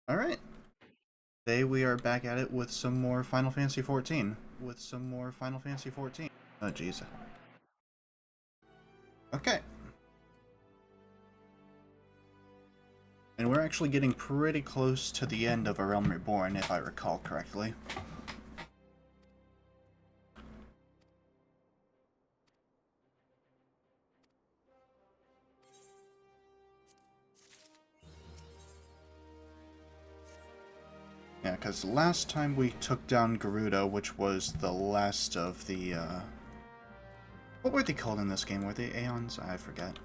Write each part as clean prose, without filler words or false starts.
Alright, today we are back at it with some more Final Fantasy XIV. Oh, jeez. Okay. And we're actually getting pretty close to the end of A Realm Reborn, if I recall correctly. Yeah, because last time we took down Garuda, which was the last of the, what were they called in this game? Were they Aeons? I forget.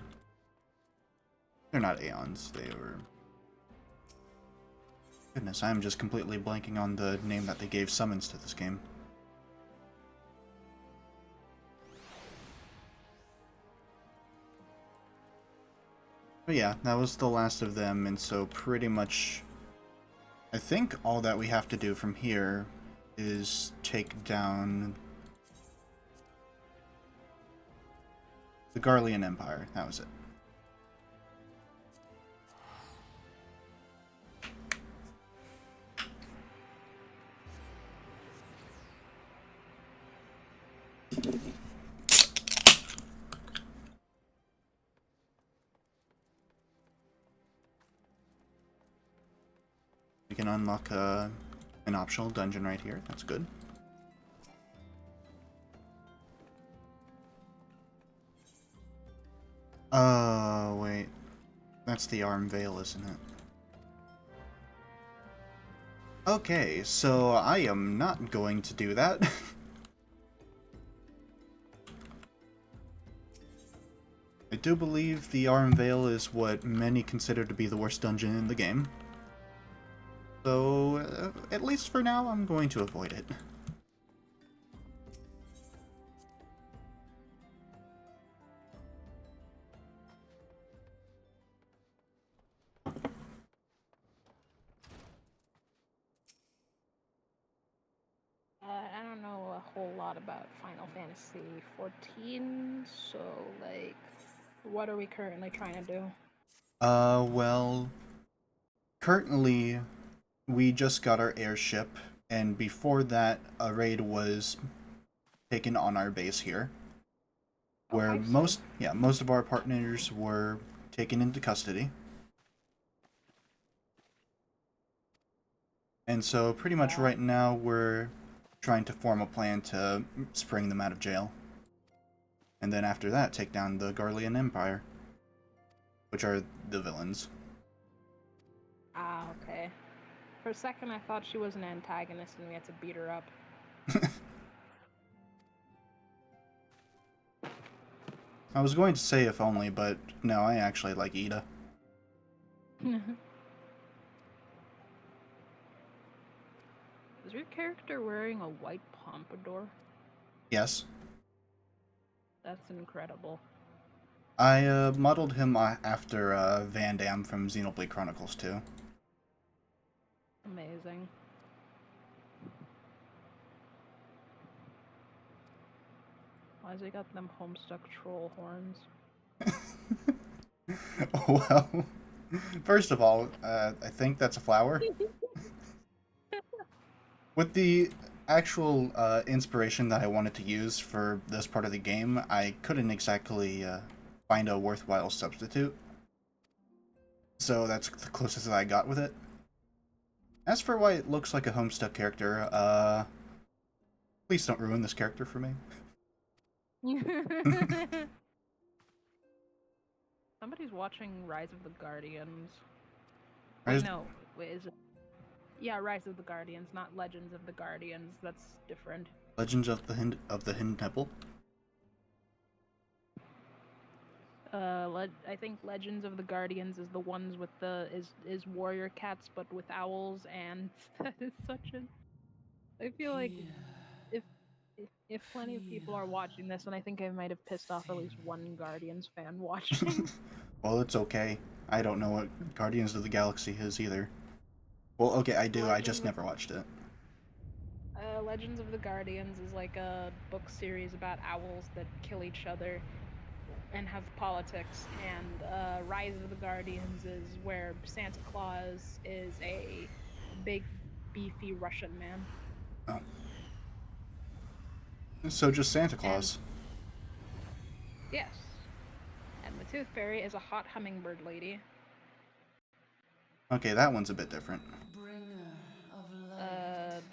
They're not Aeons, they were... Goodness, I'm just completely blanking on the name that they gave summons to this game. But yeah, that was the last of them, and so pretty much I think all that we have to do from here is take down the Garlean Empire. That was it. We can unlock an optional dungeon right here. That's good. Oh, wait. That's the Arm Veil, isn't it? Okay, so I am not going to do that. I do believe the Arm Veil is what many consider to be the worst dungeon in the game. So, at least for now, I'm going to avoid it. I don't know a whole lot about Final Fantasy 14, so like, what are we currently trying to do? Well, currently, we just got our airship, and before that, a raid was taken on our base here, Oh, where I see. most of our partners were taken into custody. And so pretty much Uh, right now we're trying to form a plan to spring them out of jail. And then after that, take down the Garlean Empire, which are the villains. okay. For a second, I thought she was an antagonist and we had to beat her up. I was going to say if only, but no, I actually like Ida. Is your character wearing a white pompadour? Yes. That's incredible. I modeled him after Van Damme from Xenoblade Chronicles 2. Amazing. Why's he got them Homestuck troll horns? Well, first of all, I think that's a flower. With the actual inspiration that I wanted to use for this part of the game, I couldn't exactly find a worthwhile substitute. So that's the closest that I got with it. As for why it looks like a Homestuck character, please don't ruin this character for me. Somebody's watching Rise of the Guardians. Wait, Rise, no. Wait, is it? Yeah, Rise of the Guardians, not Legends of the Guardians. That's different. Legends of the Hidden Temple. I think Legends of the Guardians is the ones with the is warrior cats, but with owls, and that is such a. I feel like if if plenty of people are watching this, and I think I might have pissed off at least one Guardians fan watching. Well, it's okay. I don't know what Guardians of the Galaxy is either. Well, okay, I do. I just Legends never watched it. Legends of the Guardians is like a book series about owls that kill each other. and have politics. And Rise of the Guardians is where Santa Claus is a big, beefy Russian man. Oh. So just Santa And Claus. yes, and the Tooth Fairy is a hot hummingbird lady. Okay, that one's a bit different. Bringer of Uh, light.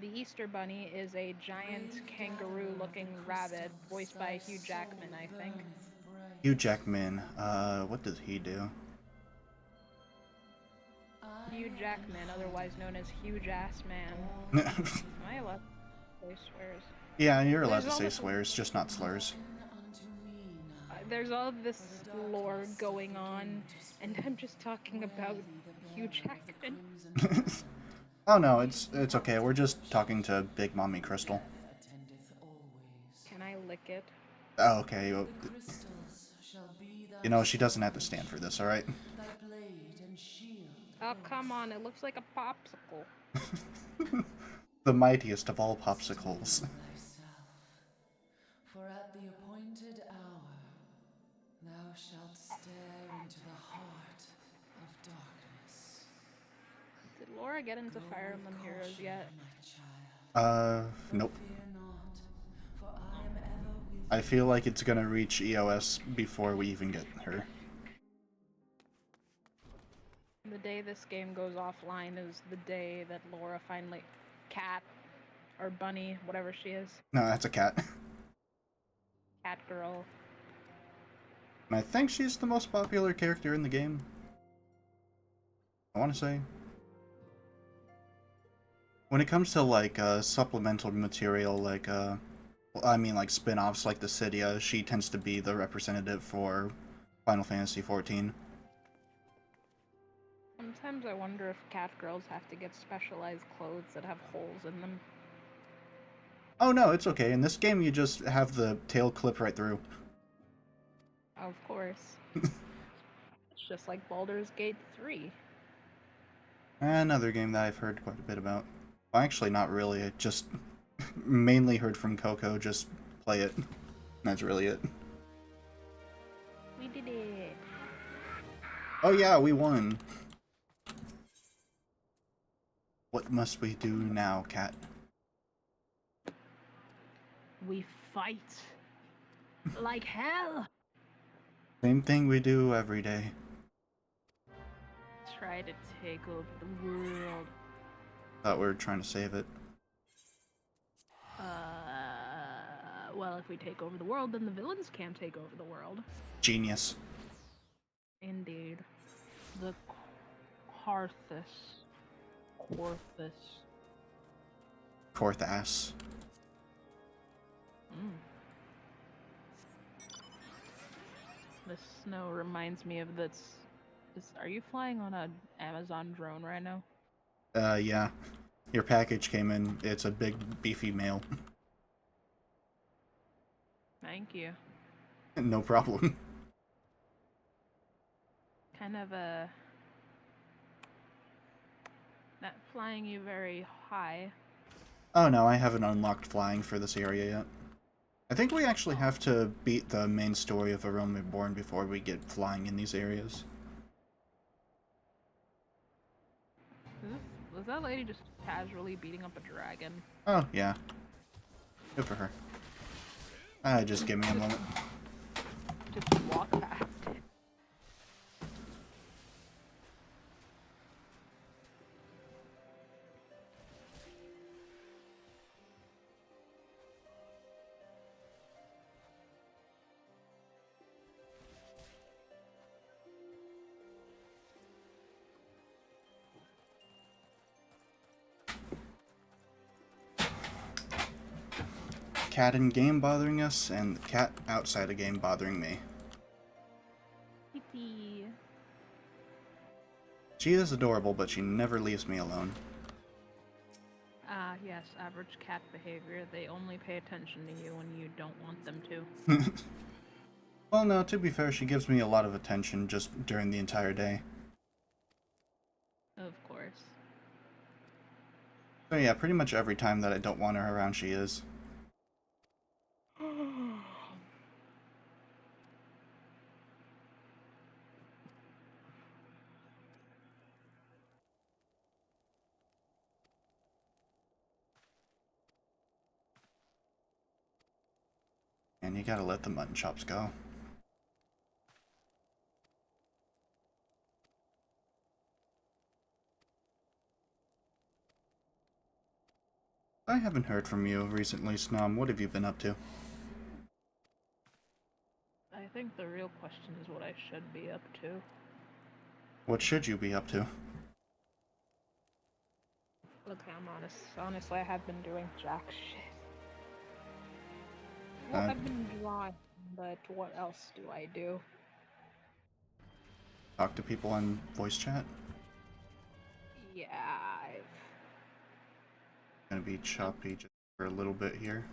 the Easter Bunny is a giant Brave gatherer of the kangaroo-looking rabbit, crystals, voiced by thy Hugh soul Jackman, I think. burneth Hugh bright. Jackman. What does he do? I Hugh am Jackman, otherwise known hiding as Huge Ass Man. all beneath Am I allowed to say swears? Yeah, you're allowed There's to all say this swears, just not slurs. Hearken unto me now, there's all for this the lore darkness doth going begin on, to and spring. I'm just talking Ware about thee the Hugh bearer of the Jackman. crimson brand. Oh no, If it's not okay. We're just talking touched, to Big Mommy Crystal. death attendeth always. Can I lick it? Oh, okay. The crystals shall be You thy know, she doesn't sword have to and stand for this, shield, alright? thy blade and shield Oh, come both. on, it looks like a popsicle. The mightiest of all popsicles. Steel thyself, for at the appointed hour thou shalt stare into the heart of darkness. Did Laura get into Go Fire with Emblem Heroes caution, yet? my child, but Nope. fear not, for I am ever with I thee. feel like it's gonna reach EOS before we even get her. The day this game goes offline is the day that Laura finally... Cat, or Bunny, whatever she is. No, that's a cat. Cat girl. And I think she's the most popular character in the game. I want to say. When it comes to, like, supplemental material, like, I mean, like, spin-offs like the Cydia, she tends to be the representative for Final Fantasy XIV. Sometimes I wonder if cat girls have to get specialized clothes that have holes in them. Oh no, it's okay. In this game, you just have the tail clip right through. Of course. It's just like Baldur's Gate 3. Another game that I've heard quite a bit about. Well, actually, not really. I just mainly heard from Coco, just play it. That's really it. We did it. Oh yeah, we won. What must we do now, Cat? We fight. Like hell. Same thing we do every day. Try to take over the world. Thought we were trying to save it. Well, if we take over the world, then the villains can't take over the world. Genius. Indeed. The Carthus. Corthus. Korthass. The snow reminds me of this. Are you flying on an Amazon drone right now? Yeah. Your package came in. It's a big, beefy male. Thank you. No problem. Kind of not flying you very high. Oh no, I haven't unlocked flying for this area yet. I think we actually have to beat the main story of A Realm Reborn before we get flying in these areas. Was that lady just casually beating up a dragon? Oh, yeah. Good for her. Just give me a moment. Just walk past it. Cat in game bothering us, and the cat outside a game bothering me. Kitty. She is adorable, but she never leaves me alone. Ah, yes, average cat behavior. They only pay attention to you when you don't want them to. Well, no, to be fair, she gives me a lot of attention just during the entire day. Of course. So yeah, pretty much every time that I don't want her around, she is. And you gotta let the mutton chops go. I haven't heard from you recently, Snom. What have you been up to? I think the real question is what I should be up to. What should you be up to? Look, I'm honest. Honestly, I have been doing jack shit. Well, I've been drawing, but what else do I do? Talk to people on voice chat? Yeah, Gonna be choppy just for a little bit here.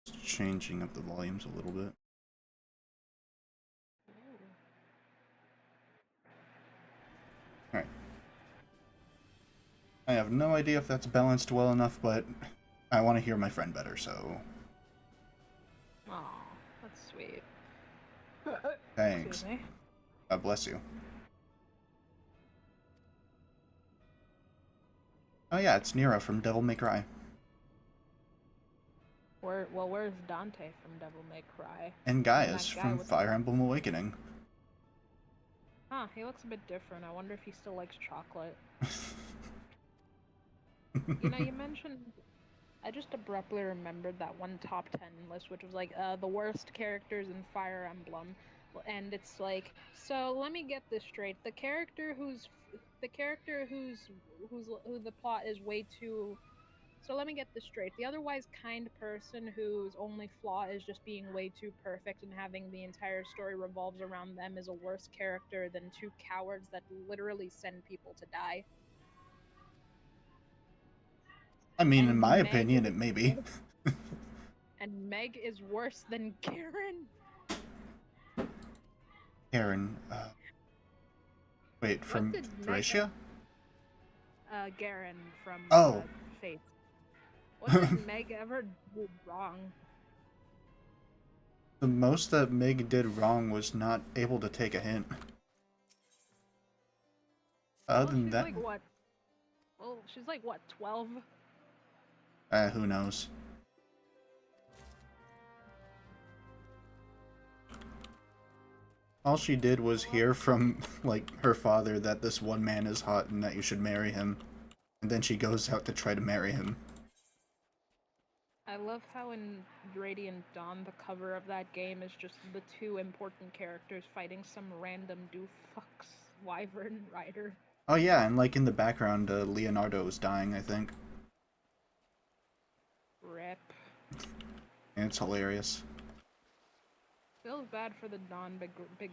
Just changing up the volumes a little bit. Alright. I have no idea if that's balanced well enough, but I want to hear my friend better, so... Aw, that's sweet. Thanks. Excuse me. God bless you. Oh yeah, it's Nero from Devil May Cry. Where's Dante from Devil May Cry? And Gaius from with Fire Emblem Awakening. Huh, he looks a bit different. I wonder if he still likes chocolate. You know, you mentioned... I just abruptly remembered that one top 10 list, which was like the worst characters in Fire Emblem, and it's like, so let me get this straight: the character who the plot is way too. So let me get this straight: the otherwise kind person whose only flaw is just being way too perfect and having the entire story revolves around them is a worse character than two cowards that literally send people to die. I mean, in And my Meg opinion, it may be. and Meg is worse than Karen. Karen, wait, from Thracia? Garen from Oh. Fate. What did Meg ever do wrong? The most that Meg did wrong was not able to take a hint. Other than She's that... like what? Well, she's like what, 12? Who knows? All she did was hear from, like, her father that this one man is hot and that you should marry him. And then she goes out to try to marry him. I love how in Radiant Dawn, the cover of that game is just the two important characters fighting some random dooffuck's wyvern rider. Oh yeah, and like in the background, Leonardo is dying, I think. Rip. And it's hilarious. Feels bad for the Don Brigade.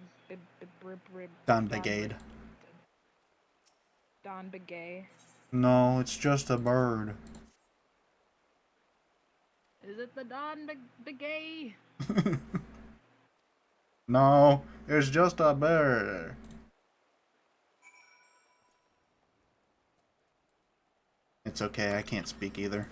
Don Begay. No, it's just a bird. Is it the Don Begay? No, it's just a bird. It's okay, I can't speak either.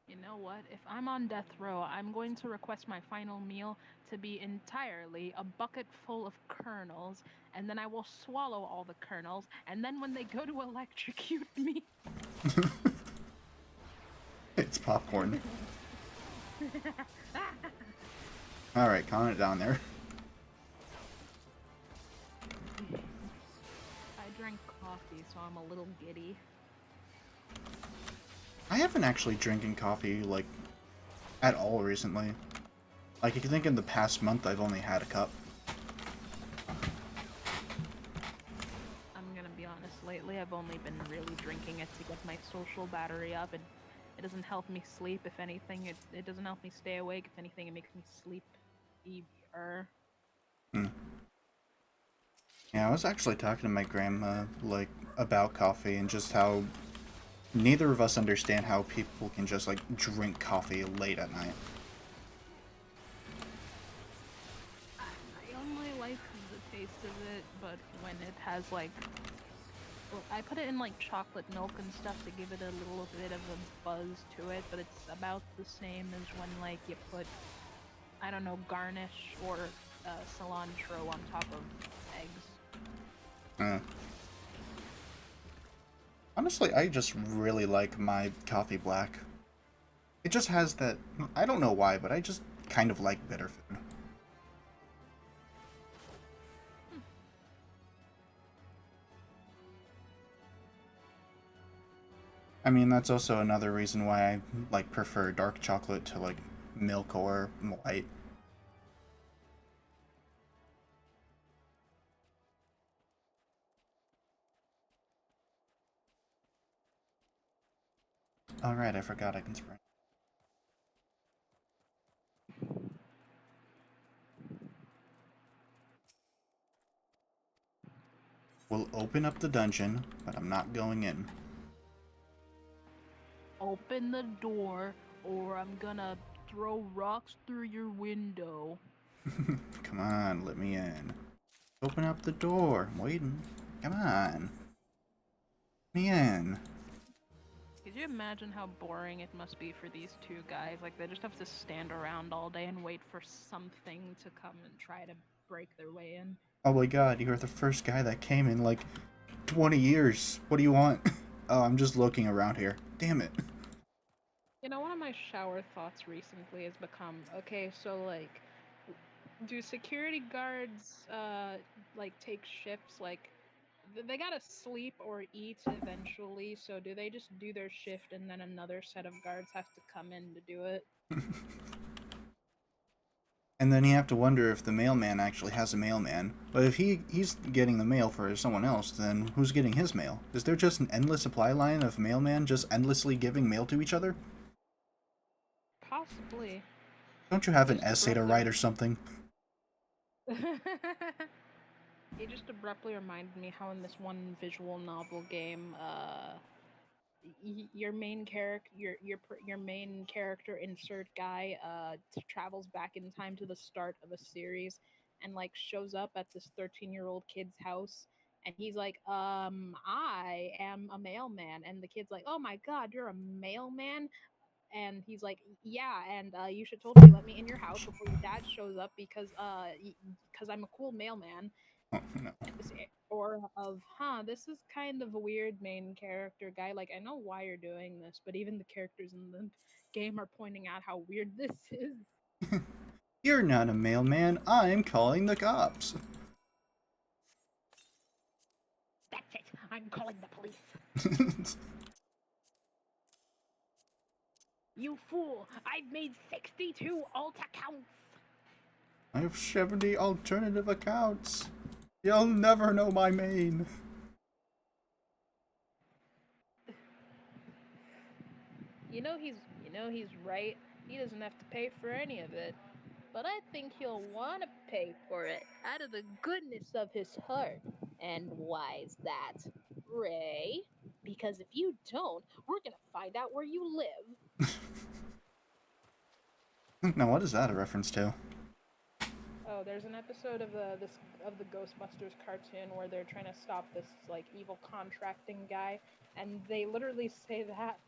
You know what? If I'm on death row, I'm going to request my final meal to be entirely a bucket full of kernels, and then I will swallow all the kernels, and then when they go to electrocute me... It's popcorn. Alright, calm it down there. I drank coffee, so I'm a little giddy. I haven't actually drinking coffee, like, at all recently. Like, if you think in the past month, I've only had a cup. I'm gonna be honest, lately I've only been really drinking it to get my social battery up, and it doesn't help me sleep. If anything, it doesn't help me stay awake. If anything, it makes me sleepier. Yeah, I was actually talking to my grandma, like, about coffee and just how neither of us understand how people can just, like, drink coffee late at night. I only like the taste of it, but when it has, like... Well, I put it in, like, chocolate milk and stuff to give it a little bit of a buzz to it, but it's about the same as when, like, you put, I don't know, garnish or cilantro on top of eggs. Honestly, I just really like my coffee black. It just has that. I don't know why, but I just kind of like bitter food. I mean, that's also another reason why I like prefer dark chocolate to like milk or white. All right, I forgot I can sprint. We'll open up the dungeon, but I'm not going in. Open the door, or I'm gonna throw rocks through your window. Come on, let me in. Open up the door. I'm waiting. Come on. Let me in. Could you imagine how boring it must be for these two guys? Like, they just have to stand around all day and wait for something to come and try to break their way in. Oh my god, you're the first guy that came in like 20 years. What do you want? Oh, I'm just looking around here. Damn it. You know, one of my shower thoughts recently has become, okay, so, like, do security guards, like, take shifts? Like, they gotta sleep or eat eventually, so do they just do their shift and then another set of guards have to come in to do it? And then you have to wonder if the mailman actually has a mailman. But if he's getting the mail for someone else, then who's getting his mail? Is there just an endless supply line of mailman just endlessly giving mail to each other? Possibly. Don't you have an Just essay to abruptly. write or something? It just abruptly reminded me how in this one visual novel game, your main character, your main character insert guy, travels back in time to the start of a series, and like shows up at this 13-year-old kid's house, and he's like, I am a mailman, and the kid's like, oh my god, you're a mailman, and he's like, yeah, and you should totally let me in your house before your dad shows up because I'm a cool mailman. Oh, no. Or of, this is kind of a weird main character guy. Like, I know why you're doing this, but even the characters in the game are pointing out how weird this is. You're not a mailman. I'm calling the cops. That's it. I'm calling the police. You fool! I've made 62 alt accounts. I have 70 alternative accounts. You'll never know my main. You know he's right. He doesn't have to pay for any of it. But I think he'll want to pay for it out of the goodness of his heart. And why's that, Ray? Because if you don't, we're gonna find out where you live. Now, what is that a reference to? Oh, there's an episode of the Ghostbusters cartoon where they're trying to stop this like evil contracting guy, and they literally say that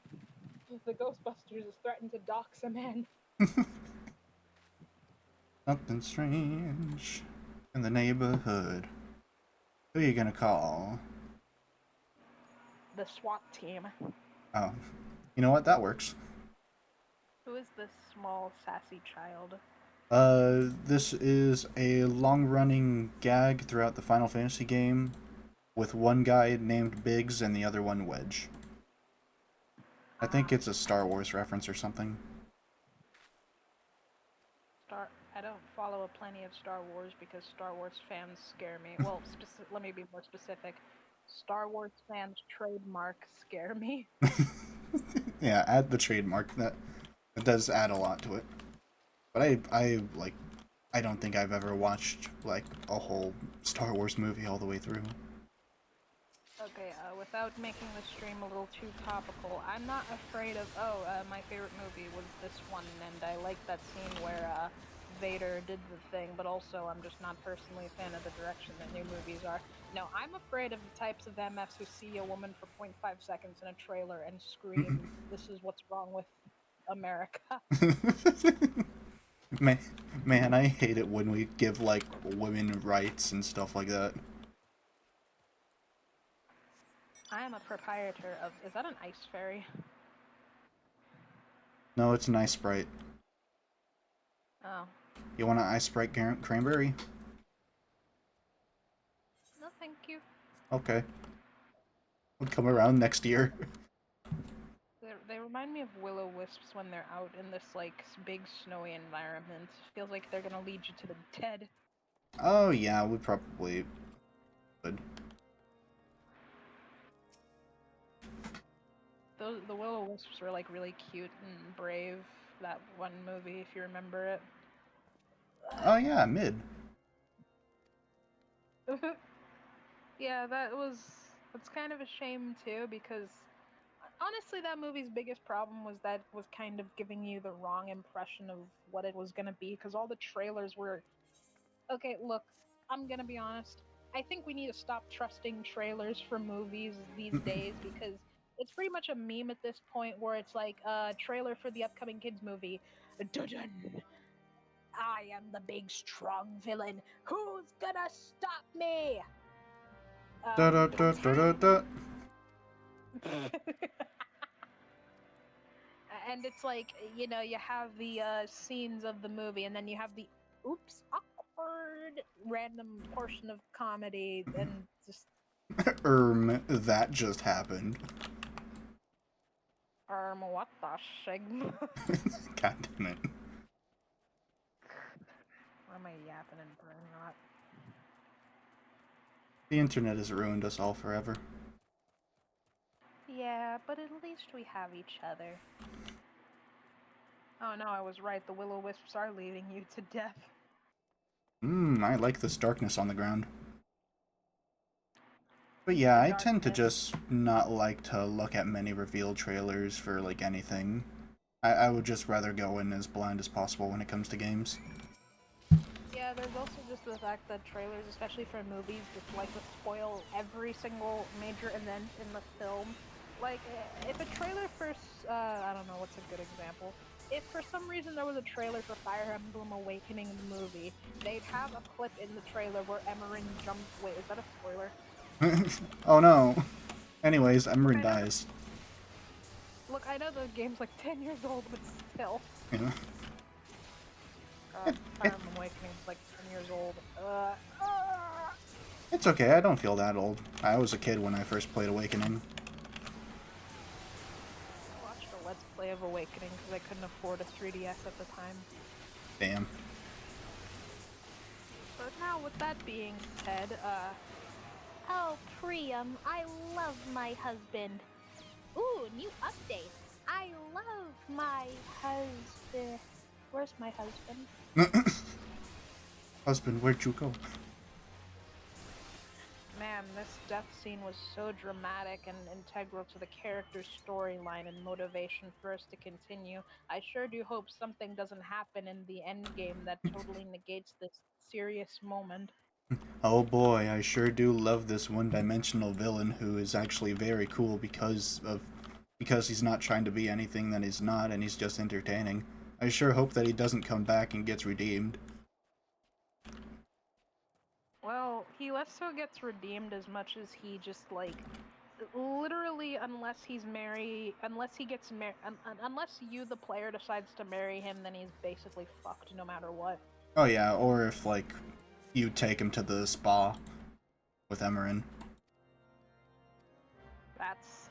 the Ghostbusters is threatened to dox a man. Something strange in the neighborhood. Who are you gonna call? The SWAT team. Oh, you know what? That works. Who is this small sassy child? This is a long-running gag throughout the Final Fantasy game, with one guy named Biggs and the other one Wedge. I think it's a Star Wars reference or something. I don't follow plenty of Star Wars because Star Wars fans scare me. Well, let me be more specific. Star Wars fans trademark scare me. Yeah, add the trademark. That does add a lot to it. But I like, I don't think I've ever watched like a whole Star Wars movie all the way through. Okay, without making the stream a little too topical, I'm not afraid of. My favorite movie was this one, and I like that scene where Vader did the thing, but also I'm just not personally a fan of the direction that new movies are. No, I'm afraid of the types of MFs who see a woman for 0.5 seconds in a trailer and scream, "This is what's wrong with America." man, man, I hate it when we give like women rights and stuff like that. I am a proprietor of. Is that an ice fairy? No, it's an ice sprite. Oh. You want an ice sprite cranberry? No, thank you. Okay. We'll come around next year. They remind me of will-o-wisps when they're out in this, like, big snowy environment. Feels like they're gonna lead you to the dead. Oh, yeah, we probably would. The will-o-wisps were, like, really cute and brave. That one movie, if you remember it. Oh, yeah, mid. Yeah, that's kind of a shame too, because honestly that movie's biggest problem was that it was kind of giving you the wrong impression of what it was gonna be, because all the trailers were okay. Look, I'm gonna be honest. I think we need to stop trusting trailers for movies these days, because it's pretty much a meme at this point where it's like a trailer for the upcoming kids movie. Dun-dun. I am the big strong villain. Who's gonna stop me? Da da da That's da da da. and it's like, you have the scenes of the movie, and then you have the oops awkward random portion of comedy, and just That just happened. what the shig. God damn it. Or am I yapping and burning not? The internet has ruined us all forever. Yeah, but at least we have each other. Oh no, I was right. The will-o-wisps are leading you to death. I like this darkness on the ground. But yeah, The I tend to darkness. just not like to look at many reveal trailers for, like, anything. I would just rather go in as blind as possible when it comes to games. Yeah, there's also just the fact that trailers, especially for movies, just like to spoil every single major event in the film. Like, if a trailer for, I don't know, what's a good example? If for some reason there was a trailer for Fire Emblem Awakening in the movie, they'd have a clip in the trailer where Emerin jumps. Wait, is that a spoiler? Oh no. Anyways, Look, Emerin I know the dies. look, I know the game's like 10 years old, but still. Yeah. God, Fire Emblem Awakening is like 10 years old. It's okay, I don't feel that old. I was a kid when I first played Awakening. I watched a Let's Play of Awakening because I couldn't afford a 3DS at the time. Damn. But now, with that being said, oh, Priam, I love my husband. Ooh, new update. I love my husband. Where's my husband? Husband, where'd you go? Man, this death scene was so dramatic and integral to the character's storyline and motivation for us to continue. I sure do hope something doesn't happen in the end game that totally negates this serious moment. Oh boy, I sure do love this one-dimensional villain who is actually very cool because he's not trying to be anything that he's not and he's just entertaining. I sure hope that he doesn't come back and gets redeemed. Well, he less so gets redeemed as much as he just, like, literally, unless he gets married, unless you, the player, decides to marry him, then he's basically fucked no matter what. Oh yeah, or if, like, you take him to the spa with Emerin. That's,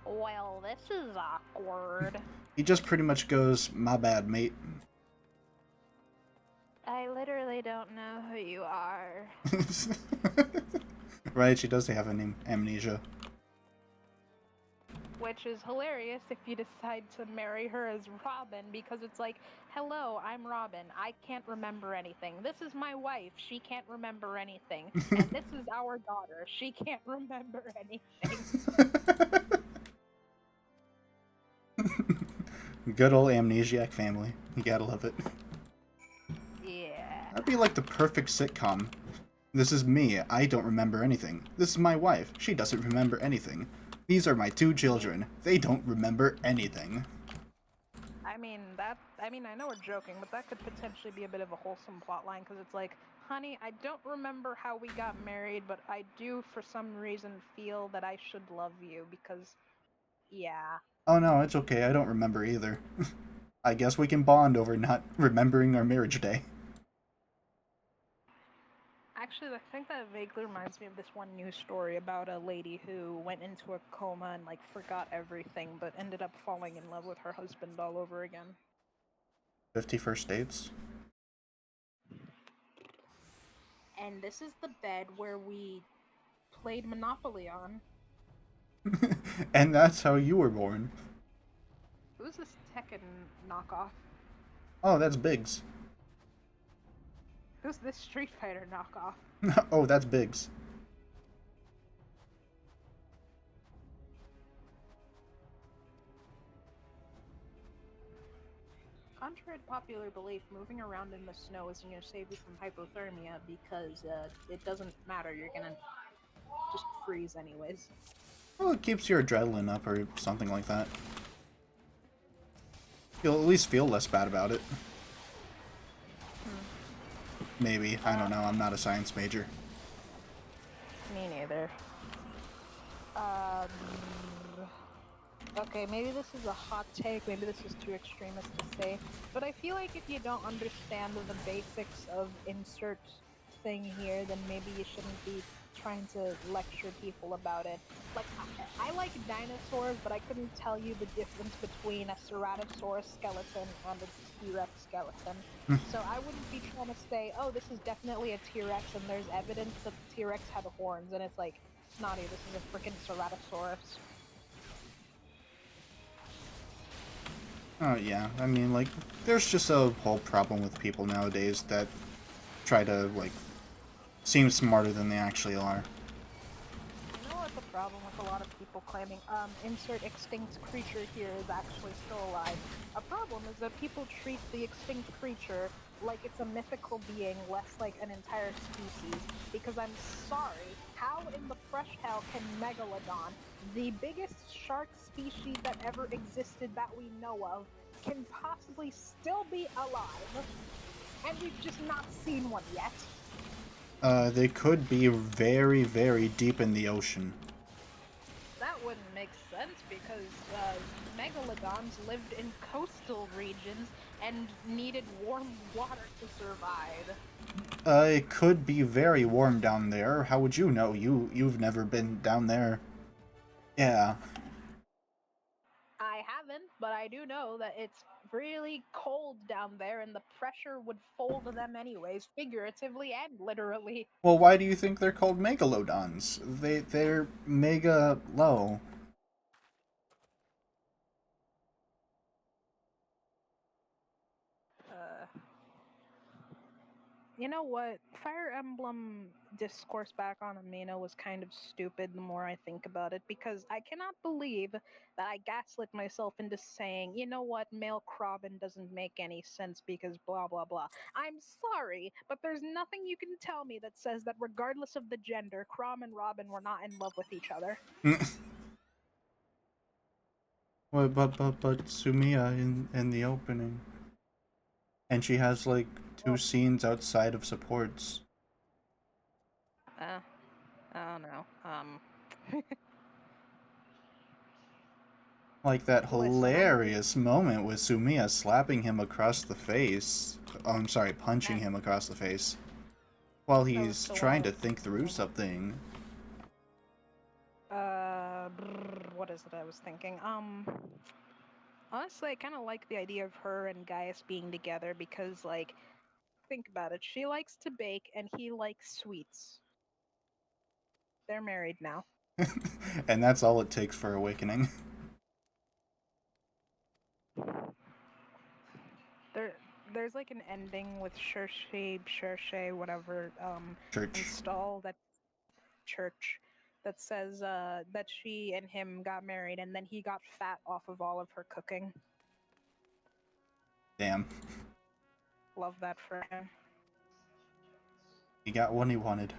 well, this is awkward. He just pretty much goes, "My bad, mate." I literally don't know who you are. Right, she does have an amnesia. Which is hilarious if you decide to marry her as Robin, because it's like, hello, I'm Robin. I can't remember anything. This is my wife. She can't remember anything. And this is our daughter. She can't remember anything. Good old amnesiac family. You gotta love it. Yeah. That'd be like the perfect sitcom. This is me. I don't remember anything. This is my wife. She doesn't remember anything. These are my two children. They don't remember anything. I know we're joking, but that could potentially be a bit of a wholesome plotline, because it's like, honey, I don't remember how we got married, but I do for some reason feel that I should love you, because, yeah. Oh no, it's okay. I don't remember either. I guess we can bond over not remembering our marriage day. Actually, I think that vaguely reminds me of this one news story about a lady who went into a coma and like forgot everything, but ended up falling in love with her husband all over again. 51st dates? And this is the bed where we played Monopoly on. And that's how you were born. Who's this Tekken knockoff? Oh, that's Biggs. Who's this Street Fighter knockoff? Oh, that's Biggs. Contrary to popular belief, moving around in the snow isn't going to save you from hypothermia because it doesn't matter. You're going to just freeze anyways. Well, it keeps your adrenaline up or something like that. You'll at least feel less bad about it. Maybe. I don't know. I'm not a science major. Me neither. Okay, maybe this is a hot take, maybe this is too extremist to say, but I feel like if you don't understand the basics of insert thing here, then maybe you shouldn't be trying to lecture people about it. Like, I like dinosaurs, but I couldn't tell you the difference between a Ceratosaurus skeleton and a T-Rex skeleton. So I wouldn't be trying to say, oh, this is definitely a T-Rex and there's evidence that the T-Rex had horns, and it's like, snotty, this is a freaking Ceratosaurus. Oh, yeah. I mean, like, there's just a whole problem with people nowadays that try to, like, seem smarter than they actually are. You know what the problem with a lot of people claiming, insert extinct creature here is actually still alive? A problem is that people treat the extinct creature like it's a mythical being, less like an entire species. Because I'm sorry, how in the fresh hell can Megalodon, the biggest shark species that ever existed that we know of, can possibly still be alive? And we've just not seen one yet. They could be very, very deep in the ocean. That wouldn't make sense because megalodons lived in coastal regions and needed warm water to survive. It could be very warm down there. How would you know? You've never been down there. Yeah. I haven't, but I do know that it's really cold down there and the pressure would fold them anyways, figuratively and literally. Well, why do you think they're called megalodons? They're mega low. Uh, You know what? Fire Emblem discourse back on Amino was kind of stupid the more I think about it, because I cannot believe that I gaslit myself into saying, you know what, male Robin doesn't make any sense because blah blah blah. I'm sorry, but there's nothing you can tell me that says that regardless of the gender, Crom and Robin were not in love with each other. But Sumiya in the opening. And she has like two Well, scenes outside of supports. uh, I don't know. Like that Listen, I'm really hilarious moment with Sumiya slapping him across the face. Oh, I'm sorry, punching that him across the face. While that was he's so trying well. to think through something. What is it I was thinking? Honestly, I kind of like the idea of her and Gaius being together because, like, think about it. She likes to bake and he likes sweets. They're married now. And that's all it takes for awakening. There, there's like an ending with Shershay, whatever, Church. install that church that says that she and him got married and then he got fat off of all of her cooking. Damn. Love that for him. He got what he wanted.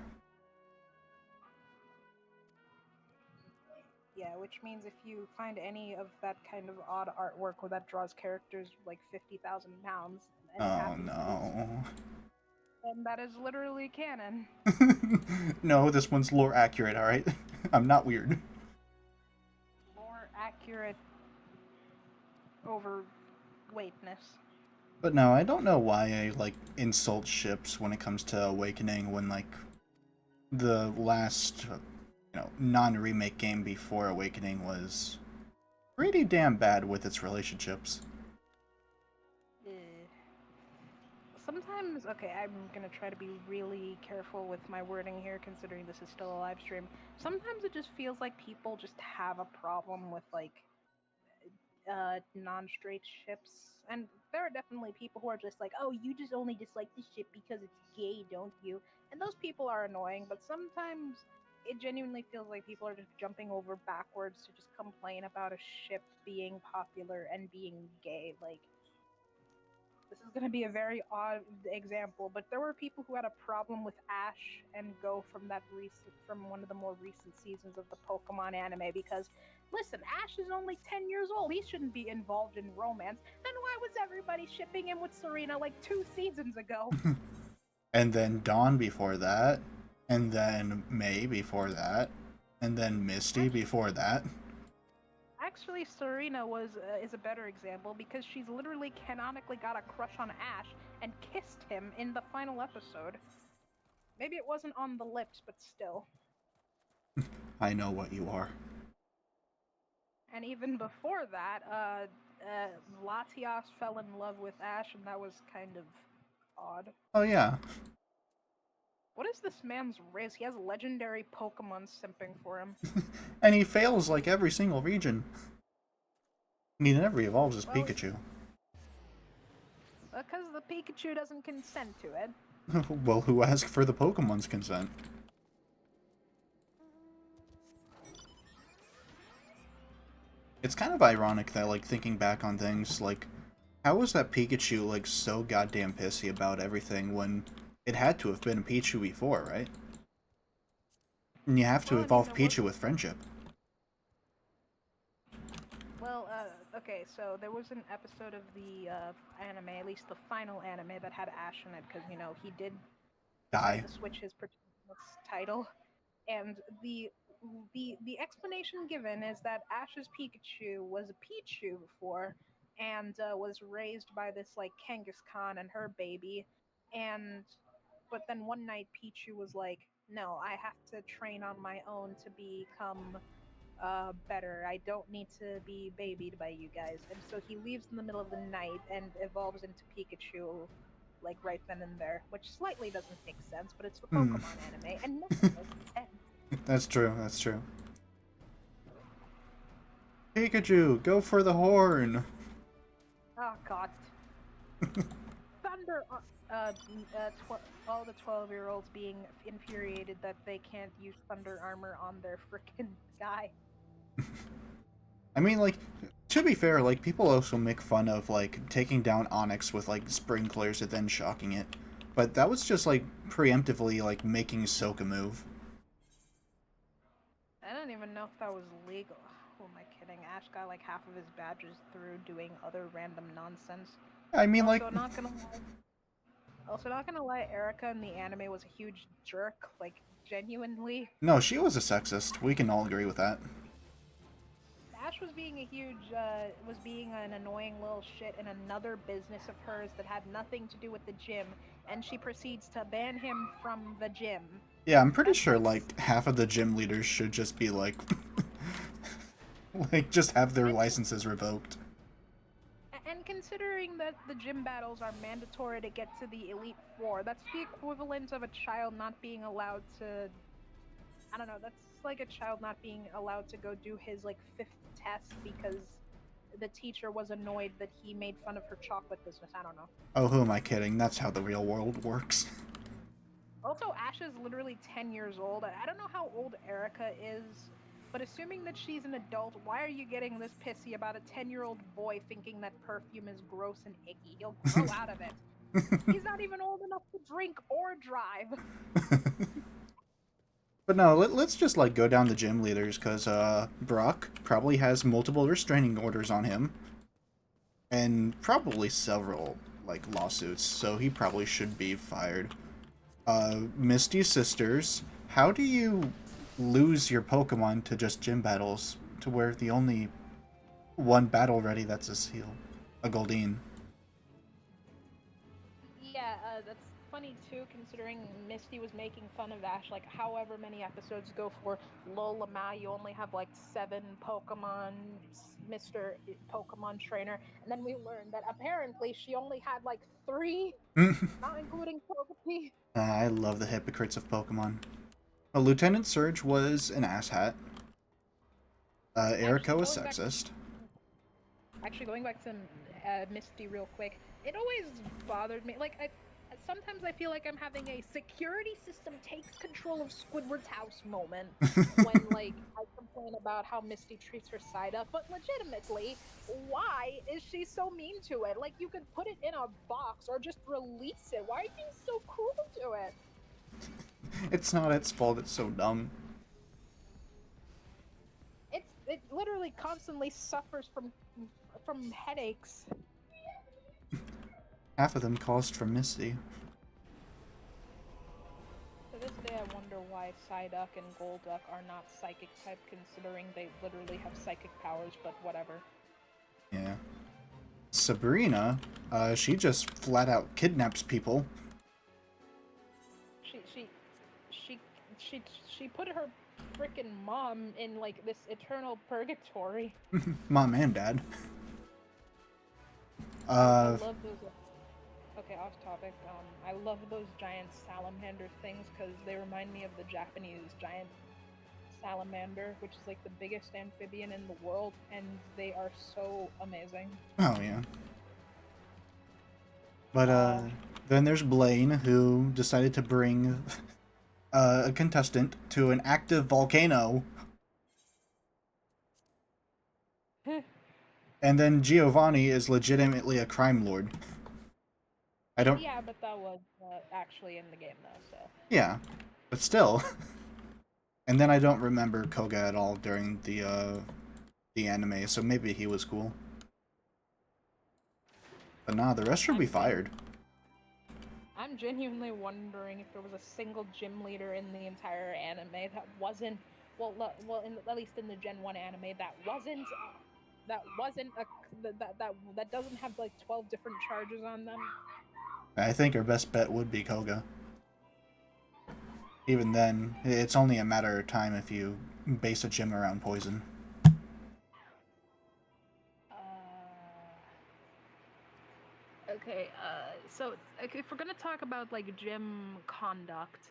Yeah, which means if you find any of that kind of odd artwork where that draws characters like 50,000 pounds and it Oh happens to be, no. then that is literally canon. No, this one's lore accurate, alright? I'm not weird. More accurate overweightness. But no, I don't know why I like insult ships when it comes to Awakening when like the last non-remake game before Awakening was pretty damn bad with its relationships. Eh. Sometimes, okay, I'm gonna try to be really careful with my wording here, considering this is still a live stream. Sometimes it just feels like people just have a problem with like non-straight ships, and there are definitely people who are just like, oh, you just only dislike the ship because it's gay, don't you? And those people are annoying, but sometimes it genuinely feels like people are just jumping over backwards to just complain about a ship being popular and being gay. Like, this is going to be a very odd example, but there were people who had a problem with Ash and Go from one of the more recent seasons of the Pokemon anime because, listen, Ash is only 10 years old. He shouldn't be involved in romance. Then why was everybody shipping him with Serena like 2 seasons ago? And then Dawn before that, and then May before that, and then Misty before that. Actually, Serena is a better example because she's literally canonically got a crush on Ash and kissed him in the final episode. Maybe it wasn't on the lips, but still. I know what you are. And even before that, Latias fell in love with Ash, and that was kind of odd. Oh yeah. What is this man's riz? He has legendary Pokemon simping for him. And he fails like every single region. And he never evolves as Well, Pikachu. because the Pikachu doesn't consent to it. Well, who asked for the Pokemon's consent? It's kind of ironic that, like, thinking back on things, like, how was that Pikachu, like, so goddamn pissy about everything when it had to have been a Pichu before, right? And you have to Well, I mean, evolve there was. Pichu with friendship. Well, okay, so there was an episode of the anime, at least the final anime, that had Ash in it, because, he did decide Die. to switch his protagonist's title. And the explanation given is that Ash's Pikachu was a Pichu before, and was raised by this like Kangaskhan and her baby, and but then one night Pichu was like, "No, I have to train on my own to become better. I don't need to be babied by you guys." And so he leaves in the middle of the night and evolves into Pikachu, like right then and there, which slightly doesn't make sense, but it's the Hmm. Pokemon anime, and nothing makes sense. That's true, that's true. Pikachu, go for the horn! Oh God, Thunder! All the 12-year-olds being infuriated that they can't use Thunder armor on their frickin' guy. I mean, like, to be fair, like, people also make fun of, like, taking down Onyx with, like, sprinklers and then shocking it. But that was just, like, preemptively, like, making Soak a move. I don't even know if that was legal. Who am I kidding? Ash got like half of his badges through doing other random nonsense. I mean, like, Also, not gonna lie. Also, not gonna lie. Erica in the anime was a huge jerk. Like, genuinely. no, she was a sexist. We can all agree with that. Ash was being an annoying little shit in another business of hers that had nothing to do with the gym, and she proceeds to ban him from the gym. Yeah, I'm pretty That's sure, like, half of the gym leaders should just be, like, like, just have their licenses revoked. And considering that the gym battles are mandatory to get to the Elite Four, that's the equivalent of a child not being allowed to. I don't know, that's like a child not being allowed to go do his, like, fifth test because the teacher was annoyed that he made fun of her chocolate business. I don't know. Oh, who am I kidding? That's how the real world works. Also, Ash is literally 10 years old. I don't know how old Erica is, but assuming that she's an adult, why are you getting this pissy about a 10-year-old boy thinking that perfume is gross and icky? He'll grow out of it. He's not even old enough to drink or drive. But no, let's just, like, go down the gym leaders, because, Brock probably has multiple restraining orders on him. And probably several, like, lawsuits, so he probably should be fired. Misty Sisters, how do you lose your Pokemon to just gym battles, to where the only One battle ready, that's a seal. A Goldeen. Yeah, that's funny too, considering Misty was making fun of Ash like however many episodes go for. Lol, Lama, you only have like 7 Pokemon, Mr. Pokemon Trainer, and then we learned that apparently she only had like 3, not including Togepi. I love the hypocrites of Pokemon. Lieutenant Surge was an asshat. Actually, Erico was going back sexist. Actually, going back to Misty real quick, it always bothered me. Like, sometimes I feel like I'm having a security system takes control of Squidward's house moment when, like, I complain about how Misty treats her Psyduck. But legitimately, why is she so mean to it? Like, you could put it in a box or just release it. Why are you so cruel to it? It's not its fault, it's so dumb. It literally constantly suffers from headaches. Half of them caused from Misty. To this day, I wonder why Psyduck and Golduck are not psychic type, considering they literally have psychic powers, but whatever. Yeah. Sabrina, she just flat out kidnaps people. She she she she she put her freaking mom in like this eternal purgatory. Mom and dad. I Uh, love those. Okay, off topic. I love those giant salamander things because they remind me of the Japanese giant salamander, which is like the biggest amphibian in the world, and they are so amazing. oh yeah. But Uh, then there's Blaine, who decided to bring a contestant to an active volcano. And then Giovanni is legitimately a crime lord. I don't. Yeah, but that was actually in the game though, so. Yeah, but still. And then I don't remember Koga at all during the anime, so maybe he was cool. But nah, the rest should be fired. I'm genuinely wondering if there was a single gym leader in the entire anime that wasn't at least in the Gen 1 anime that wasn't a that doesn't have like 12 different charges on them. I think our best bet would be Koga. Even then, it's only a matter of time if you base a gym around poison. Uh, okay, so if we're gonna talk about like gym conduct,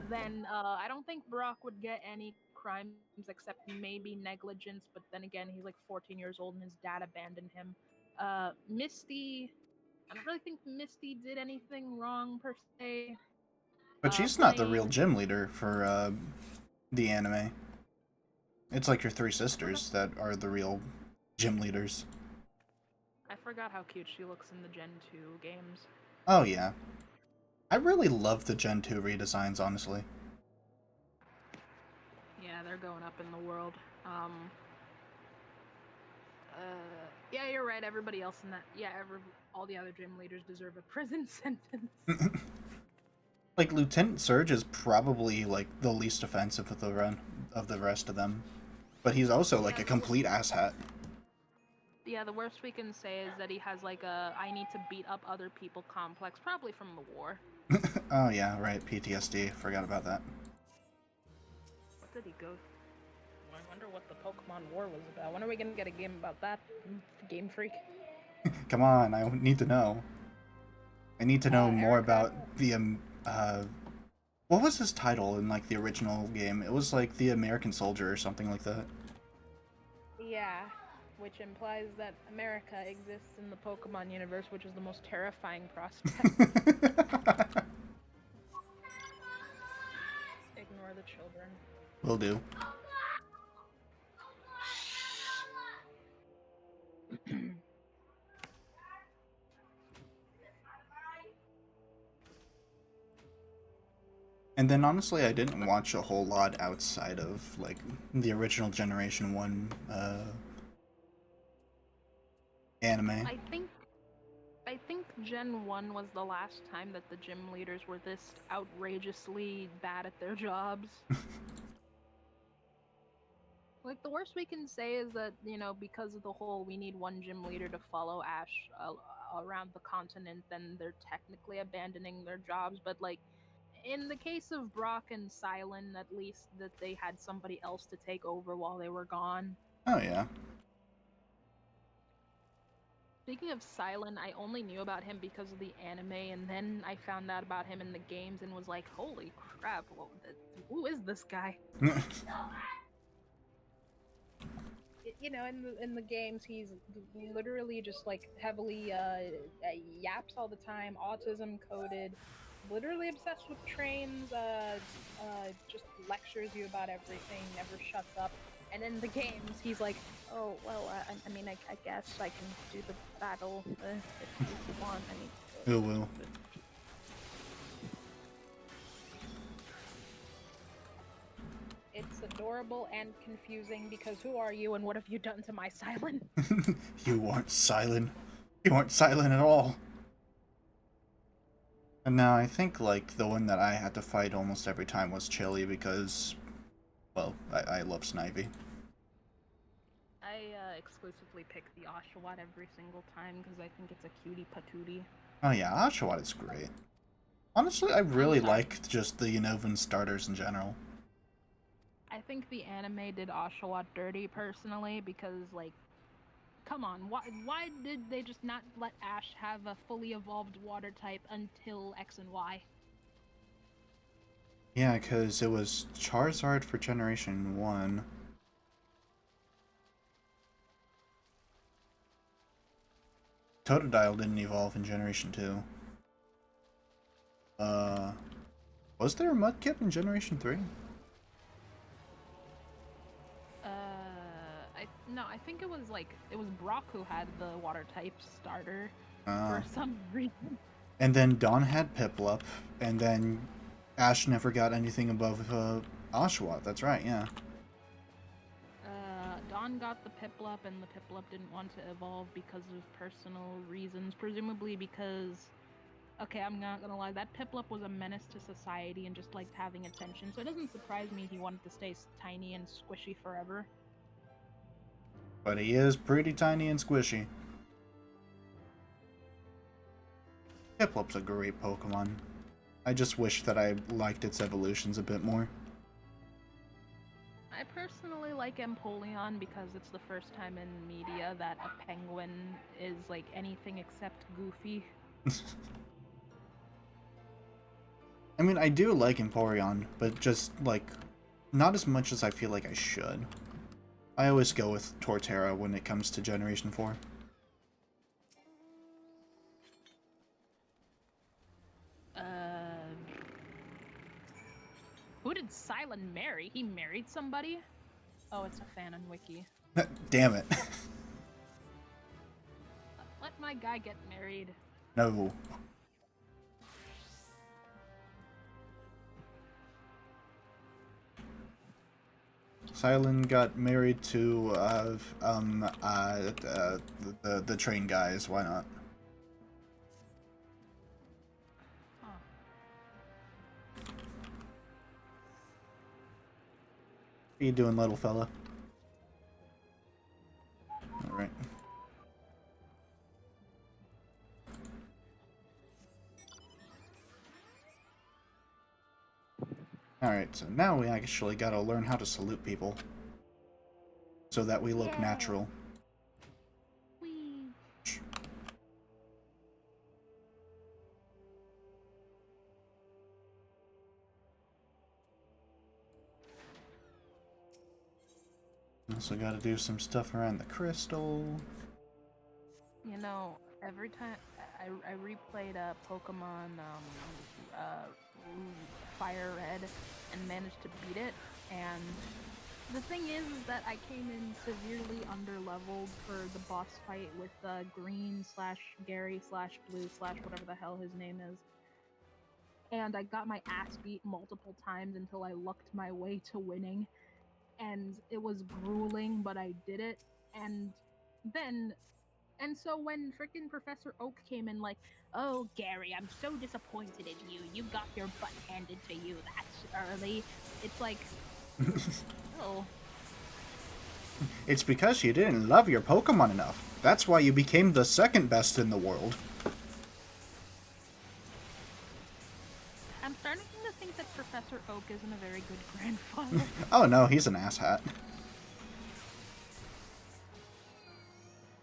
then I don't think Brock would get any crimes except maybe negligence. But then again, he's like 14 years old and his dad abandoned him. Misty, I don't really think Misty did anything wrong per se. But she's not the real Blaine, gym leader for the anime. It's like your three I forgot. sisters that are the real gym leaders. I forgot how cute she looks in the Gen 2 games. Oh yeah. I really love the Gen 2 redesigns, honestly. Yeah, they're going up in the world. Yeah, you're right. Everybody else in that, yeah, all the other gym leaders deserve a prison sentence. Like Lieutenant Surge is probably like the least offensive of the rest of them, but he's also like Yeah, a complete asshat. the worst we can say is that he has like a I need to beat up other people complex, probably from the war. Oh yeah, right. PTSD. Forgot about that. What did he go? I wonder what the Pokemon War was about. When are we gonna get a game about that? Game Freak. Come on, I need to know. I need to know more Erica. about the what was his title in like the original game? It was like the American Soldier or something like that. Yeah, which implies that America exists in the Pokemon universe, which is the most terrifying prospect. Ignore the children. Will do. And then honestly, I didn't watch a whole lot outside of like the original Generation 1 anime. I think Gen 1 was the last time that the gym leaders were this outrageously bad at their jobs. Like, the worst we can say is that, because of the whole we need one gym leader to follow Ash around the continent, then they're technically abandoning their jobs. But, like, in the case of Brock and Silent, at least that they had somebody else to take over while they were gone. Oh, yeah. Speaking of Silent, I only knew about him because of the anime, and then I found out about him in the games and was like, holy crap, who is this guy? In the games, he's literally just like heavily yaps all the time, autism coded, literally obsessed with trains, just lectures you about everything, never shuts up. And in the games, he's like, oh well, I mean, I guess I can do the battle if you want. I mean, Oh, well. it's adorable and confusing because who are you and what have you done to my Silent? You weren't Silent. You weren't Silent at all. And now I think, like, the one that I had to fight almost every time was Chili because, well, I love Snivy. I exclusively pick the Oshawott every single time because I think it's a cutie patootie. Oh yeah, Oshawott is great. Honestly, I really like just the Unovan starters in general. I think the anime did Oshawott dirty personally because, like, come on, why did they just not let Ash have a fully evolved water type until X and Y? Yeah, because it was Charizard for Generation 1. Totodile didn't evolve in Generation 2. Was there a Mudkip in Generation 3? I think it was Brock who had the water type starter for some reason. And then Dawn had Piplup, and then Ash never got anything above Oshawott. That's right, yeah. Dawn got the Piplup, and the Piplup didn't want to evolve because of personal reasons, presumably because, okay, I'm not gonna lie, that Piplup was a menace to society and just liked having attention, so it doesn't surprise me he wanted to stay tiny and squishy forever. But he is pretty tiny and squishy. Piplup's a great Pokemon. I just wish that I liked its evolutions a bit more. I personally like Empoleon because it's the first time in media that a penguin is like anything except goofy. I mean, I do like Empoleon, but just, like, not as much as I feel like I should. I always go with Torterra when it comes to Generation 4. Who did Silent marry? He married somebody? Oh, it's a fan on Wiki. Damn it. Let my guy get married. No. Silent got married to the train guys. Why not? Huh. What are you doing, little fella? All right. Alright, so now we actually gotta learn how to salute people. So that we look natural. Whee. Also gotta do some stuff around the crystal. You know, every time I replayed Pokemon Fire Red and managed to beat it, and the thing is that I came in severely underleveled for the boss fight with Green / Gary / Blue / whatever the hell his name is. And I got my ass beat multiple times until I lucked my way to winning. And it was grueling, but I did it. And so when freaking Professor Oak came in like, oh, Gary, I'm so disappointed in you. You got your butt handed to you that early. It's like, oh. It's because you didn't love your Pokemon enough. That's why you became the second best in the world. I'm starting to think that Professor Oak isn't a very good grandfather. Oh no, he's an asshat.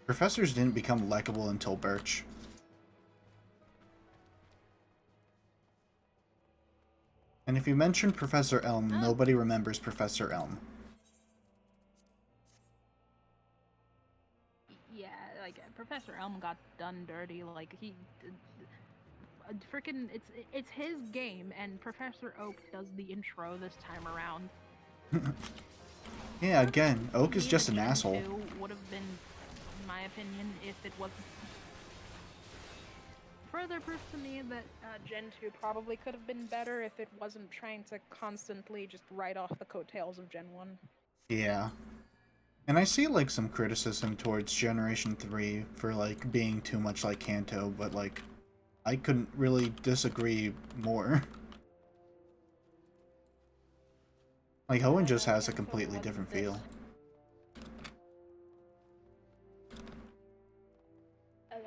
Professors didn't become likable until Birch. And if you mention Professor Elm, nobody remembers Professor Elm. Yeah, like Professor Elm got done dirty. Like he, freaking, it's his game, and Professor Oak does the intro this time around. Yeah, again, Oak is Me, just the an Gen asshole. 2 would have been, in my opinion, if it wasn't. Further proof to me that Gen 2 probably could have been better if it wasn't trying to constantly just ride off the coattails of Gen 1. Yeah. And I see, like, some criticism towards Generation 3 for, like, being too much like Kanto, but, like, I couldn't really disagree more. Like, Hoenn just has a Kanto completely wasn't different this. feel.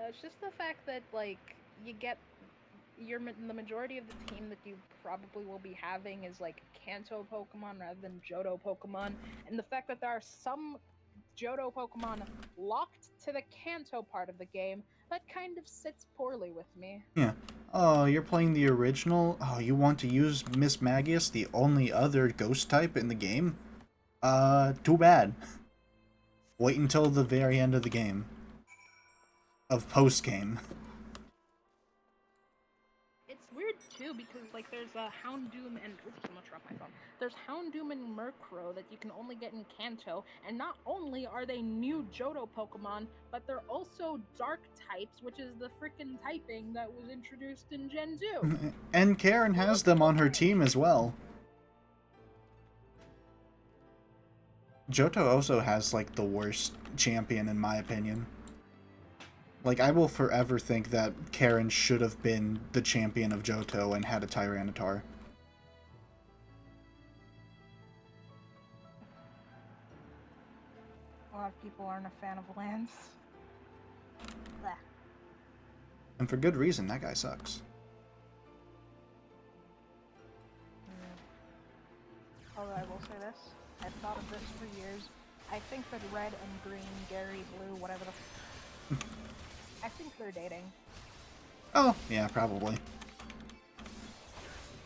It's just the fact that, like, you get the majority of the team that you probably will be having is like Kanto Pokemon rather than Johto Pokemon, and the fact that there are some Johto Pokemon locked to the Kanto part of the game, that kind of sits poorly with me. Yeah. Oh, you're playing the original? Oh, you want to use Miss Magius, the only other ghost type in the game? Too bad. Wait until the very end of the game. Of post-game. It's weird too because like there's a Houndoom and oops, I'm gonna drop my phone. There's Houndoom and Murkrow that you can only get in Kanto, and not only are they new Johto Pokemon, but they're also Dark types, which is the freaking typing that was introduced in Gen 2. And Karen has them on her team as well. Johto also has, like, the worst champion in my opinion. Like, I will forever think that Karen should have been the champion of Johto and had a Tyranitar. A lot of people aren't a fan of Lance. Blech. And for good reason, that guy sucks. Although I will say this, I've thought of this for years. I think that Red and Green, Gary, Blue, whatever the I think they're dating. Oh, yeah, probably.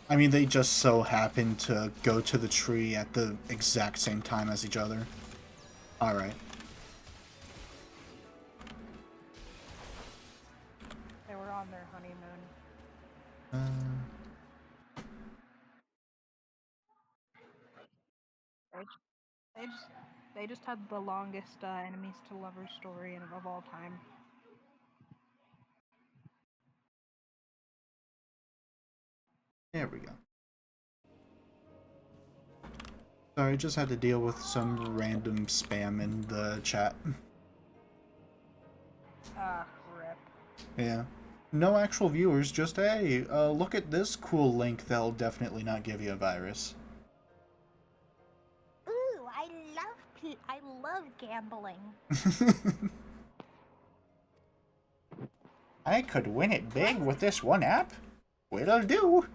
I mean, they just so happen to go to the tree at the exact same time as each other. Alright. They were on their honeymoon. They just, they just had the longest enemies to lovers story of all time. There we go. Sorry, I just had to deal with some random spam in the chat. Rip. Yeah. No actual viewers, just, hey, look at this cool link that'll definitely not give you a virus. Ooh, I love gambling. I could win it big with this one app. What'll do?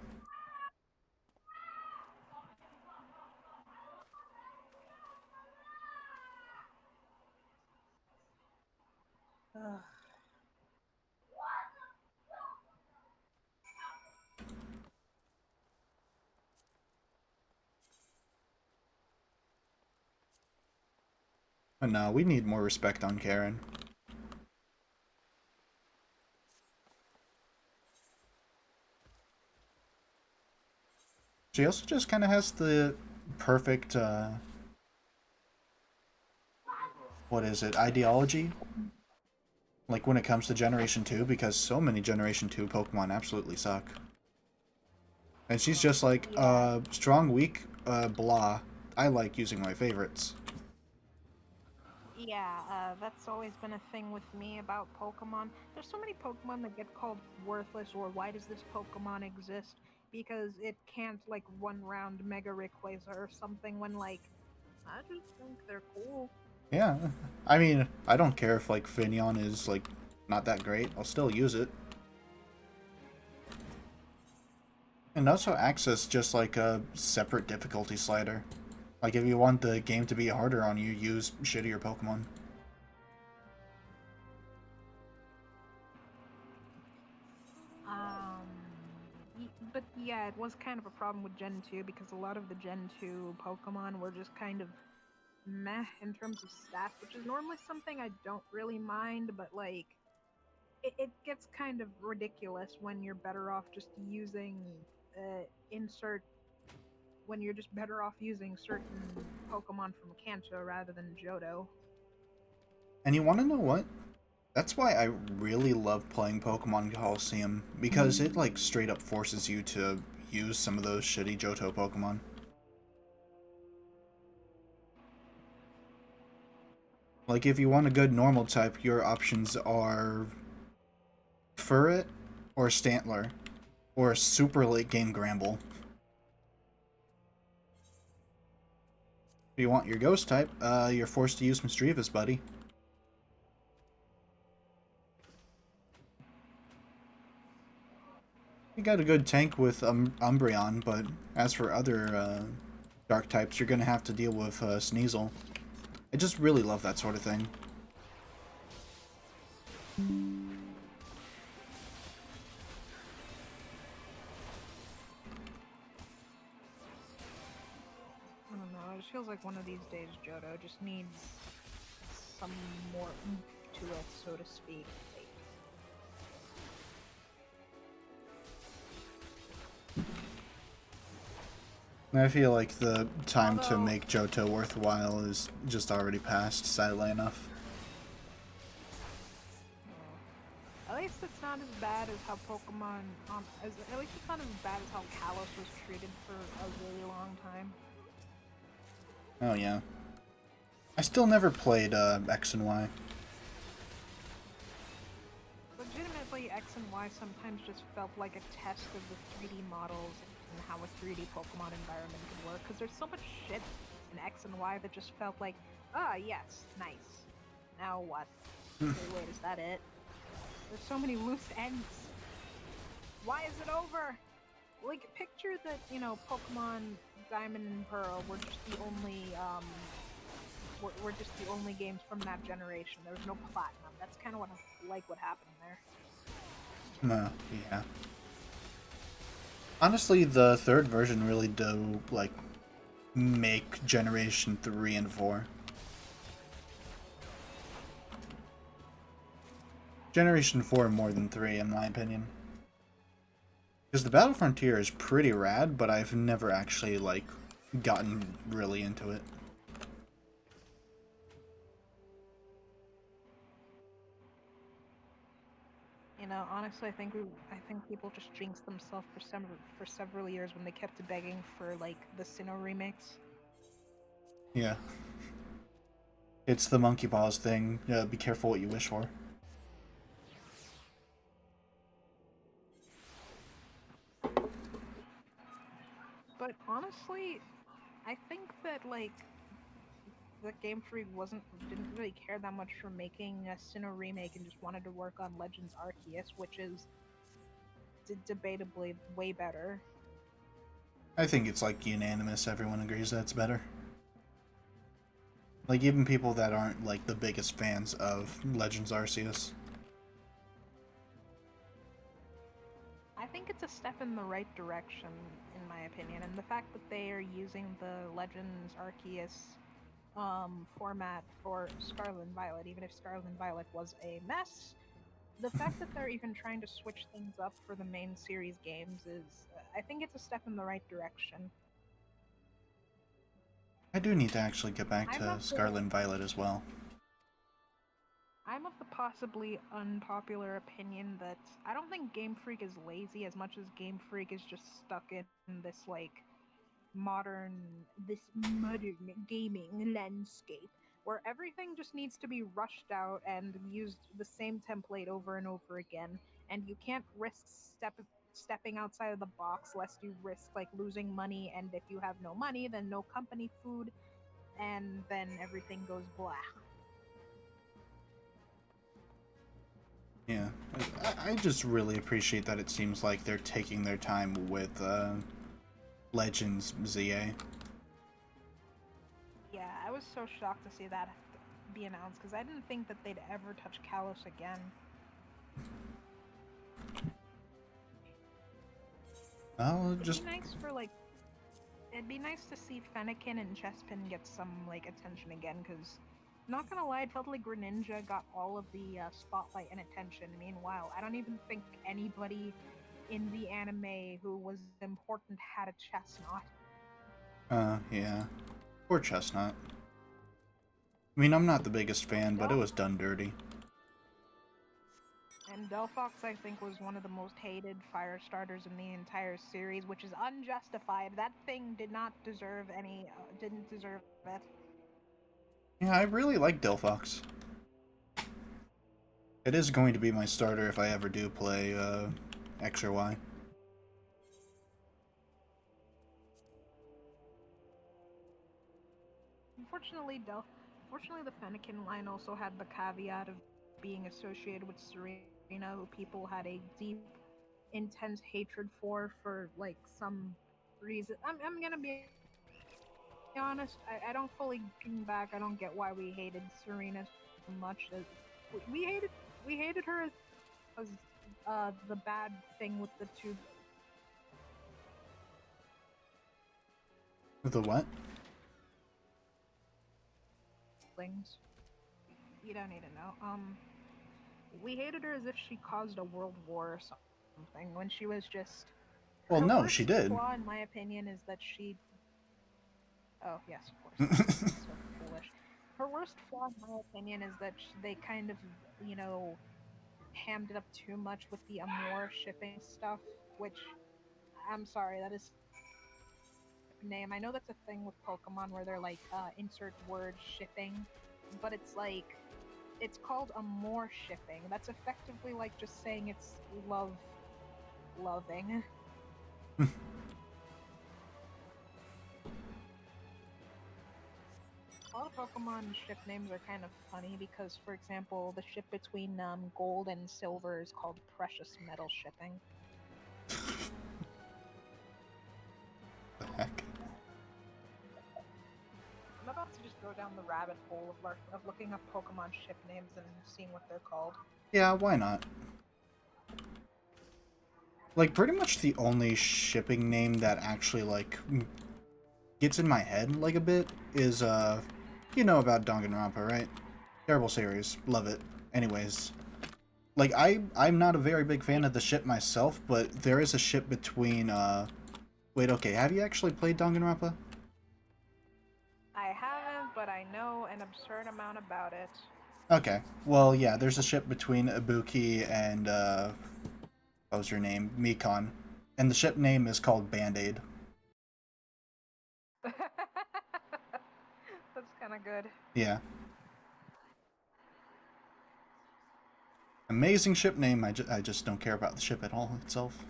Ugh. But no, we need more respect on Karen. She also just kind of has the perfect, what is it, ideology? Like when it comes to Generation 2, because so many Generation 2 Pokemon absolutely suck. And she's just like, strong, weak, blah. I like using my favorites. Yeah, that's always been a thing with me about Pokemon. There's so many Pokemon that get called worthless, or why does this Pokemon exist? Because it can't, like, one round Mega Rayquaza or something, when, like, I just think they're cool. Yeah, I mean, I don't care if like Finion is like not that great. I'll still use it. And also access just like a separate difficulty slider. Like if you want the game to be harder on you, use shittier Pokemon. But yeah, it was kind of a problem with Gen 2 because a lot of the Gen 2 Pokemon were just kind of meh in terms of stats, which is normally something I don't really mind, but like it gets kind of ridiculous when you're better off just using insert when you're just better off using certain Pokemon from Kanto rather than Johto. And you want to know what? That's why I really love playing Pokemon Coliseum, because it like straight up forces you to use some of those shitty Johto Pokemon. Like if you want a good normal type, your options are Furret or Stantler or a super late game Gramble. If you want your ghost type, you're forced to use Mischievous, buddy. You got a good tank with Umbreon, but as for other dark types, you're gonna have to deal with Sneasel. I just really love that sort of thing. I don't know. It just feels like one of these days Johto just needs some more oomph to it, so to speak. I feel like the time to Although, make Johto worthwhile is just already passed, sadly enough. at least it's not as bad as how Pokemon, at least it's not as bad as how Kalos was treated for a really long time. Oh yeah. I still never played X and Y. Legitimately, X and Y sometimes just felt like a test of the 3D models and how a 3D Pokemon environment could work. Because there's so much shit in X and Y that just felt like, ah, yes, nice. Now what? Wait, is that it? There's so many loose ends. Why is it over? Like, picture that, Pokemon Diamond and Pearl were just the only, were just the only games from that generation. There was no Platinum. That's kind of what happened there. Yeah. Honestly, the third version really do, like, make Generation 3 and 4. Generation 4 more than 3, in my opinion. Because the Battle Frontier is pretty rad, but I've never actually, like, gotten really into it. Honestly, I think people just jinxed themselves for several years when they kept begging for like the Sinnoh remix. Yeah. It's the monkey paws thing. Be careful what you wish for. But honestly, I think that like the Game Freak didn't really care that much for making a Sinnoh remake and just wanted to work on Legends Arceus, which is debatably way better. I think it's, like, unanimous. Everyone agrees that's better. Like, even people that aren't, like, the biggest fans of Legends Arceus. I think it's a step in the right direction, in my opinion, and the fact that they are using the Legends Arceus format for Scarlet and Violet, even if Scarlet and Violet was a mess, the fact that they're even trying to switch things up for the main series games is, I think it's a step in the right direction. I do need to actually get back I'm to of the Scarlet and Violet as well. I'm of the possibly unpopular opinion that I don't think Game Freak is lazy as much as Game Freak is just stuck in modern this modern gaming landscape where everything just needs to be rushed out and used the same template over and over again, and you can't risk stepping outside of the box lest you risk like losing money, and if you have no money then no company food, and then everything goes blah. Yeah, I just really appreciate that it seems like they're taking their time with Legends ZA. Yeah, I was so shocked to see that be announced because I didn't think that they'd ever touch Kalos again. I'll just... It'd be nice for like, it'd be nice to see Fennekin and Chespin get some like attention again because. Not gonna lie, it felt like Greninja got all of the spotlight and attention. Meanwhile, I don't even think anybody in the anime who was important had a Chestnut. Yeah. Poor Chestnut. I mean, I'm not the biggest fan, but it was done dirty. And Delphox, I think, was one of the most hated fire starters in the entire series, which is unjustified. That thing did not deserve didn't deserve it. Yeah, I really like Delphox. It is going to be my starter if I ever do play X or Y. Unfortunately, the Fennekin line also had the caveat of being associated with Serena, who people had a deep, intense hatred for like some reason. I'm gonna be honest. I don't fully looking back. I don't get why we hated Serena so much. We hated her as the bad thing with the two The what? things. You don't need to know. We hated her as if she caused a world war or something when she was just. Well, Her no, worst she did. flaw, in my opinion, is that she. Oh yes, of course. That's so foolish. Her worst flaw, in my opinion, is that they kind of, you know, hammed it up too much with the Amore shipping stuff. Which, I'm sorry, that is name. I know that's a thing with Pokemon where they're like insert word shipping, but it's like it's called Amore shipping. That's effectively like just saying it's loving. A lot of Pokemon ship names are kind of funny because, for example, the ship between Gold and Silver is called Precious Metal shipping. The heck? I'm about to just go down the rabbit hole of looking up Pokemon ship names and seeing what they're called. Yeah, why not? Like, pretty much the only shipping name that actually, like, gets in my head, like, a bit is, you know about Danganronpa, right? Terrible series. Love it. Anyways. Like, I'm not a very big fan of the ship myself, but there is a ship between, Wait, okay, have you actually played Danganronpa? I haven't, but I know an absurd amount about it. Okay. Well, yeah, there's a ship between Ibuki and, what was her name? Mikon. And the ship name is called Band-Aid. That's kind of good. Yeah. Amazing ship name, I just don't care about the ship at all itself.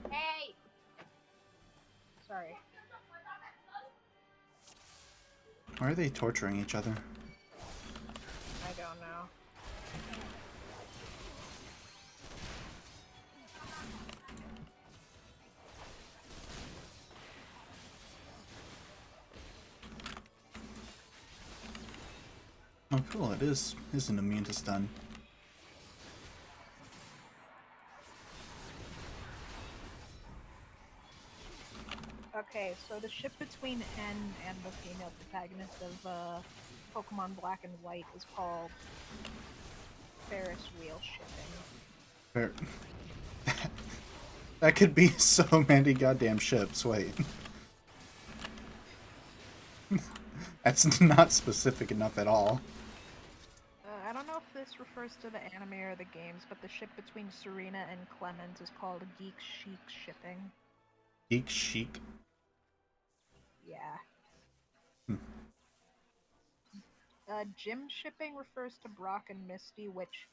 Hey! Sorry. Why are they torturing each other? I don't know. Oh, cool, it isn't immune to stun. Okay, so the ship between N and the female protagonist of Pokemon Black and White is called Ferris wheel shipping. That could be so many goddamn ships, wait. That's not specific enough at all. I don't know if this refers to the anime or the games, but the ship between Serena and Clemens is called Geek Chic shipping. Geek chic. Yeah. Hmm. Gym shipping refers to Brock and Misty, which,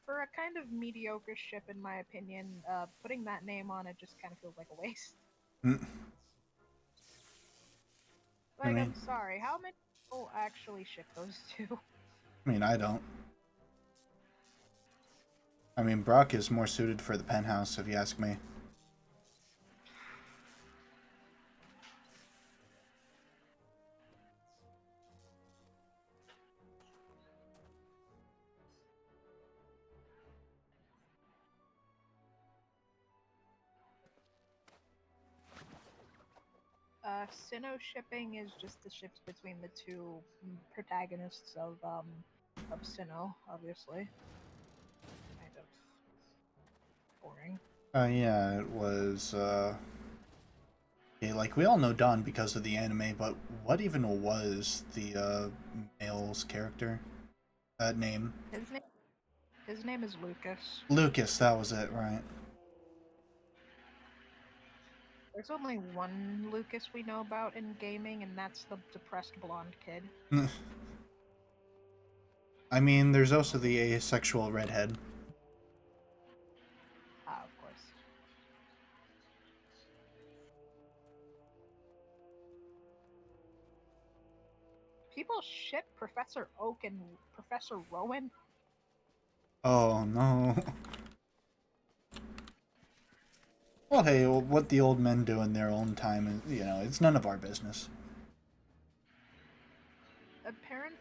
for a kind of mediocre ship, in my opinion, putting that name on it just kind of feels like a waste. Hmm. I Like, mean, I'm sorry, how many people actually ship those two? I don't. I mean, Brock is more suited for the penthouse, if you ask me. Sinnoh shipping is just the ships between the two protagonists of Sinnoh, obviously. Kind of boring. Yeah, it was, okay, like, we all know Don because of the anime, but what even was the, male's character? Name? His name his name is Lucas. Lucas, that was it, right. There's only one Lucas we know about in gaming, and that's the depressed blonde kid. I mean, there's also the asexual redhead. Ah, of course. People ship Professor Oak and Professor Rowan. Oh, no. Well, hey, what the old men do in their own time, it's none of our business. Apparent.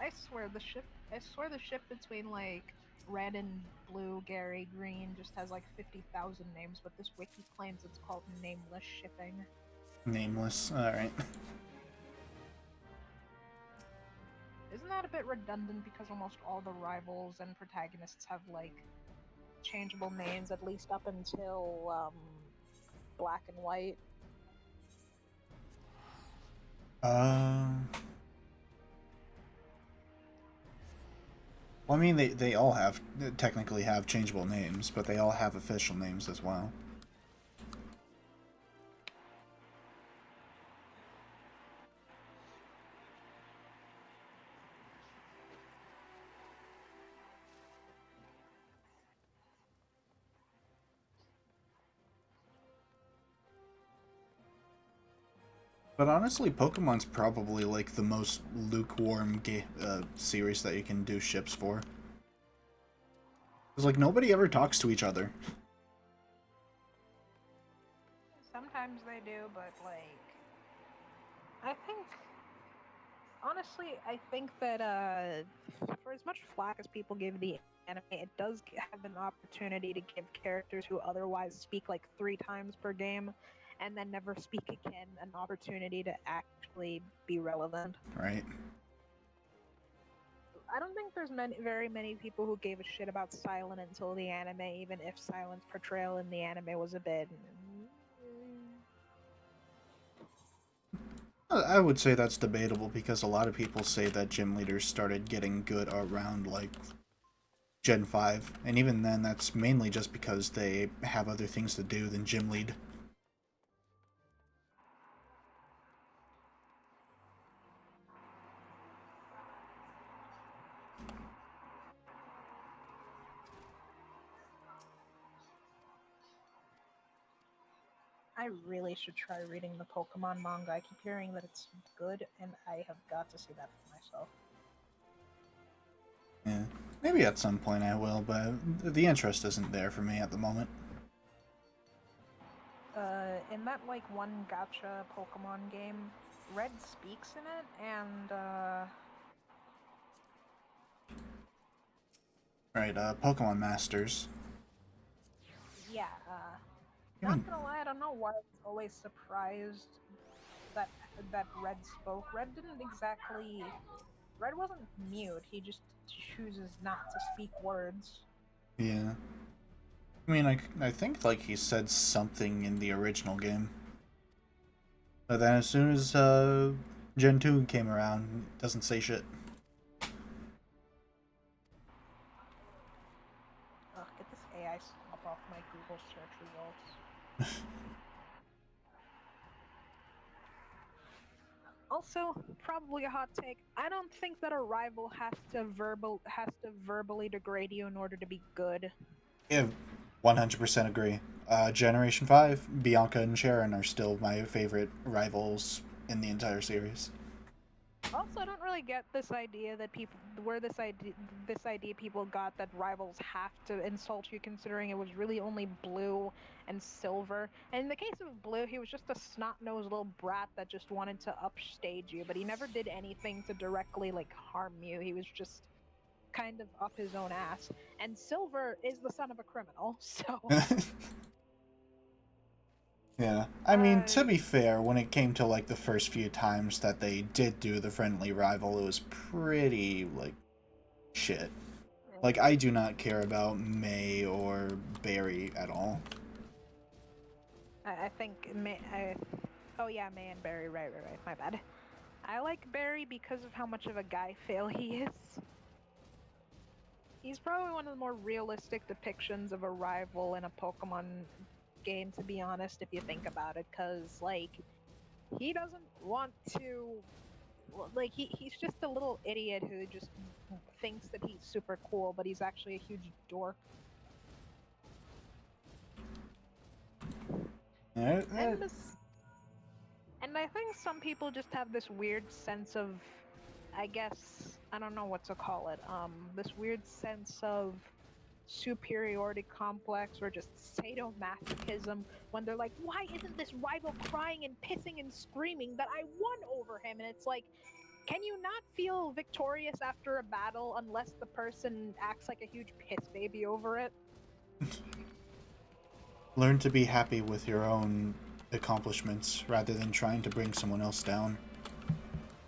I swear the ship between like Red and Blue, Gary, Green just has like 50,000 names, but this wiki claims it's called nameless shipping. Nameless, alright. Isn't that a bit redundant because almost all the rivals and protagonists have like changeable names, at least up until Black and White? Well, I mean, they all technically have changeable names, but they all have official names as well. But honestly, Pokemon's probably like the most lukewarm series that you can do ships for. Because like nobody ever talks to each other. Sometimes they do, but like, I think honestly, I think that for as much flack as people give the anime, it does have an opportunity to give characters who otherwise speak like 3 times per game and then never speak again an opportunity to actually be relevant. Right. I don't think there's very many people who gave a shit about Silent until the anime, even if Silent's portrayal in the anime was a bit. I would say that's debatable because a lot of people say that gym leaders started getting good around like Gen 5, and even then that's mainly just because they have other things to do than gym lead. I really should try reading the Pokemon manga. I keep hearing that it's good, and I have got to see that for myself. Yeah. Maybe at some point I will, but the interest isn't there for me at the moment. In that like one gacha Pokemon game, Red speaks in it, and Right, Pokemon Masters. yeah, Even not gonna lie, I don't know why I was always surprised that Red spoke. Red wasn't mute. He just chooses not to speak words. yeah. I mean, I think like he said something in the original game, but then as soon as Gen 2 came around, it doesn't say shit. AI swap off my Google search results. Also, probably a hot take. I don't think that a rival has to verbally degrade you in order to be good. Yeah, 100% agree. Generation 5, Bianca and Sharon are still my favorite rivals in the entire series. Also, I don't really get this idea that people where this idea people got that rivals have to insult you, considering it was really only Blue and Silver. And in the case of Blue, he was just a snot-nosed little brat that just wanted to upstage you, but he never did anything to directly like harm you. He was just kind of up his own ass. And Silver is the son of a criminal, so Yeah, I mean, uh to be fair, when it came to like the first few times that they did do the friendly rival, it was pretty like shit. Like, I do not care about May or Barry at all. I think oh yeah, May and Barry, right. My bad. I like Barry because of how much of a guy fail he is. He's probably one of the more realistic depictions of a rival in a Pokemon game, to be honest, if you think about it, because, like, he doesn't want to. Like, he's just a little idiot who just thinks that he's super cool, but he's actually a huge dork. Yeah, And this. And I think some people just have this weird sense of, I guess, I don't know what to call it, this weird sense of superiority complex or just sadomasochism when they're like, why isn't this rival crying and pissing and screaming that I won over him? And it's like, can you not feel victorious after a battle unless the person acts like a huge piss baby over it? learn to be happy with your own accomplishments rather than trying to bring someone else down.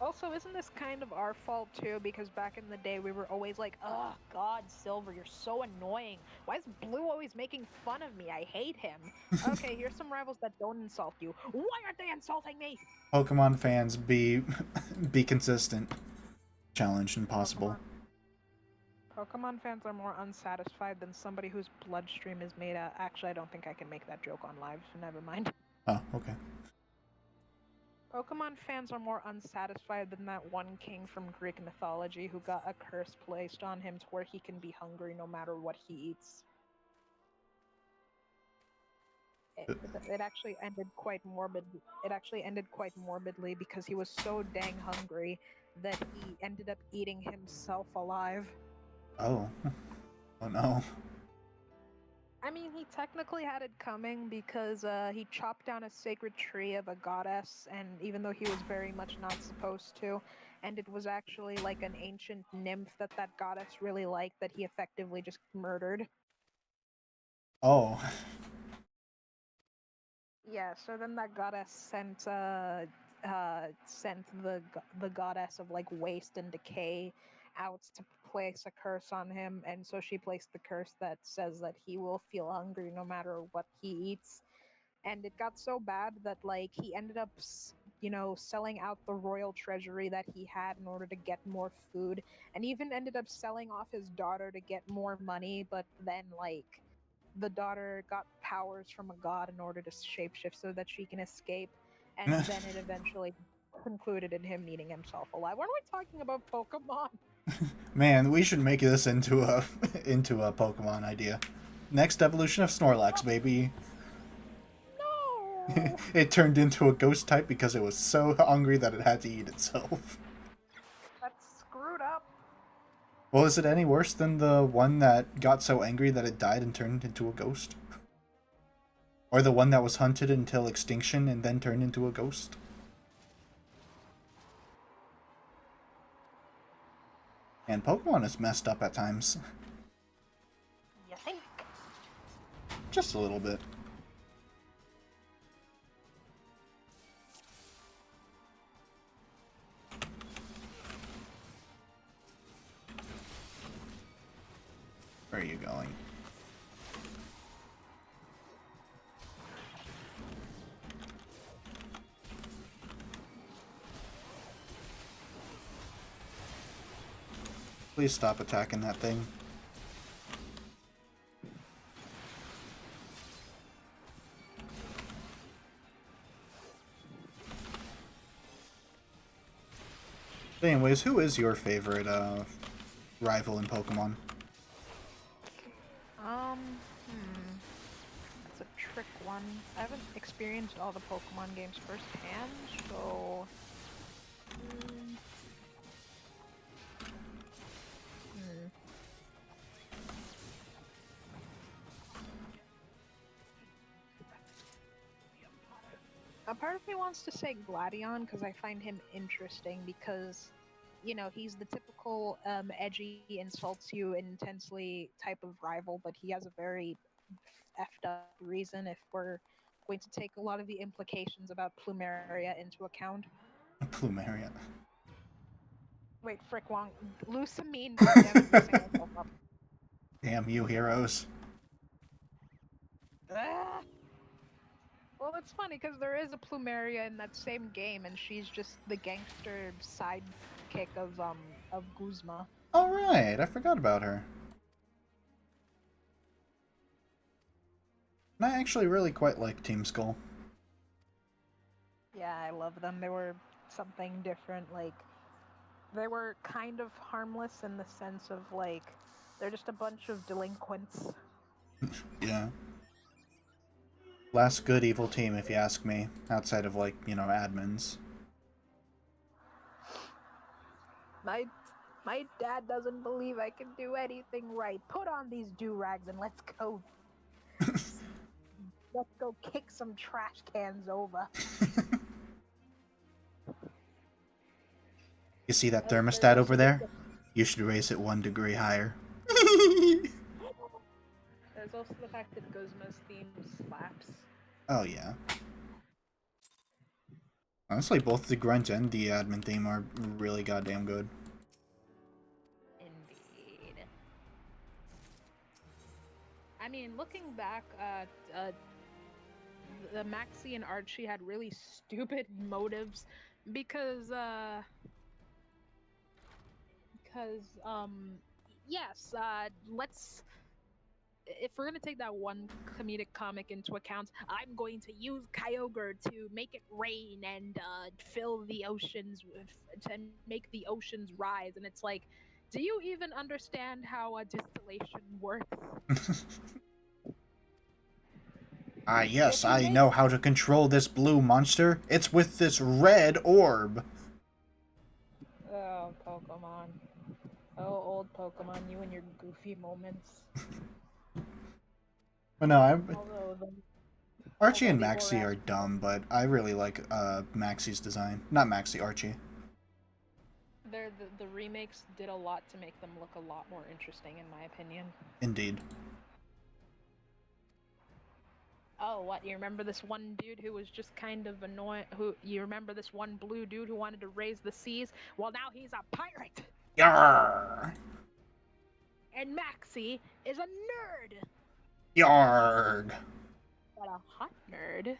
Also, isn't this kind of our fault too? Because back in the day, we were always like, "Oh God, Silver, you're so annoying. Why is Blue always making fun of me? I hate him." Okay, here's some rivals that don't insult you. Why aren't they insulting me? Pokemon fans, be be consistent. Challenge impossible. Pokemon. Pokemon fans are more unsatisfied than somebody whose bloodstream is made out. Actually, I don't think I can make that joke on live, so never mind. Oh, okay. Pokemon fans are more unsatisfied than that one king from Greek mythology who got a curse placed on him to where he can be hungry no matter what he eats. It actually ended quite morbid. It actually ended quite morbidly because he was so dang hungry that he ended up eating himself alive. Oh. Oh no. I mean, he technically had it coming because he chopped down a sacred tree of a goddess, and even though he was very much not supposed to, and it was actually like an ancient nymph that that goddess really liked that he effectively just murdered. Oh. Yeah, so then that goddess sent the goddess of like waste and decay out to place a curse on him, and so she placed the curse that says that he will feel hungry no matter what he eats. And it got so bad that like he ended up selling out the royal treasury that he had in order to get more food, and even ended up selling off his daughter to get more money, but then like the daughter got powers from a god in order to shapeshift so that she can escape, and then it eventually concluded in him eating himself alive. Why are we talking about Pokemon? Man, we should make this into a into a Pokemon idea. Next evolution of Snorlax, baby. No! It turned into a ghost type because it was so hungry that it had to eat itself. That's screwed up. Well, is it any worse than the one that got so angry that it died and turned into a ghost? Or the one that was hunted until extinction and then turned into a ghost? And Pokemon is messed up at times. You think? Just a little bit. Where are you going? Please stop attacking that thing. Anyways, who is your favorite rival in Pokemon? That's a trick one. I haven't experienced all the Pokemon games firsthand, so. Mm, hmm. A part of me wants to say Gladion because I find him interesting because, he's the typical edgy, insults you intensely type of rival, but he has a very effed up reason if we're going to take a lot of the implications about Plumeria into account. Plumeria. Wait, frick Wong. Lusamine, goddammit, messing myself up. Damn you, heroes. Ah! Well, it's funny because there is a Plumeria in that same game, and she's just the gangster sidekick of Guzma. Alright, I forgot about her. And I actually really quite like Team Skull. Yeah, I love them. They were something different. Like, they were kind of harmless in the sense of, like, they're just a bunch of delinquents. Yeah. Last good evil team, if you ask me. Outside of, like, admins. My my dad doesn't believe I can do anything right. Put on these do-rags and let's go kick some trash cans over. You see that There's thermostat over also there? You should raise it 1 degree higher. there's also the fact that Guzma's theme slaps. Oh, yeah. Honestly, both the grunt and the admin theme are really goddamn good. Indeed. I mean, looking back, the Maxie and Archie had really stupid motives because, yes, let's. If we're gonna take that one comedic comic into account, I'm going to use Kyogre to make it rain and fill the oceans to make the oceans rise. And it's like, do you even understand how a distillation works? Ah, If yes, you I make know how to control this blue monster. It's with this red orb. oh Pokemon, oh old Pokemon, you and your goofy moments. But no, Although the Archie although and the Maxie Orax are dumb, but I really like Maxie's design. Not Maxie, Archie. the remakes did a lot to make them look a lot more interesting, in my opinion. Indeed. Oh, what? You remember this one dude who was just kind of annoying? Who you remember this one blue dude who wanted to raise the seas? Well, now he's a pirate, Yarr! and Maxie is a nerd, Yarg! but a hot nerd.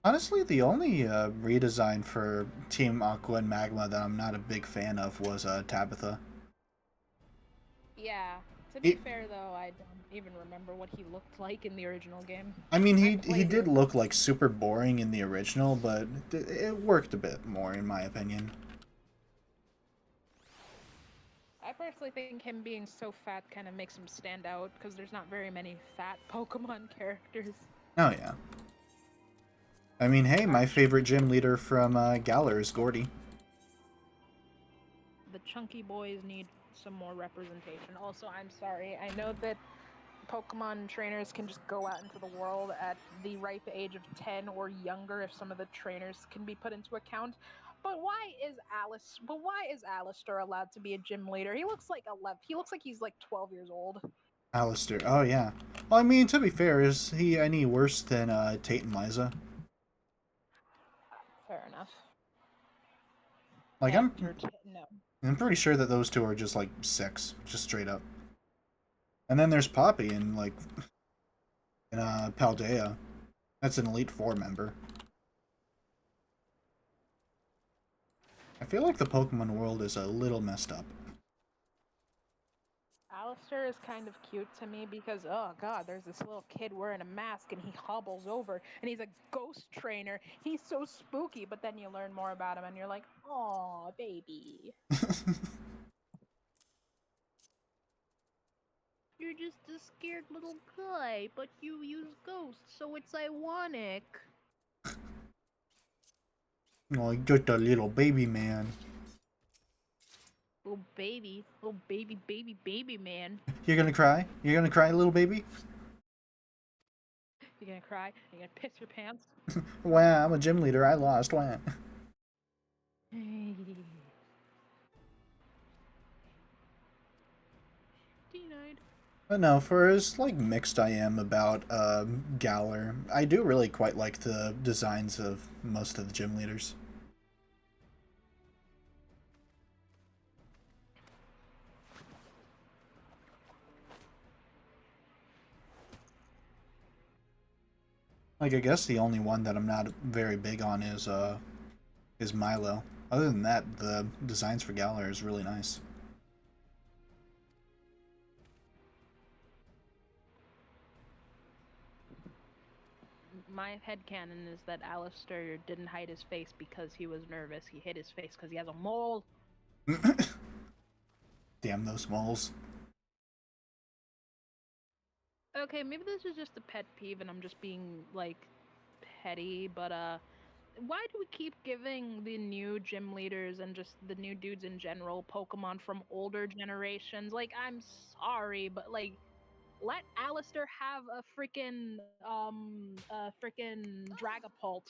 Honestly, the only redesign for Team Aqua and Magma that I'm not a big fan of was Tabitha. Yeah. To be He, fair, though, I don't even remember what he looked like in the original game. I mean, I he played did it. look like super boring in the original, but it worked a bit more in my opinion. I personally think him being so fat kind of makes him stand out because there's not very many fat Pokemon characters. Oh yeah. I mean, hey, my Arch, favorite gym leader from Galar is Gordy. the chunky boys need some more representation. Also, I'm sorry. I know that Pokemon trainers can just go out into the world at the ripe age of 10 or younger if some of the trainers can be put into account. But why is Alistair allowed to be a gym leader? He looks like 11. He looks like he's like 12 years old. Alistair. Oh yeah. Well, I mean, to be fair, is he any worse than Tate and Liza? Fair enough. Like No. I'm pretty sure that those two are just like 6, just straight up. And then there's Poppy and like in Paldea. That's an Elite Four member. I feel like the Pokemon world is a little messed up. Alistair is kind of cute to me because, oh god, there's this little kid wearing a mask and he hobbles over and he's a ghost trainer. He's so spooky, but then you learn more about him and you're like, oh, baby. You're just a scared little guy, but you use ghosts, so it's ironic. Oh, just a little baby man. Little baby man. You're gonna cry? You're gonna cry, little baby? You're gonna cry? You're gonna piss your pants? Wow, I'm a gym leader. I lost. Wow. Denied. But no, for as like mixed I am about Galar, I do really quite like the designs of most of the gym leaders. Like, I guess the only one that I'm not very big on is Milo. Other than that, the designs for Galar is really nice. My headcanon is that Alistair didn't hide his face because he was nervous. He hid his face because he has a mole. Damn those moles. Okay, maybe this is just a pet peeve and I'm just being, like, petty, but, why do we keep giving the new gym leaders and just the new dudes in general Pokemon from older generations? Like, I'm sorry, but, like, let Alistair have a freaking Dragapult.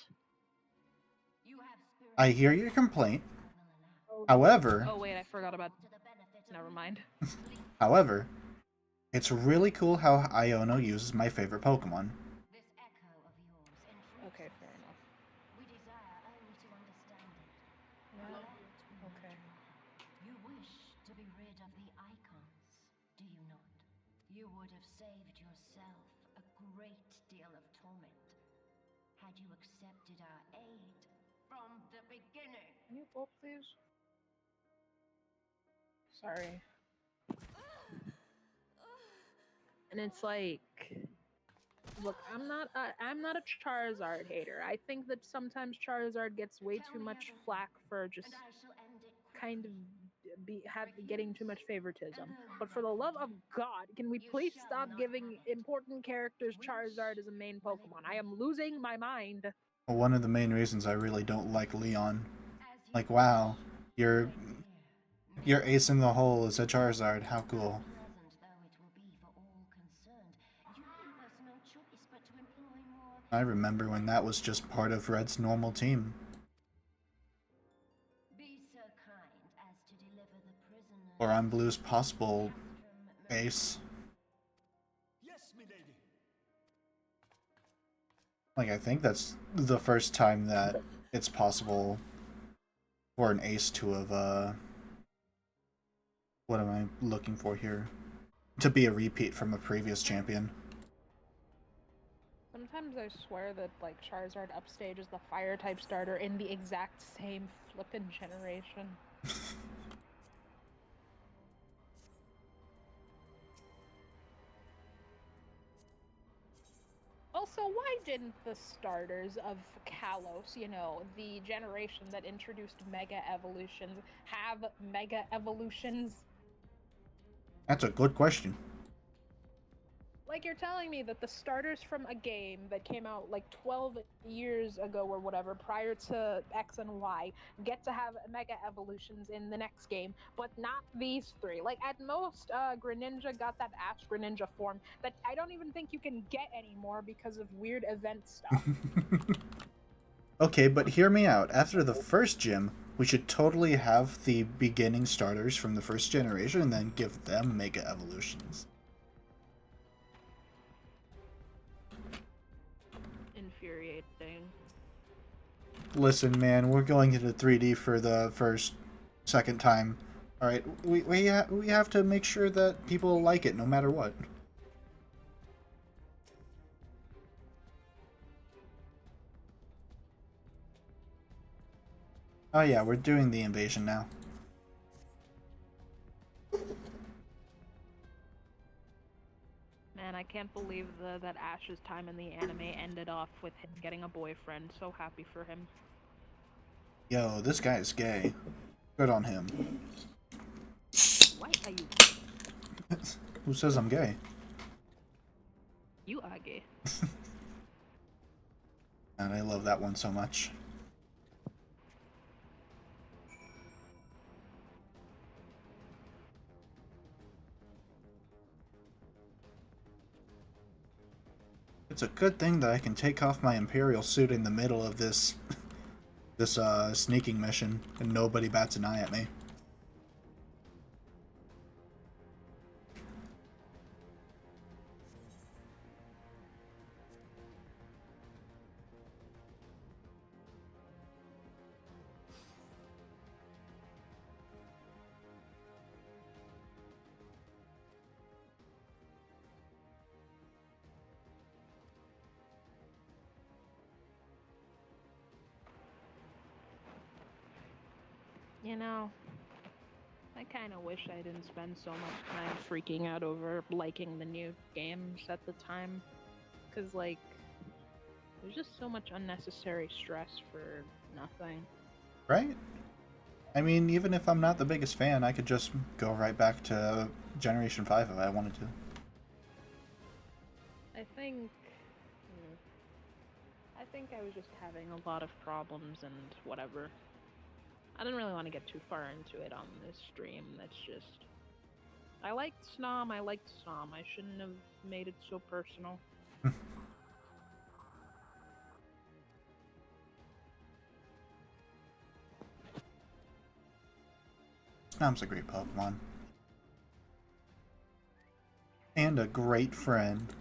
I hear your complaint. Oh, However, oh wait, I forgot about. Never mind. however, it's really cool how Iono uses my favorite Pokemon. Okay, fair enough. Yeah. Okay. You wish to be rid of the icons, do you not? You would have saved yourself a great deal of torment had you accepted our aid from the beginning. Can you go, please? Sorry. And it's like, look, I'm not a Charizard hater. I think that sometimes Charizard gets way too much flack for just kind of getting too much favoritism. But for the love of God, can we please stop giving important characters Charizard as a main Pokemon? I am losing my mind. One of the main reasons I really don't like Leon. Like, wow, your ace in the hole is a Charizard. How cool. I remember when that was just part of Red's normal team. Or on Blue's possible ace. Like, I think that's the first time that it's possible for an ace to have, what am I looking for here? To be a repeat from a previous champion. Sometimes I swear that, like, Charizard upstages the fire type starter in the exact same flippin' generation. Also, why didn't the starters of Kalos, you know, the generation that introduced Mega Evolutions, have Mega Evolutions? That's a good question. Like, you're telling me that the starters from a game that came out like 12 years ago or whatever, prior to X and Y, get to have Mega Evolutions in the next game, but not these three. Like, at most, Greninja got that Ash Greninja form that I don't even think you can get anymore because of weird event stuff. Okay, but hear me out. After the first gym, we should totally have the beginning starters from the first generation and then give them Mega Evolutions. Infuriating. Listen, man, we're going into 3D for the second time. Alright, we have to make sure that people like it no matter what. Oh yeah, we're doing the invasion now. can't believe that Ash's time in the anime ended off with him getting a boyfriend. So happy for him. Yo, this guy is gay. Good on him. Why are you? Who says I'm gay? You are gay. And I love that one so much. It's a good thing that I can take off my Imperial suit in the middle of this sneaking mission and nobody bats an eye at me. You know, I kind of wish I didn't spend so much time freaking out over liking the new games at the time. Because, like, there's just so much unnecessary stress for nothing. Right? I mean, even if I'm not the biggest fan, I could just go right back to Generation 5 if I wanted to. I think. I think I was just having a lot of problems and whatever. I didn't really want to get too far into it on this stream. That's just. I liked Snom. I shouldn't have made it so personal. Snom's a great Pokemon. And a great friend.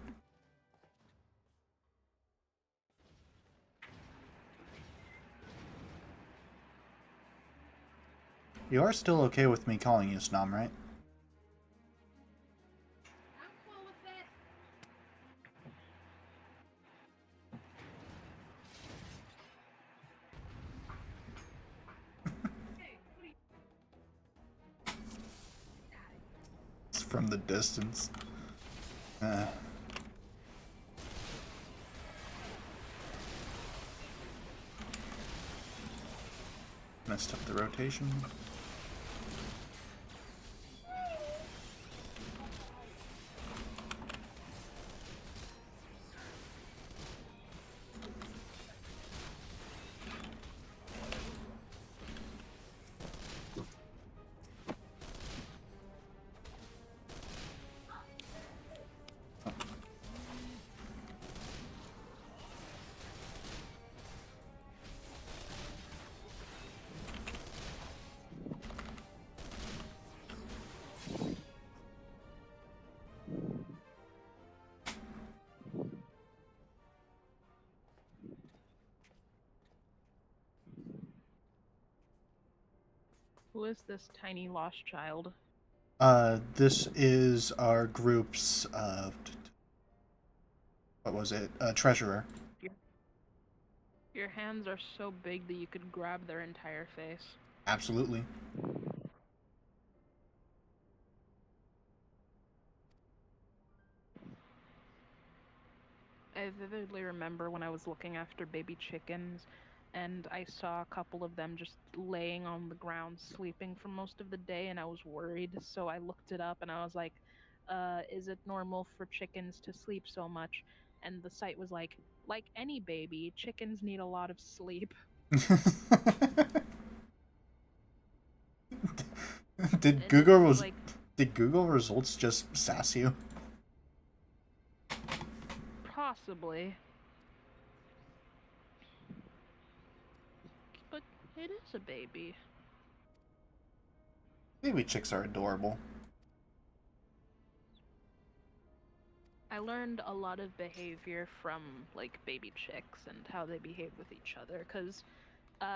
You are still okay with me calling you Snom, right? I'm cool with it. It's from the distance. Messed up the rotation. Who is this tiny lost child? This is our group's, what was it? Treasurer. Your hands are so big that you could grab their entire face. Absolutely. I vividly remember when I was looking after baby chickens and I saw a couple of them just laying on the ground sleeping for most of the day and I was worried. So I looked it up and I was like, is it normal for chickens to sleep so much? And the site was like any baby, chickens need a lot of sleep. Did Google results just sass you? Possibly. But it is a baby. Baby chicks are adorable. I learned a lot of behavior from like baby chicks and how they behave with each other because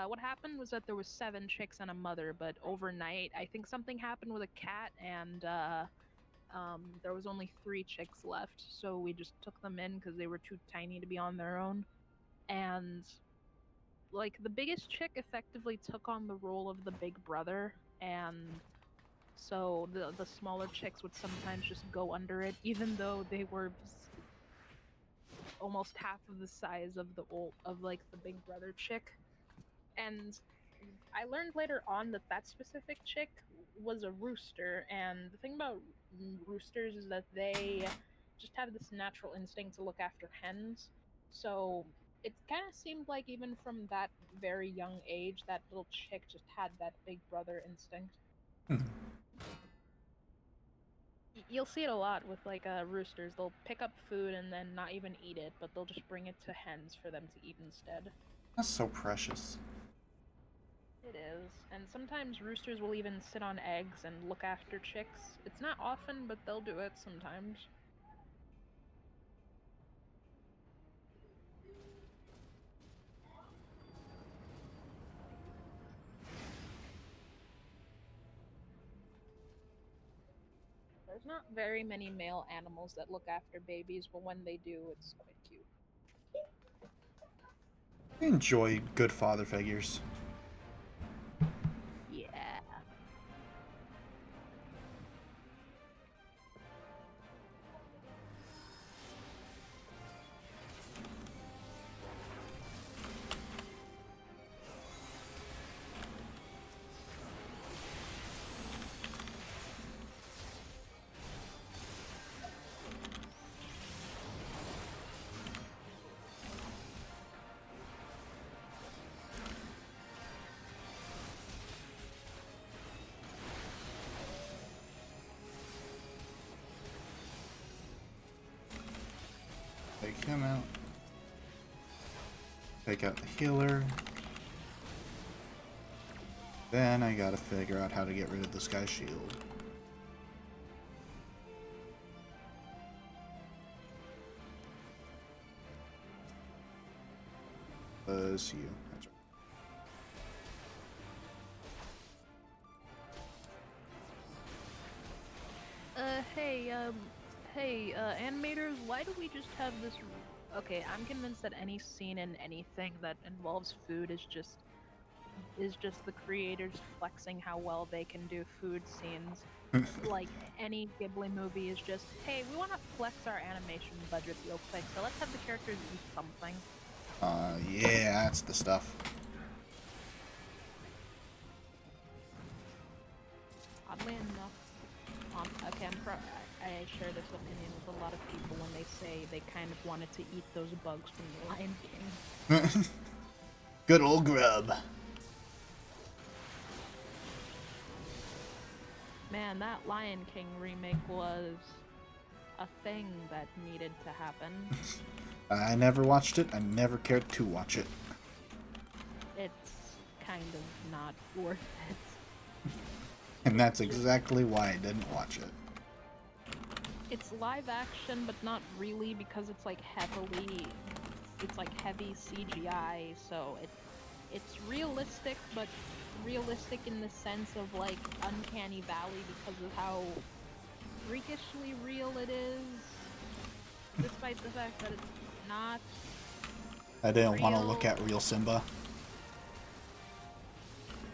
what happened was that there was 7 chicks and a mother, but overnight I think something happened with a cat and there was only 3 chicks left, so we just took them in because they were too tiny to be on their own. And like the biggest chick effectively took on the role of the big brother and so the smaller chicks would sometimes just go under it, even though they were almost half of the size of the big brother chick. And I learned later on that that specific chick was a rooster, and the thing about roosters is that they just have this natural instinct to look after hens. So it kind of seemed like even from that very young age, that little chick just had that big brother instinct. Hmm. You'll see it a lot with roosters. They'll pick up food and then not even eat it, but they'll just bring it to hens for them to eat instead. That's so precious. It is. And sometimes roosters will even sit on eggs and look after chicks. It's not often, but they'll do it sometimes. There's not very many male animals that look after babies, but when they do, it's quite cute. I enjoy good father figures. Yeah. Take him out. Take out the healer. Then I gotta figure out how to get rid of this guy's shield. Was you. That's right. Animators, why do we just have this? Okay, I'm convinced that any scene in anything that involves food is just the creators flexing how well they can do food scenes. Like any Ghibli movie is just, hey, we want to flex our animation budget real quick, so let's have the characters eat something. Yeah, that's the stuff. Oddly enough, okay, I share this opinion with a lot of people when they say they kind of wanted to eat those bugs from the Lion King. Good old grub. Man, that Lion King remake was a thing that needed to happen. I never watched it. I never cared to watch it. It's kind of not worth it. And that's exactly why I didn't watch it. It's live action, but not really, because it's like heavy CGI, so it's realistic, but realistic in the sense of like Uncanny Valley because of how freakishly real it is, despite the fact that it's not. I didn't want to look at real Simba.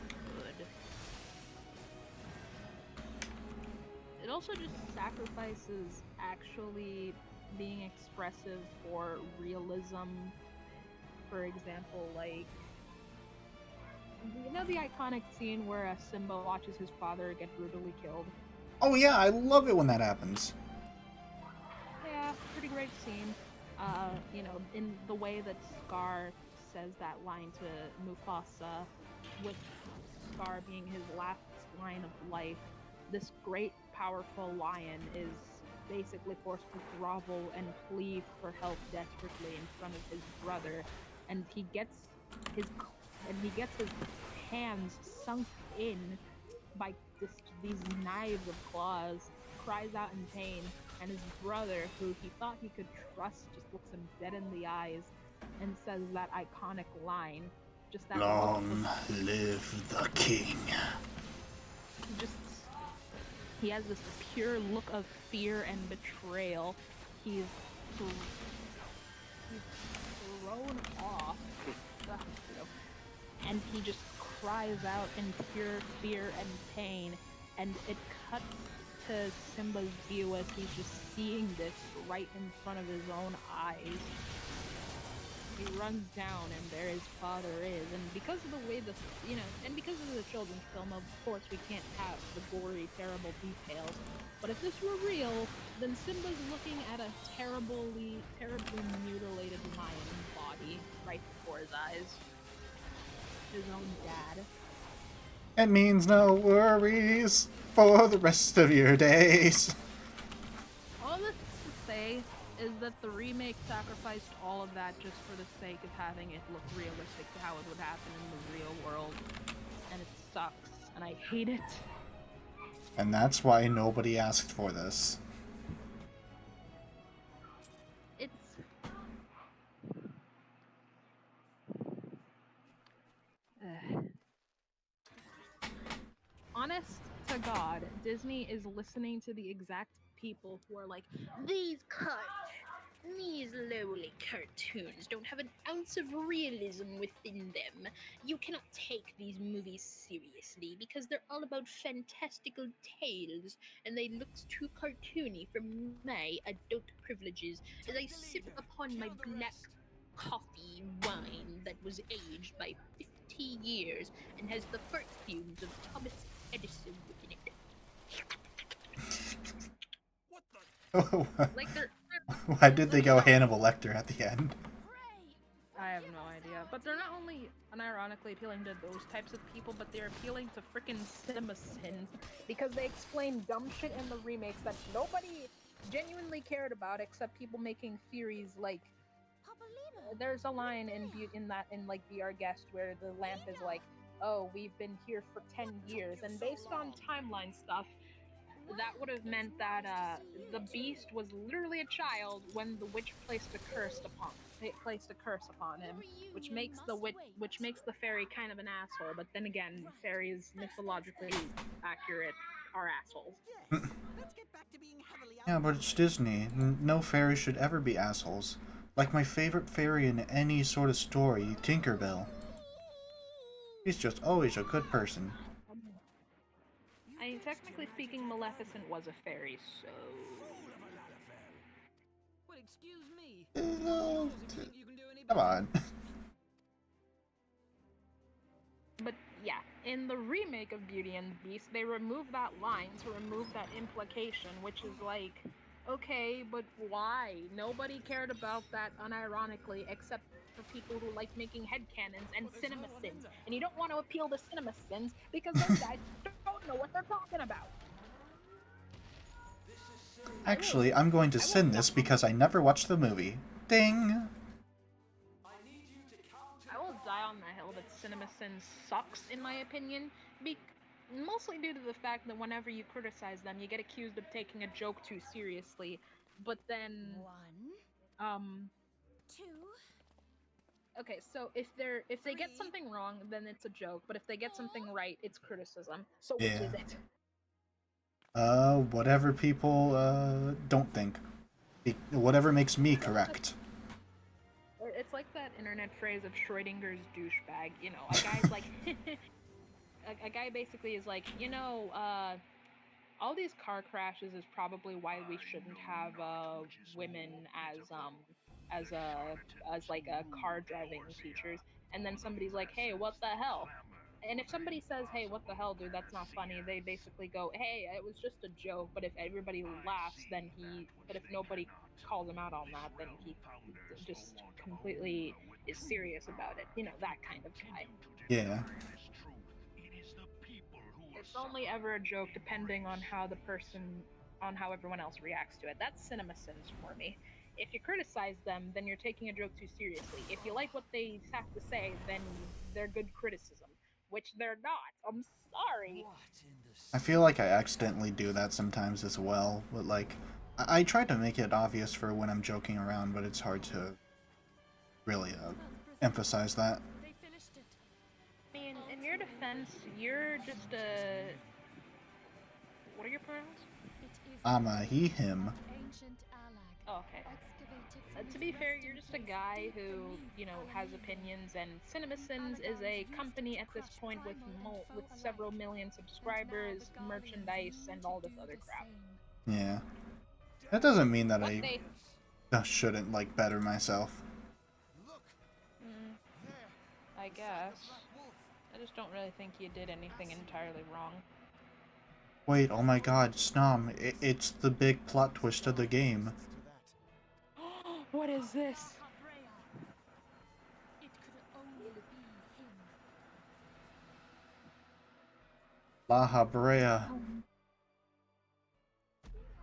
Good. It also just sacrifices actually being expressive for realism. For example, like, you know the iconic scene where Simba watches his father get brutally killed? Oh yeah, I love it when that happens. Yeah, pretty great scene. In the way that Scar says that line to Mufasa, with Scar being his last line of life, this great, powerful lion is basically forced to grovel and plead for help desperately in front of his brother, and his he gets his hands sunk in by these knives of claws, cries out in pain, and his brother, who he thought he could trust, just looks him dead in the eyes and says that iconic line. Just that Long live the king. just he has this pure look of fear and betrayal. He's thrown off, and he just cries out in pure fear and pain. and it cuts to Simba's view as he's just seeing this right in front of his own eyes. He runs down, and there his father is. And because of the way this, and because of the children's film, of course we can't have the gory, terrible details. But if this were real, then Simba's looking at a terribly mutilated lion body right before his eyes. His own dad. It means no worries for the rest of your days. All this to say is that the remake sacrificed all of that just for the sake of having it look realistic to how it would happen in the real world. And it sucks, and I hate it. And that's why nobody asked for this. It's... Honest to God, Disney is listening to the exact people who are like, these lowly cartoons don't have an ounce of realism within them. You cannot take these movies seriously because they're all about fantastical tales and they look too cartoony for my adult privileges as I sip upon my black coffee wine that was aged by 50 years and has the perfumes of Thomas Edison in it. Like Why did they go Hannibal Lecter at the end? I have no idea. But they're not only unironically appealing to those types of people, but they're appealing to frickin' cinema sins because they explain dumb shit in the remakes that nobody genuinely cared about except people making theories like there's a line in like Be Our Guest where the lamp is like, oh, we've been here for 10 years, and based on timeline stuff, that would have meant that the beast was literally a child when the witch placed a curse upon him, which makes the fairy kind of an asshole. But then again, fairies mythologically accurate are assholes. Yeah, but it's Disney. No fairy should ever be assholes. Like my favorite fairy in any sort of story, Tinkerbell. He's just always a good person. I mean, technically speaking, Maleficent was a fairy, so... Well, excuse me. Come on. But yeah, in the remake of Beauty and the Beast, they removed that line to remove that implication, which is like, okay, but why? Nobody cared about that unironically except for people who like making headcanons and cinema sins. And you don't want to appeal to cinema sins because those guys don't know what they're talking about. Actually, I'm going to sin this because I never watched the movie. Ding! I will die on the hill that CinemaSin sucks, in my opinion, mostly due to the fact that whenever you criticize them, you get accused of taking a joke too seriously. But then, 1, 2. okay, so if they get something wrong, then it's a joke. But if they get something right, it's criticism. So which is it? Whatever people don't think. Whatever makes me correct. It's like that internet phrase of Schrodinger's douchebag. You know, a guy's like, a guy basically is like, all these car crashes is probably why we shouldn't have women as like car driving teachers. And then somebody's like, hey, what the hell? And if somebody says, hey, what the hell, dude, that's not funny, they basically go, hey, it was just a joke. But if everybody laughs, but if nobody calls him out on that, then he just completely is serious about it. You know, that kind of guy. Yeah. It's only ever a joke depending on how everyone else reacts to it. That's cinema sins for me. If you criticize them, then you're taking a joke too seriously. If you like what they have to say, then they're good criticism, which they're not. I'm sorry. I feel like I accidentally do that sometimes as well, but like, I try to make it obvious for when I'm joking around, but it's hard to really emphasize that. I mean, in your defense, you're just a... What are your pronouns? I'm a he, him. Ancient Alag. Oh, okay. To be fair, you're just a guy who, has opinions, and CinemaSins is a company at this point with with several million subscribers, merchandise, and all this other crap. Yeah. That doesn't mean that One I day, shouldn't, like, better myself. mm, I guess. I just don't really think you did anything entirely wrong. Wait, oh my god, Snom, it's the big plot twist of the game. What is this? It could only be him. La Habrea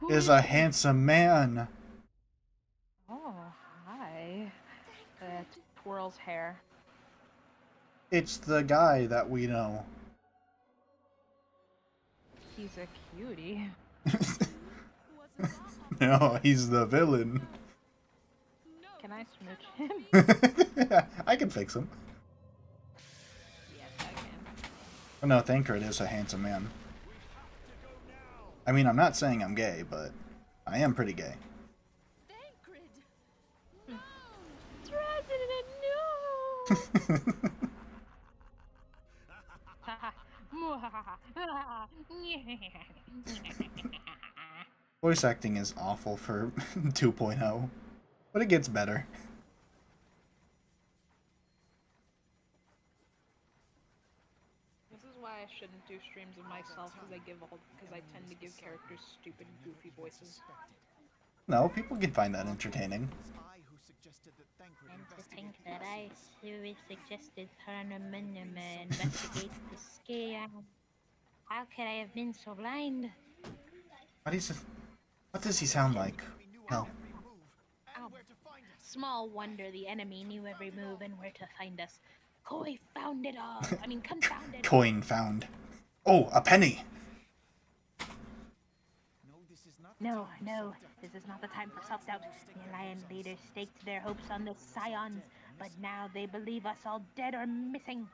Who is is a he? handsome man. Oh, hi. That twirls hair. It's the guy that we know. He's a cutie. No, he's the villain. Can I smooch him? I can fix him. Yes, I can. Oh, no, Thancred is a handsome man. I mean, I'm not saying I'm gay, but I am pretty gay. President, no! Voice acting is awful for 2.0, but it gets better. This is why I shouldn't do streams of myself, because I tend to give characters stupid, goofy voices. No, people can find that entertaining. And to think that I suggested Tournament investigate the scam. How could I have been so blind? What does he sound like? Hell. Oh, small wonder the enemy knew every move and where to find us. Koi found it all. I mean, confounded. Coin found. Oh, a penny! No, this is not the time for self-doubt. The Alliance leaders staked their hopes on the Scions, but now they believe us all dead or missing.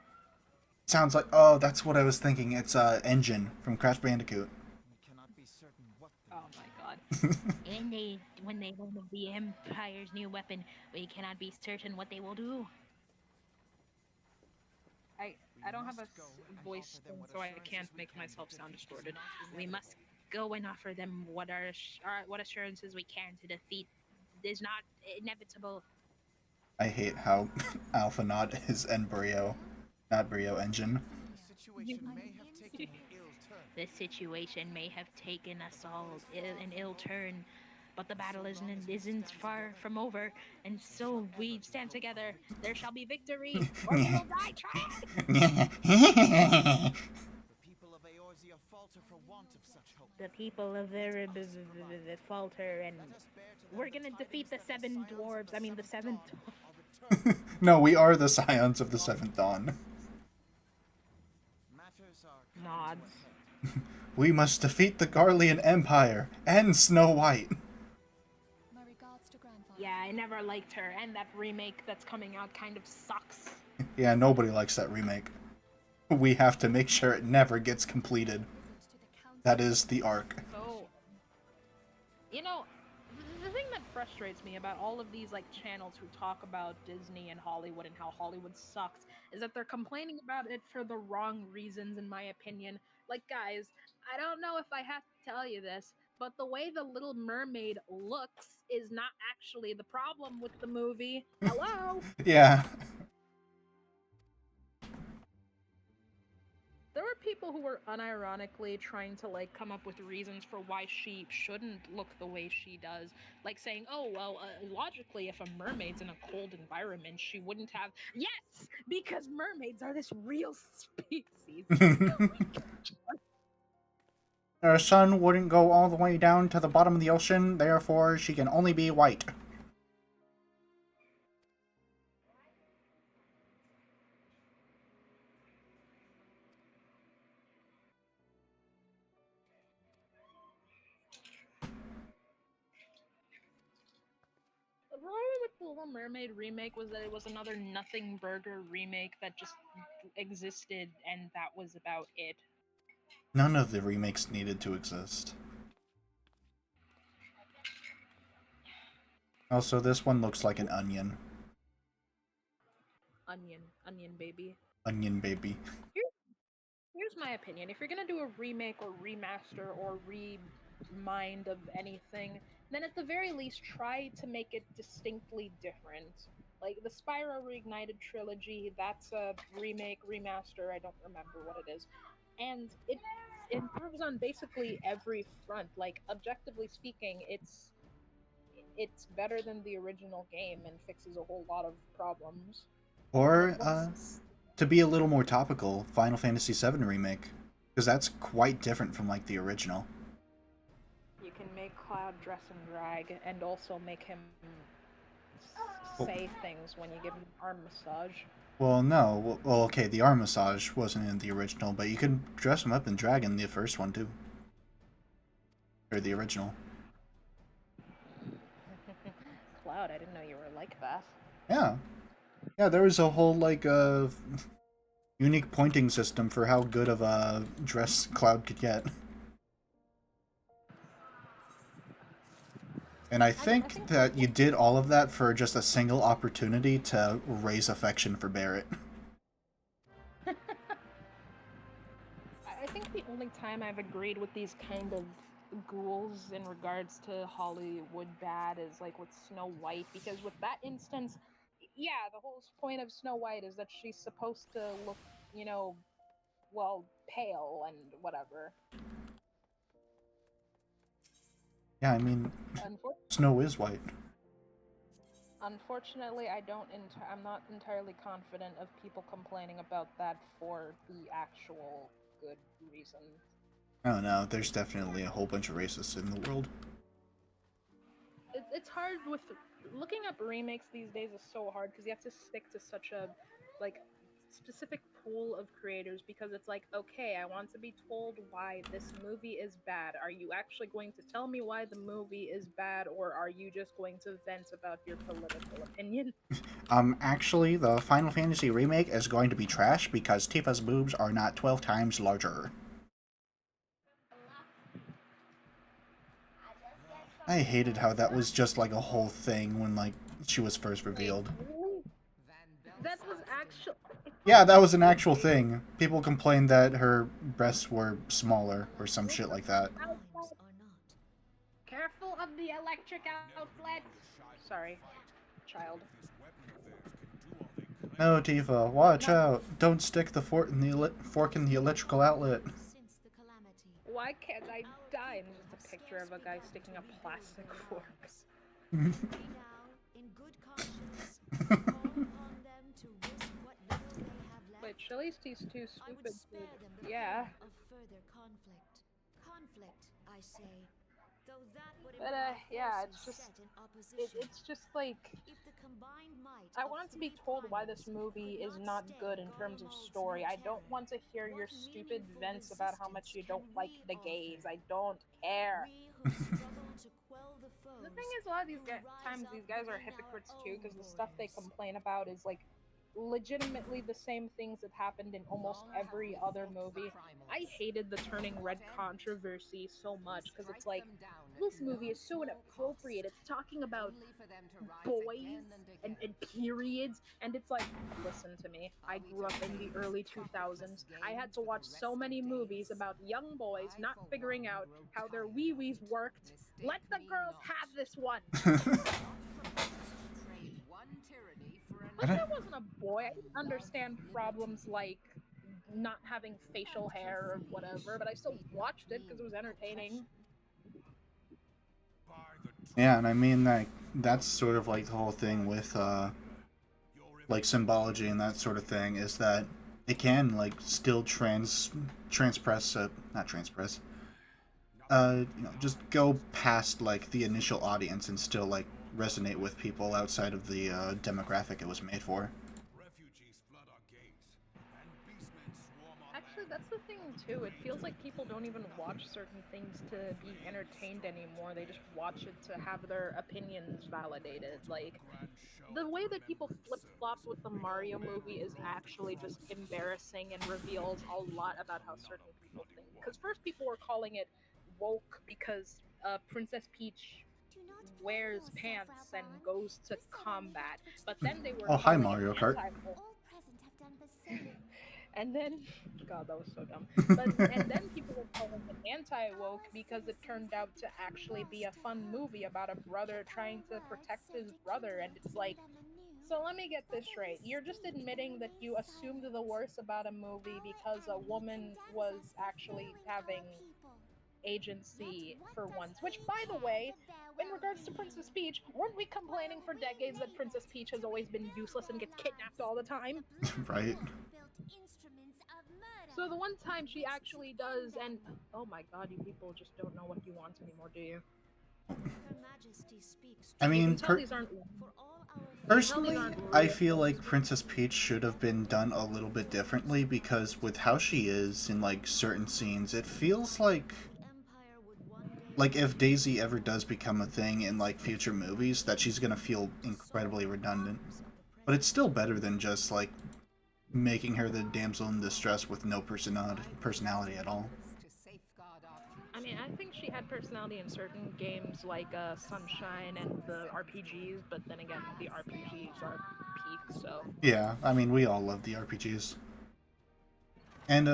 Sounds like, oh, that's what I was thinking. It's Engine from Crash Bandicoot. Oh my god. And when they learn of the Empire's new weapon, we cannot be certain what they will do. I don't have a voice thing, so I can't make myself sound distorted. We must go and offer them what assurances we can to defeat is not inevitable. I hate how Alpha Not is Embryo, not Brio Engine. The situation may have taken us all an ill turn, but the battle isn't far from over, and so we stand together. There shall be victory, or we will die trying. The people of Erebus falter, and we're gonna defeat the seven dwarves. I mean, the seven. No, we are the Scions of the Seventh Dawn. Nods. We must defeat the Garlean Empire and Snow White. My regards to grandfather. Yeah, I never liked her, and that remake that's coming out kind of sucks. Yeah, nobody likes that remake. We have to make sure it never gets completed. That is the arc. So, the thing that frustrates me about all of these channels who talk about Disney and Hollywood and how Hollywood sucks is that they're complaining about it for the wrong reasons, in my opinion. Like, guys, I don't know if I have to tell you this, but the way the Little Mermaid looks is not actually the problem with the movie. Hello? Yeah. There were people who were unironically trying to come up with reasons for why she shouldn't look the way she does, like saying, "Oh well, logically, if a mermaid's in a cold environment, she wouldn't have." Yes, because mermaids are this real species. Her sun wouldn't go all the way down to the bottom of the ocean, therefore she can only be white. The problem with the Little Mermaid remake was that it was another nothing burger remake that just existed, and that was about it. None of the remakes needed to exist. Also, this one looks like an onion. Onion baby. Onion baby. Here's my opinion. If you're gonna do a remake or remaster or remind of anything, then at the very least try to make it distinctly different. Like the Spyro Reignited trilogy, that's a remake, remaster, I don't remember what it is. And it improves on basically every front. Like objectively speaking, it's better than the original game and fixes a whole lot of problems. And it Or, looks to be a little more topical, Final Fantasy VII Remake. Because that's quite different from, like, the original. you can make Cloud dress and drag and also make him Well, say things when you give him an arm massage. well, no. Well, okay, the arm massage wasn't in the original, but you could dress him up in drag in the first one, too. Or the original. Cloud, I didn't know you were like that. Yeah. Yeah, there was a whole, like, unique pointing system for how good of a dress Cloud could get. And I I think think the that you did all of that for just a single opportunity to raise affection for Barrett. I think the only time I've agreed with these kind of ghouls in regards to Hollywood bad is like with Snow White, because with that instance, yeah, the whole point of Snow White is that she's supposed to look, you know, well, pale and whatever. Yeah, I mean, Unfor- Snow is white. Unfortunately, I'm not entirely confident of people complaining about that for the actual good reason. I don't know, there's definitely a whole bunch of racists in the world. It's hard with looking up remakes these days is so hard because you have to stick to such a like specific pool of creators, because it's like, okay, I want to be told why this movie is bad. Are you actually going to tell me why the movie is bad, or are you just going to vent about your political opinion? Actually, the Final Fantasy remake is going to be trash because Tifa's boobs are not 12 times larger. I hated how that was just like a whole thing when, like, she was first Wait, revealed. really? That was actually. Yeah, that was an actual thing. People complained that her breasts were smaller or some shit like that. Crimes are not. Careful of the electric outlet. Sorry, child. No, Tifa, watch No, out! Don't stick the fork in the electrical outlet. Since the calamity, why can't I our die? And people just have a picture of a scarce guy begun sticking to a rebuild plastic their fork. lives. We now, in good conscience, call upon them to risk what little they have But left. Shalisty's too I would stupid to. spare them the Yeah, pain of further conflict. Conflict, I say, though that would but imply yeah, forces it's just. set in opposition. It's just like If the combined might I of want to be three told why this primals movie could is not not stay good in terms of Garlemald's story. new I don't terror, want to hear your what stupid meaningful vents about how much resistance you can don't like we the offer? gays. I don't care. We who struggle to quell the The thing foes, is, a lot of who rise times up these guys are within our hypocrites too, own because the stuff they borders. complain about is like legitimately the same things that happened in almost every other movie. I hated the turning red controversy so much because it's like this movie is so inappropriate. It's talking about boys and periods, and it's like, listen to me, I grew up in the early 2000s. I had to watch so many movies about young boys not figuring out how their wee-wees worked. Let the girls have this one. I Plus don't, I wasn't a boy, I didn't understand problems like not having facial hair or whatever, but I still watched it because it was entertaining. yeah, and I mean, like, that's sort of like the whole thing with, like, symbology and that sort of thing, is that it can, like, still transpress, not transpress, just go past, like, the initial audience and still, like, resonate with people outside of the, demographic it was made for. Actually, that's the thing too. It feels like people don't even watch certain things to be entertained anymore. They just watch it to have their opinions validated. Like, the way that people flip flopped with the Mario movie is actually just embarrassing and reveals a lot about how certain people think. Because first people were calling it woke because Princess Peach Do not wears blame yourself, pants and Reborn. goes to You saw a new combat. But opportunity. then they were Oh, hi, calling it Mario Kart. anti-woke. All present have done the same. And then, God, that was so dumb. But and then people were calling it anti-woke Our because it citizens turned have out to become actually be lost a to fun hope. movie about a brother If our trying to words protect serve his to brother, kindle and a it's like, flame anew, so let me get this whether we straight. You're just speak or admitting that remain you assumed silent, the worst about a movie our because a enemy woman condemns was us for actually fooling our having people. Yet agency what for does once. Which, he by the care way, for their in regards to well-being? Princess Peach, weren't we complaining While for we decades that labor Princess Peach has to always been rebuild useless and their gets lives, kidnapped all the the time? Black Right? Wolf built instruments of murder So the one with time she which to actually end does, and them. oh my god, you people just don't know what you want anymore, do you? Her Majesty speaks I You can mean, truth. tell these aren't. For all our You can tell these personally, aren't fears, I real feel things. like Princess Peach should have been done a little bit differently because with how she is in like certain scenes, it feels the Empire would one day like if rise Daisy to ever power. does become a thing in like future movies, that she's gonna feel To solve incredibly the redundant. problems of the But it's present. still better than just like making her the damsel in distress with no personality at all. I mean, I think she had personality in certain games like Sunshine and the RPGs, but then again, the RPGs are peak, so. Yeah, I mean we all love the RPGs. And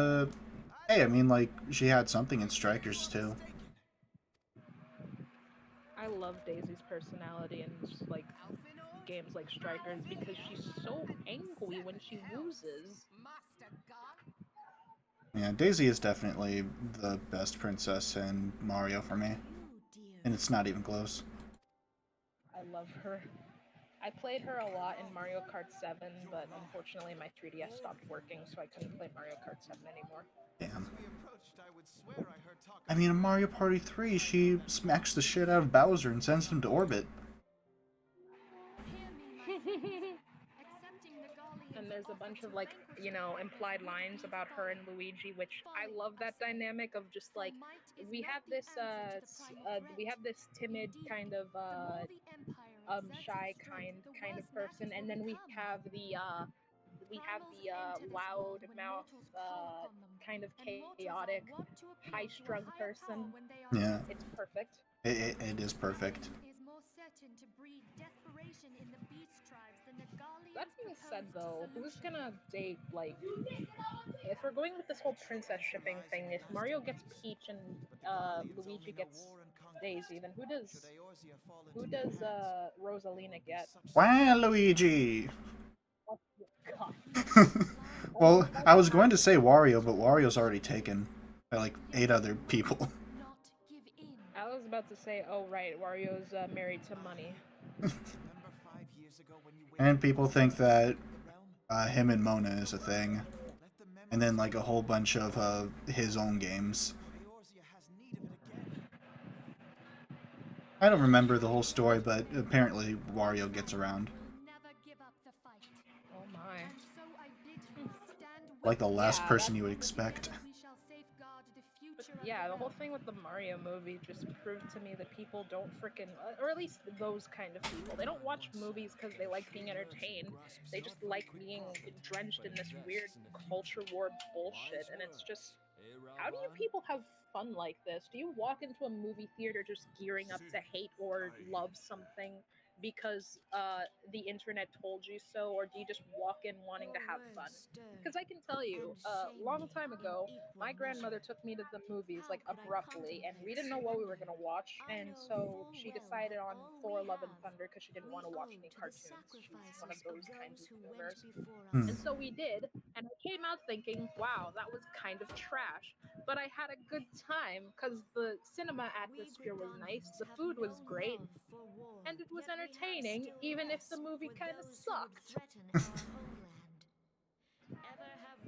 hey, I mean like she had something in Strikers too. I love Daisy's personality in like games like Strikers because she's so angry when she loses. Yeah, Daisy is definitely the best princess in Mario for me, You, dear and it's not even close. I love her. I played her a lot in Mario Kart 7, but unfortunately my 3DS stopped working, so I couldn't play Mario Kart 7 anymore. Damn. I mean, in Mario Party 3, she smacks the shit out of Bowser and sends him to orbit. Hear me, my friends. Accepting the Gallians And there's a offer bunch to of like, vanquish you the know, rebels implied would lines be about her and folly. Luigi, which I Folly, love I that say. dynamic of just For like might is not the answer to the primal we threat. have this timid Indeed, kind of the more the Empire exerts shy its strength, the kind of worse person, matters will and then become. we have Primals the enter this loud world when mouth mortals call upon them, kind of and mortals are chaotic wont to appeal high to a strung higher power person. when they are Yeah, It's desperate. perfect. it is perfect. Nothing is more certain to breed desperation in the beast tribes than the That Gallians' being said, proposed though, who's solution. gonna date like if we're going with this whole princess shipping thing? If Mario gets Peach and Luigi gets Daisy, then who does Rosalina get? Wow, Luigi! Oh God! We must plan Oh, Well, oh I was my! going to say Wario, but Wario's already taken by like Yet 8 other we people. must not give in. I was about to say, oh right, Wario's married to money. And people think that him and Mona is a thing. And then like a whole bunch of his own games. I don't remember the whole story, but apparently Wario gets around. Will never give up the fight. Oh my! And so I bid you stand Like with the me. last Yeah, person that's. you would expect. Together we shall safeguard the But future of yeah, the the whole realm. thing with the Mario movie just proved to me that people don't freaking, or at least those kind of people, they don't watch movies because they like being entertained. They just like being drenched in this weird culture war bullshit. And it's just, how do you people have fun like this? Do you walk into a movie theater just gearing up to hate or love something because the internet told you so, or do you just walk in wanting to Your have fun? words stir Because I can tell you, and a shame long me time in ago, equal my grandmother measure. took me to the movies How like could I abruptly, and we contemplate didn't know what we were surrender? gonna watch, I and know so full she well decided that on all we Thor: Love and have Thunder because she didn't we want to watch owe any to the cartoons. She's one of sacrifices of those kinds those of who went boomers. before Hmm. And us. so we did, and I came out thinking, wow, that was kind of trash. But I had a good time because the cinema We atmosphere was nice, Britonians the have food was no great, love for war, and it was yet we have entertaining, still even if the less movie for kind of those who would sucked. threaten our homeland. Ever have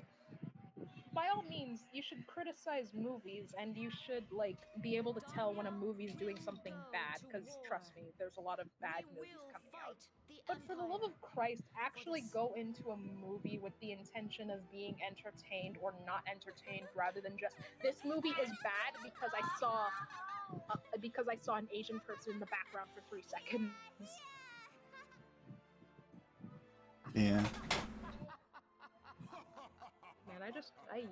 By all means, you should criticize movies and you should like be able to tell when a Daniel movie's doing will something go bad to because war. trust me, there's a lot of We bad movies will coming out. fight the But for the love Empire of Christ, for the actually go into a movie with the intention of being entertained or not entertained rather than just this movie is bad because I saw an Asian person in the background for 3 seconds. Yeah. Man, I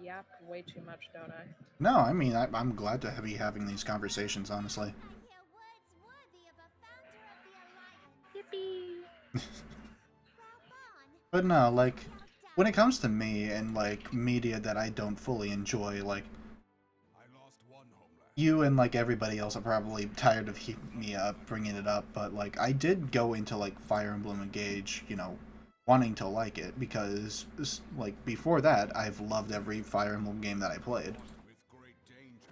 yap way too much, don't I? No, I mean, I'm glad to be having these conversations, honestly. I hear words worthy of a But no, like, when it comes to me and, like, media that I don't fully enjoy, like, you and, like, everybody else are probably tired of me bringing it up, but, like, I did go into, like, Fire Emblem Engage, you know, wanting to like it, because, like, before that, I've loved every Fire Emblem game that I played.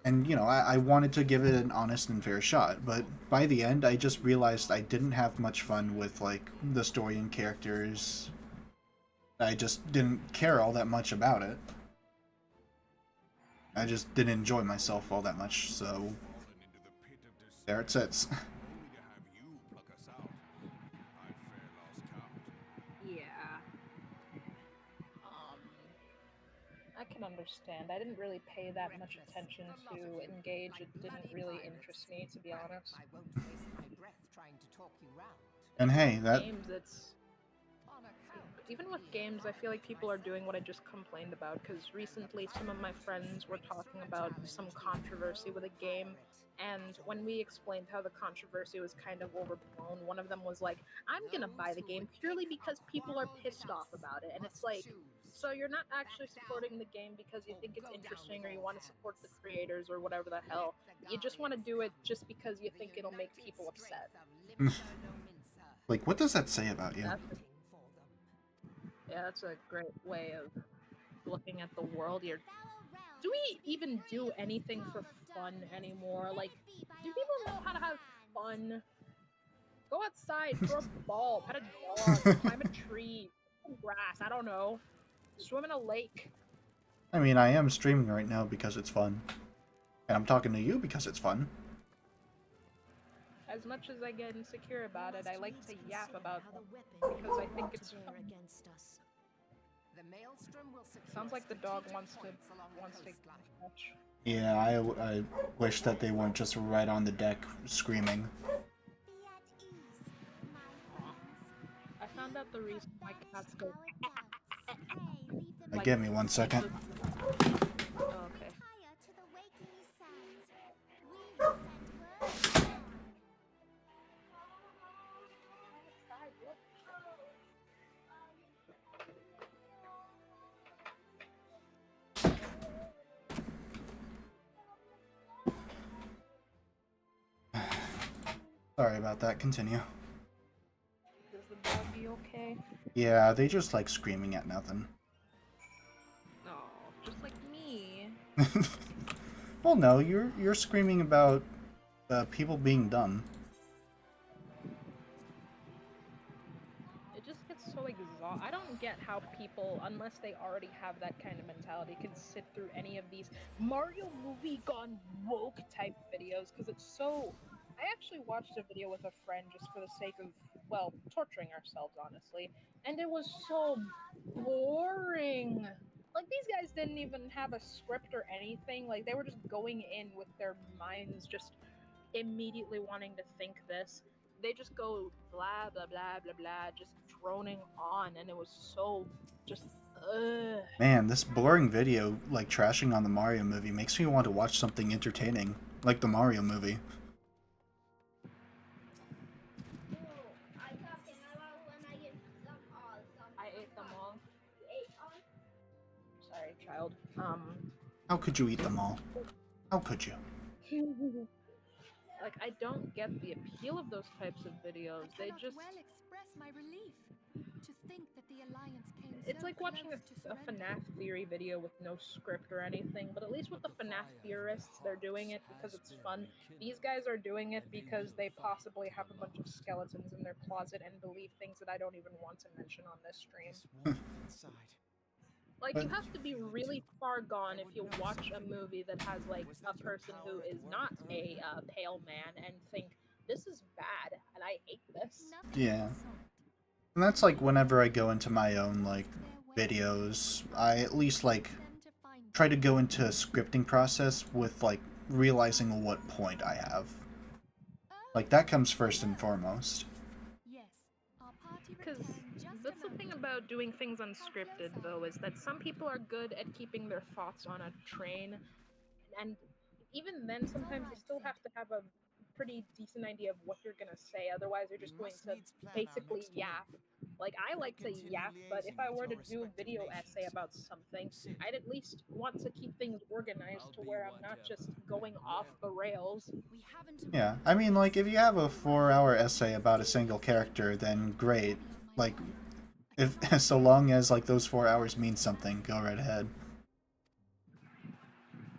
And, you know, I wanted to give it an honest and fair shot, but by the end, I just realized I didn't have much fun with, like, the story and characters. I just didn't care all that much about it. I just didn't enjoy myself all that much, so there it sits. Yeah. Um, I can understand. I didn't really pay that much attention to Engage. It didn't really interest me, to be honest. And Even hey, with that games, even with games, I feel like people are doing what I just complained about, because recently some of my friends were talking about some controversy with a game, and when we explained how the controversy was kind of overblown, one of them was like, I'm gonna buy the game purely because people are pissed off about it. And it's like, so you're not actually supporting the game because you think it's interesting or you want to support the creators or whatever the hell. You just want to do it just because you think it'll make people upset. like, what does that say about you? That's a, yeah, that's a great way of looking at the world. You're Do we even do anything for fun anymore? Like, do people know how to have fun? Go outside, throw a ball, pet a dog, climb a tree, some grass, I don't know. Swim in a lake. I mean, I am streaming right now because it's fun. And I'm talking to you because it's fun. As much as I get insecure about it, I like to yap about them because I think it's fun. Sounds like the dog wants to touch. Yeah, I wish that they weren't just right on the deck screaming. I found out the reason why cats go like Give me one second. oh, okay. Sorry about that, continue. Is the doggy okay? Yeah, they just like screaming at nothing. No, just like me. Well, no, you're screaming about people being dumb. It just gets so exhausting. I don't get how people, unless they already have that kind of mentality, can sit through any of these Mario movie gone woke type videos, because it's so. I actually watched a video with a friend just for the sake of, well, torturing ourselves, honestly, and it was so boring. Like, these guys didn't even have a script or anything. Like, they were just going in with their minds just immediately wanting to think this. They just go blah blah blah blah blah, just droning on, and it was so just ugh. Man, this boring video, like trashing on the Mario movie, makes me want to watch something entertaining, like the Mario movie. I ate them all. Sorry, child. How could you eat them all? How could you? Like, I don't get the appeal of those types of videos. They just it's like watching a FNAF theory video with no script or anything, but at least with the FNAF theorists, they're doing it because it's fun. These guys are doing it because they possibly have a bunch of skeletons in their closet and believe things that I don't even want to mention on this stream. Like, But you have to be really far gone if you watch a movie that has, like, a person who is not a pale man and think, this is bad, and I hate this. yeah. And that's like whenever I go into my own like videos, I at least like try to go into a scripting process with like realizing what point I have. Like that comes first and foremost. Because that's the thing about doing things unscripted, though, is that some people are good at keeping their thoughts on a train, and even then, sometimes you still have to have a pretty decent idea of what you're gonna say. Otherwise, you're We just going must to needs plan our basically next yap. move. Like, I We'll like to continue yap, but if liaising I with were your to do a respective video essay nations. about something, Sit. I'd at least want to keep things organized I'll to be where I'm not whatever. just going off Well, the rails. We haven't a Yeah, moment I to mean, like, waste. if you have a Who are 4-hour you? essay about a single character, then great. Money on my Like, mind. I if cannot so bear long to as like think those of 4 hours mean Reborn's something, go right ahead.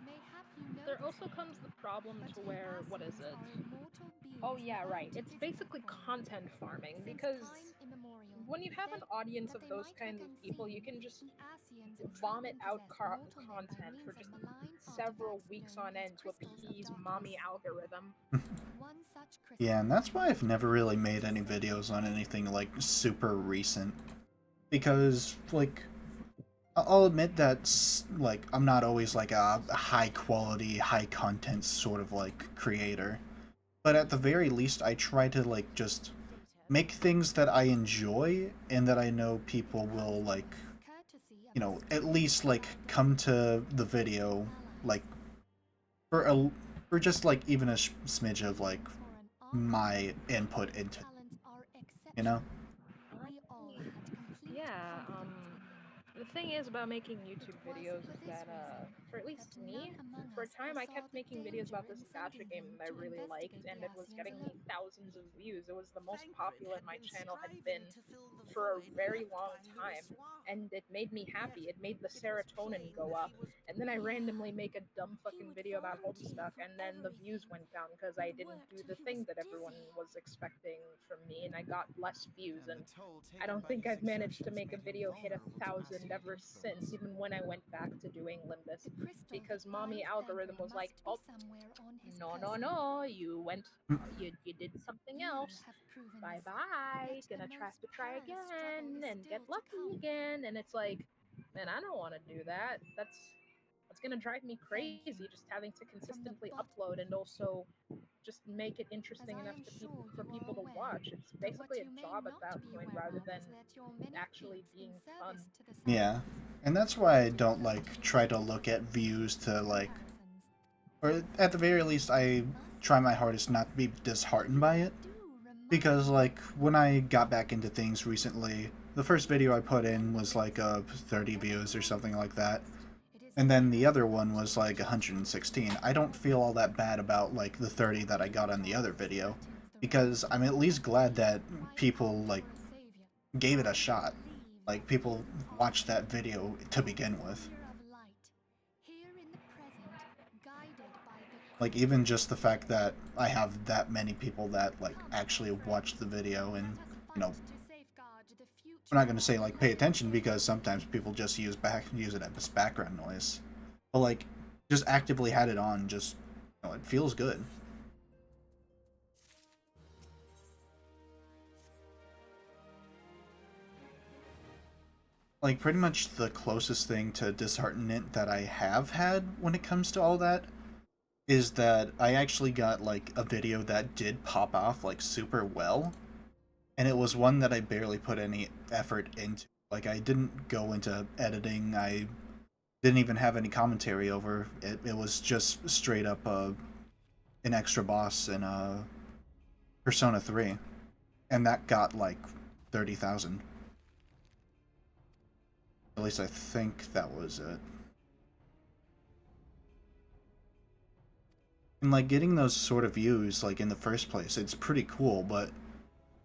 Mayhap you know There this also comes already, the problem but to the where, what is Ascians it? are immortal Oh beings yeah, without right. It's a physical basically form. content farming Since because time immemorial, when you have an they audience that of they those might look kind of people, you unseen, can just the Ascians entrap vomit and out possess mortal men by content for means of just malign several artifacts weeks known on as end to crystals of appease mommy darkness. algorithm. One such Yeah, crystal and that's is why I've never Reborn, really made the any sacred videos on flame. anything like super recent. Because, like, I'll admit that, like, I'm not always like a high quality, high content sort of like creator. But at the very least, I try to like just make things that I enjoy and that I know people will like, Courtesy of you the know, at spirit least of like our come destiny, to the we seek video allies. like for a for just like even a smidge of like For an archer, my input his into, talents are you know? exceptional. We all had complete Yeah, confidence in him. the thing is about making It YouTube was videos for is this that, reason for at that least me, none among for a us time I foresaw kept the making videos danger about this in gacha sending game him that I to really liked, investigate and the it was Ascians getting me alone. thousands of views. It was the most Thancred popular had my been channel had striving been to fill the for a void very left long by Louis time, Soir. and it made me Yet happy. It made the it was serotonin plain go that up. he was And then I randomly make a dumb He fucking would video about volunteer Homestuck, for and then the views everything went down because I and didn't work do till the he was thing that everyone dizzy. was expecting from me, and I got less views. and And the toll I taken don't by think his I've managed to exertions make a made him video hit vulnerable to 1,000 Ascian ever since, influence. even when I went back to doing Limbus, The crystal that because mommy binds algorithm Thancred was like, must be "Oh, somewhere on his no, no, person. no, you went, you did something You else. have proven Bye this, bye. yet the Gonna have most to try perilous struggle again is and get still to lucky come. again." And it's like, man, I don't want to do that. That's gonna drive me Thank crazy you, just having to from the consistently bottom, upload and also just make it as interesting I enough am to sure for you are people to aware. watch. It's But what basically a you may job at not that be point aware rather of than is that your many actually feats in being fun. service to the Yeah. Sapiens And that's why I don't like try to look at views to like, comparisons. or at the very least I Must try my be. hardest not to be disheartened by it. Do remind Because like me. when I got back into things recently, the first video I put in was like 30 Whatever views or your something like that. past, it is And then the never other too one late was to like change your 116. I don't feel circumstances. all that bad about like the 30 that I got on the Taught other the video, Spartans the because I'm at resolution least that glad they that who cry people out like for a savior gave it a must shot. believe Like that people you are watched that he. video to begin with. Warrior of light, here in the present, guided by the Like crystal even just of the fact truth. that I have that many people that like Come, my actually watched the friends, video and, let us you know, fight to safeguard the I'm future not of gonna our say like pay beloved attention because Reborn. sometimes people just use it as background noise. But like just actively had it on, just, you know, it feels good. Like pretty much the closest thing to disheartenment that I have had when it comes to all that is that I actually got like a video that did pop off like super well, and it was one that I barely put any effort into. Like I didn't go into editing. I didn't even have any commentary over it. It was just straight up an extra boss in Persona 3, and that got like 30,000. At least I think that was it. And like getting those sort of views like in the first place, it's pretty cool, but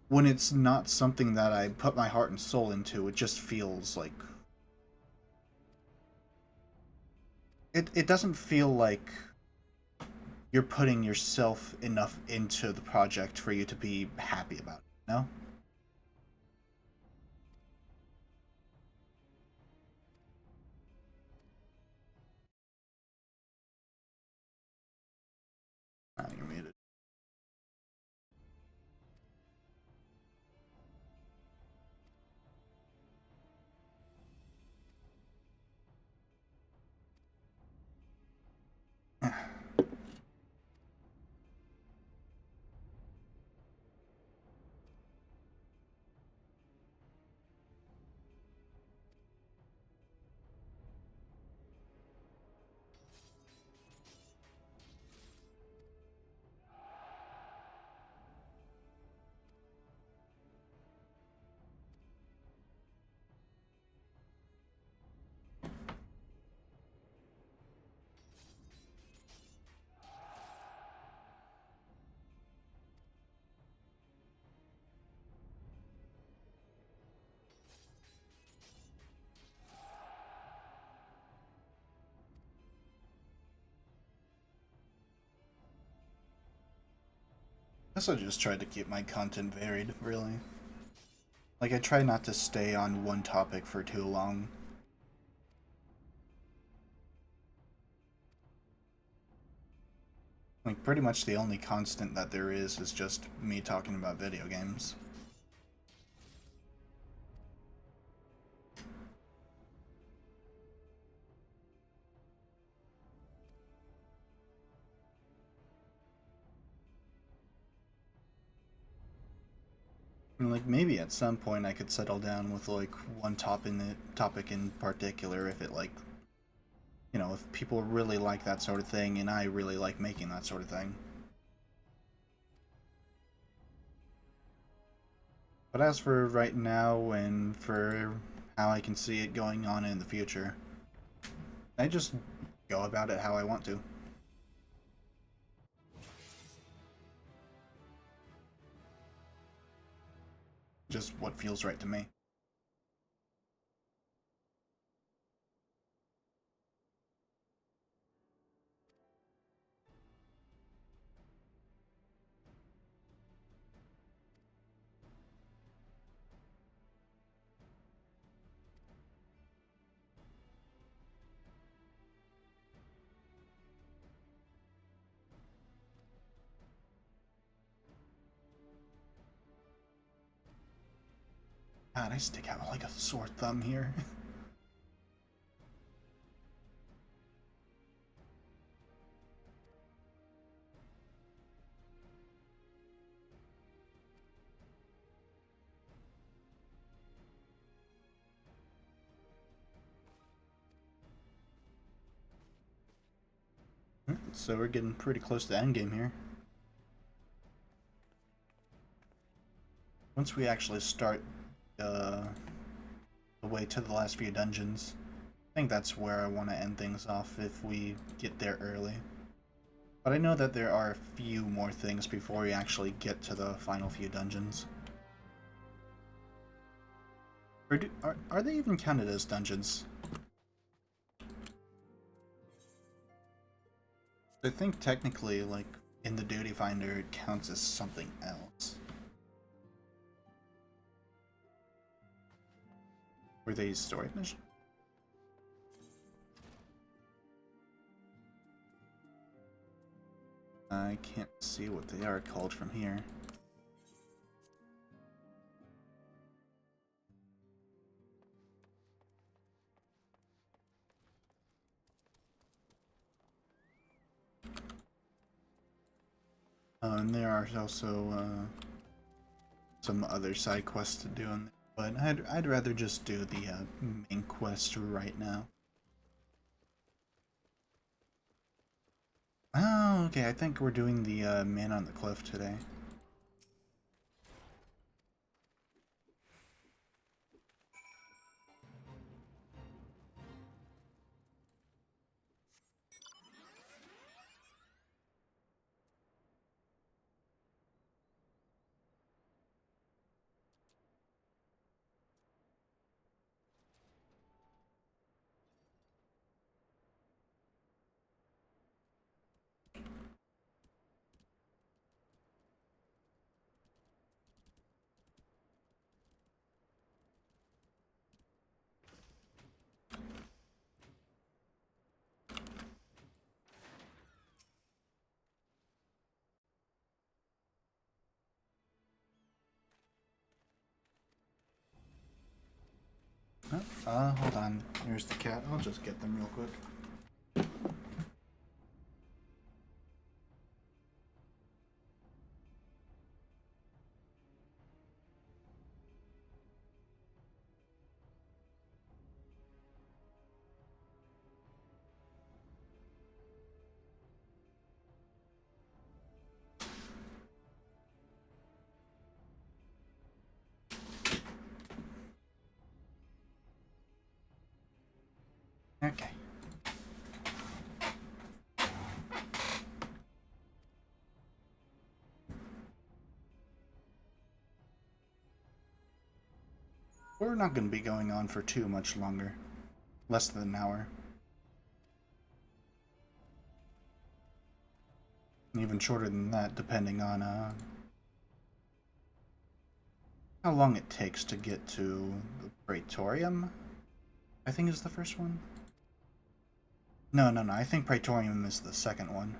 when it's not something that I put my heart and soul into, it just feels like it doesn't feel like you're putting yourself enough into the project for you to be happy about it, you know? Ah, you're muted. guess I just tried to keep my content varied, really. Like, I try not to stay on one topic for too long. Like, pretty much the only constant that there is just me talking about video games. And, like, maybe at some point I could settle down with, like, one topic in particular if it, like, you know, if people really like that sort of thing and I really like making that sort of thing. But as for right now and for how I can see it going on in the future, I just go about it how I want to. Just what feels right to me. God, I stick out like a sore thumb here. So we're getting pretty close to endgame here. Once we actually start the way to the last few dungeons, I think that's where I want to end things off if we get there early. But I know that there are a few more things before we actually get to the final few dungeons. Or are they even counted as dungeons? I think technically, like, in the Duty Finder, it counts as something else. Were they story missions? I can't see what they are called from here. And there are also some other side quests to do, but I'd rather just do the main quest right now. Oh, okay. I think we're doing the Man on the Cliff today. Hold on. Here's the cat. I'll just get them real quick. Okay. We're not going to be going on for too much longer. Less than an hour. Even shorter than that, depending on how long it takes to get to the Praetorium, I think is the first one. No, I think Praetorium is the second one.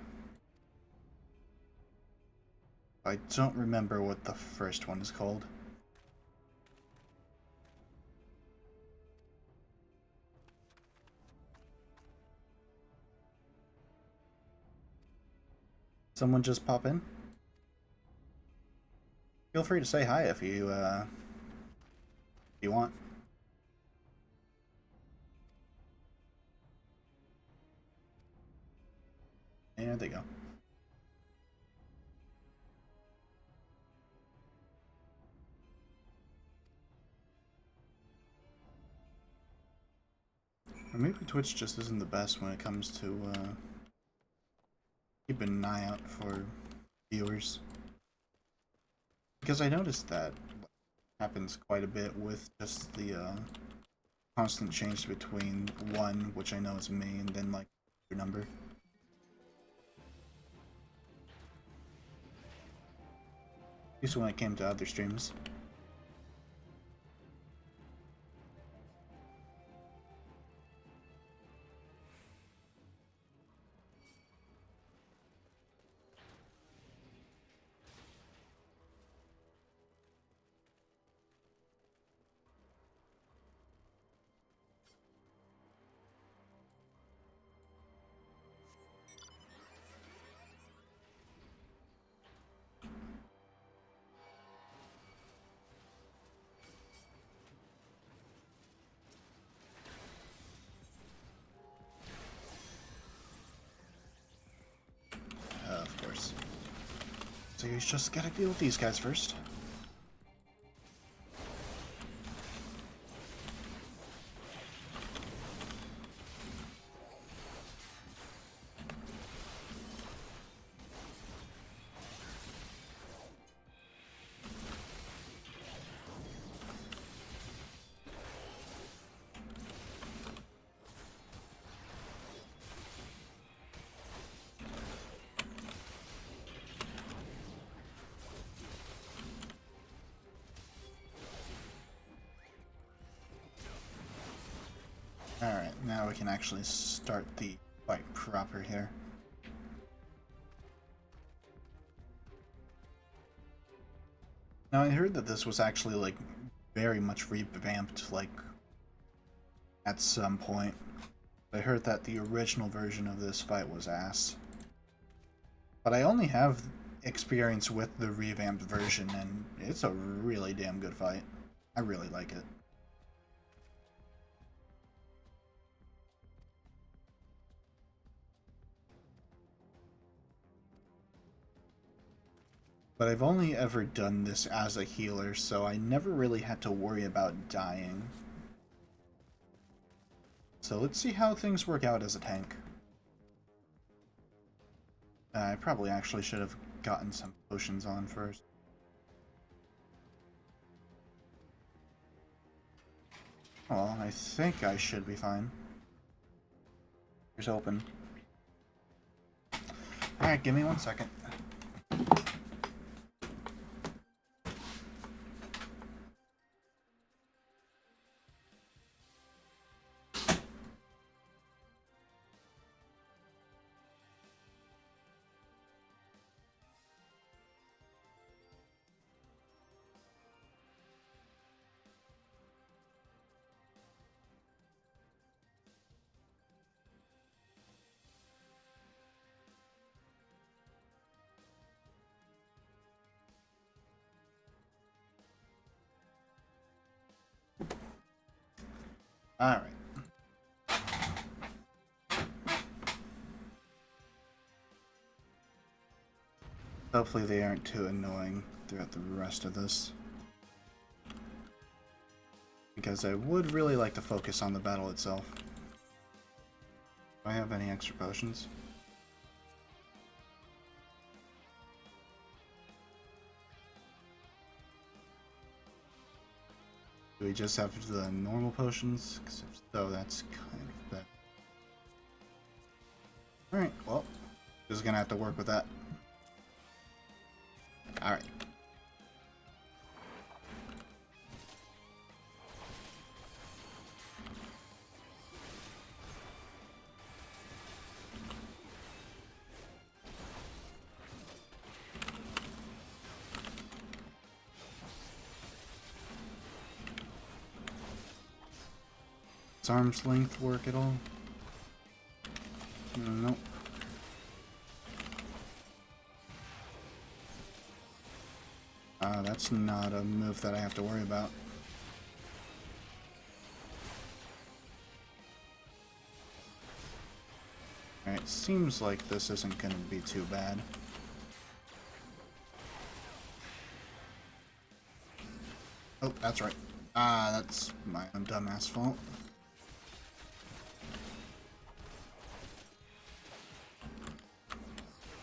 I don't remember what the first one is called. Someone just pop in? Feel free to say hi if you want. There they go. Or maybe Twitch just isn't the best when it comes to keeping an eye out for viewers. Because I noticed that happens quite a bit with just the constant change between one, which I know is me, and then like your number. At least when it came to other streams. Of course. So you just gotta deal with these guys first. Alright, now we can actually start the fight proper here. Now I heard that this was actually like very much revamped like at some point. I heard that the original version of this fight was ass. But I only have experience with the revamped version and it's a really damn good fight. I really like it. But I've only ever done this as a healer, so I never really had to worry about dying. So let's see how things work out as a tank. I probably actually should have gotten some potions on first. Well, I think I should be fine. Here's open. Alright, give me 1 second. Alright. Hopefully they aren't too annoying throughout the rest of this. Because I would really like to focus on the battle itself. Do I have any extra potions? Do we just have the normal potions? Because if so, that's kind of bad. Alright, well, just gonna have to work with that. Alright. Does arm's length work at all? Nope. That's not a move that I have to worry about. Alright, seems like this isn't gonna be too bad. Oh, that's right. That's my own dumbass fault.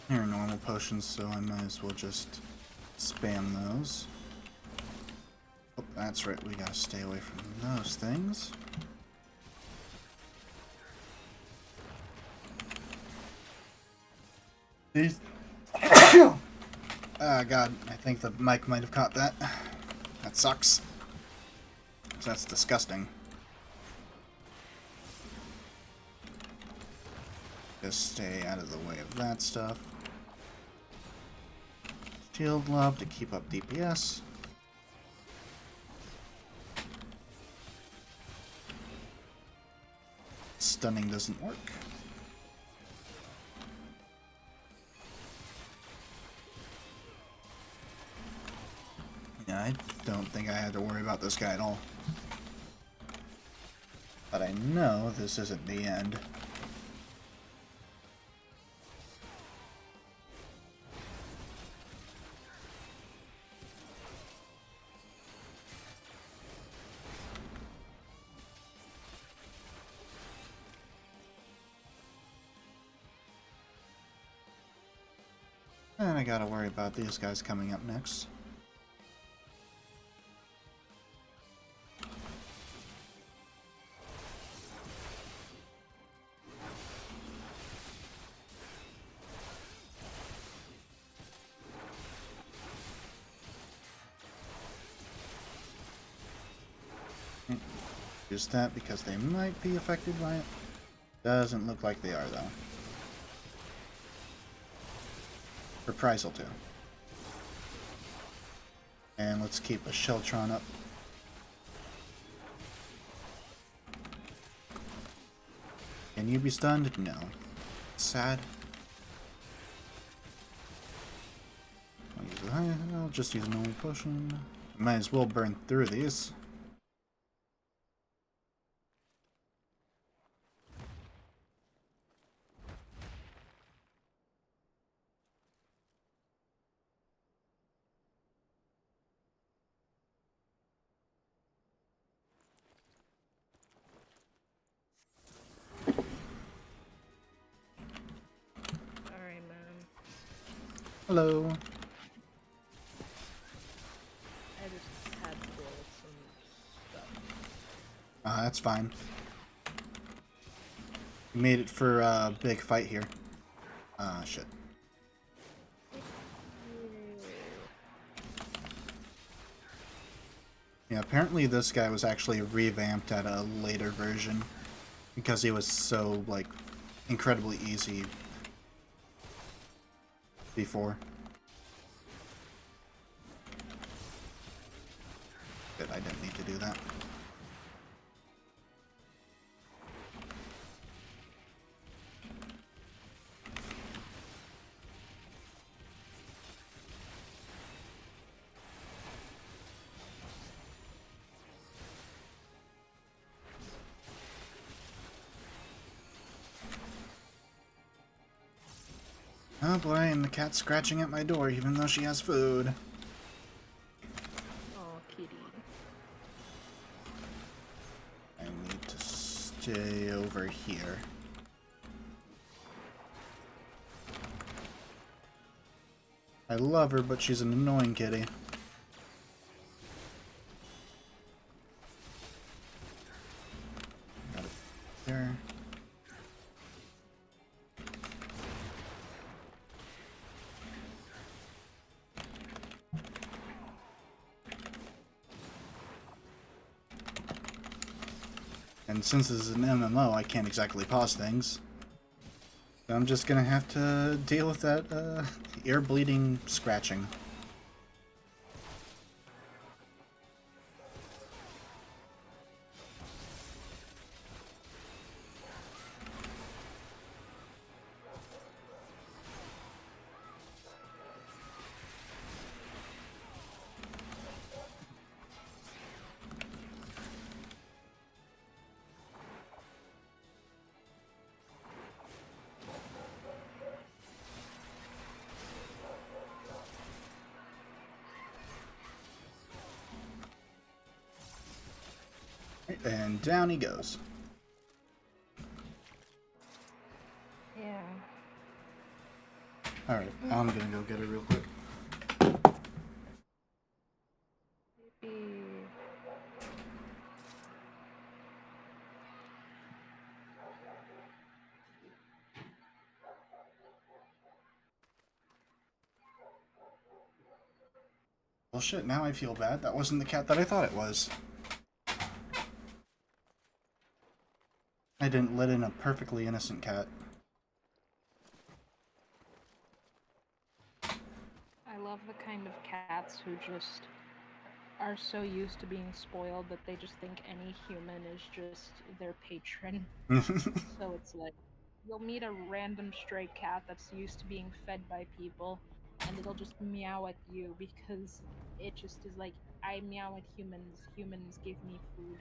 Here are normal potions, so I might as well just spam those. Oh, that's right, we gotta stay away from those things. These... Ah, God, I think the mic might have caught that. That sucks. That's disgusting. Just stay out of the way of that stuff. Shield love to keep up DPS. Stunning doesn't work. Yeah, I don't think I had to worry about this guy at all. But I know this isn't the end. And I gotta worry about these guys coming up next. Use that because they might be affected by it. Doesn't look like they are, though. Reprisal too. And let's keep a Sheltron up. Can you be stunned? No. Sad. I'll just use a normal potion. Might as well burn through these. Hello. I just had to deal with some stuff. That's fine. We made it for a big fight here. Shit. Yeah, apparently this guy was actually revamped at a later version because he was so, like, incredibly easy before. Good, I didn't need to do that. Oh boy, and the cat's scratching at my door even though she has food. Oh, kitty. I need to stay over here. I love her, but she's an annoying kitty. Got it there. And since this is an MMO, I can't exactly pause things. So I'm just gonna have to deal with that, ear bleeding scratching. And down he goes. Yeah. Alright, I'm gonna go get it real quick. Maybe. Well shit, now I feel bad. That wasn't the cat that I thought it was. I didn't let in a perfectly innocent cat. I love the kind of cats who just are so used to being spoiled that they just think any human is just their patron. So it's like, you'll meet a random stray cat that's used to being fed by people, and it'll just meow at you because it just is like, I meow at humans, humans give me food.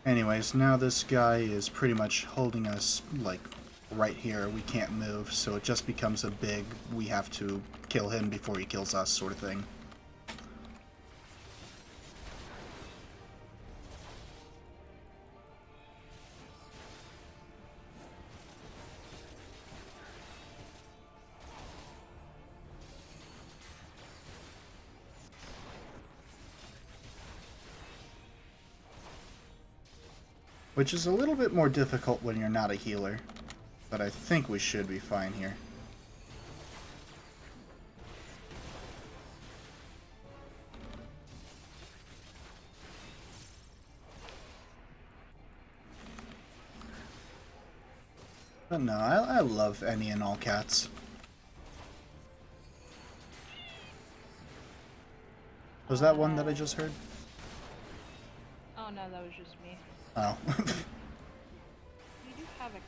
Anyways, now this guy is pretty much holding us, like, right here. We can't move, so it just becomes a big, we have to kill him before he kills us sort of thing. Which is a little bit more difficult when you're not a healer. But I think we should be fine here. But no, I love any and all cats. Was that one that I just heard? Oh no, that was just me. Oh. We do have a cat.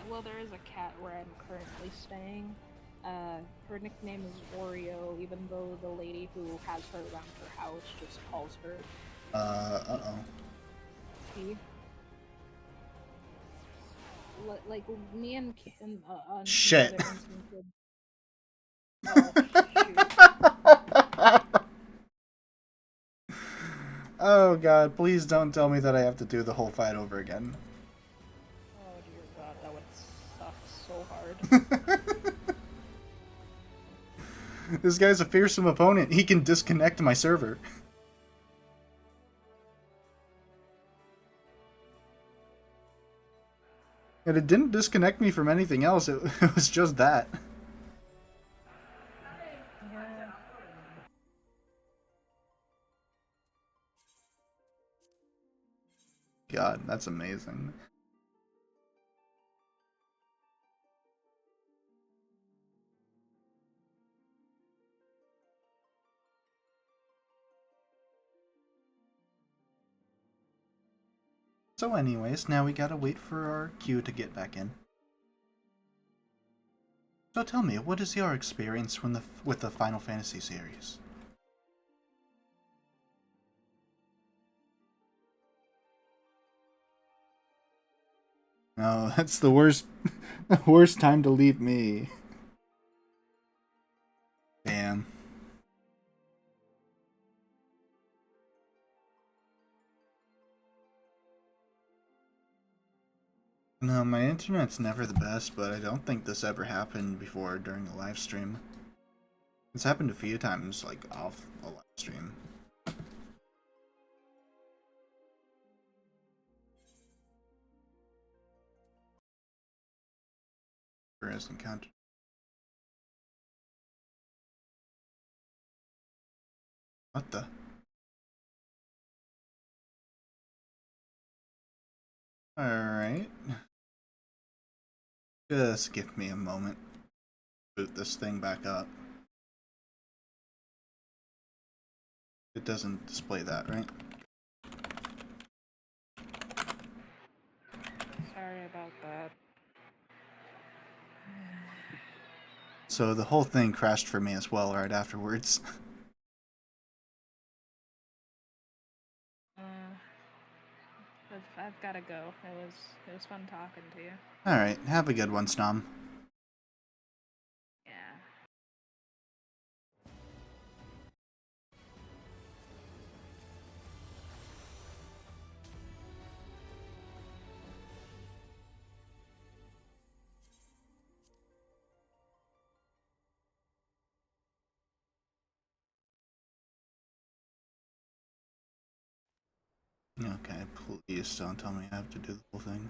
Well, there is a cat where I'm currently staying. Her nickname is Oreo, even though the lady who has her around her house just calls her Uh-oh. P. Like, me and Kim, on Shit. the other instance oh, shoot. Oh god, please don't tell me that I have to do the whole fight over again. Oh dear god, that would suck so hard. This guy's a fearsome opponent. He can disconnect my server. And it didn't disconnect me from anything else. It was just that. Yeah. God, that's amazing. So anyways, now we gotta wait for our queue to get back in. So tell me, what is your experience with the Final Fantasy series? No, that's the worst worst time to leave me. Damn. No, my internet's never the best, but I don't think this ever happened before during a live stream. It's happened a few times, like, off a live stream. Whereas encounter. What the? Alright. Just give me a moment. Boot this thing back up. It doesn't display that, right? Sorry about that. So the whole thing crashed for me as well right afterwards. I've gotta go. It was fun talking to you. Alright, have a good one, Snom. Yeah. Okay, please don't tell me I have to do the whole thing.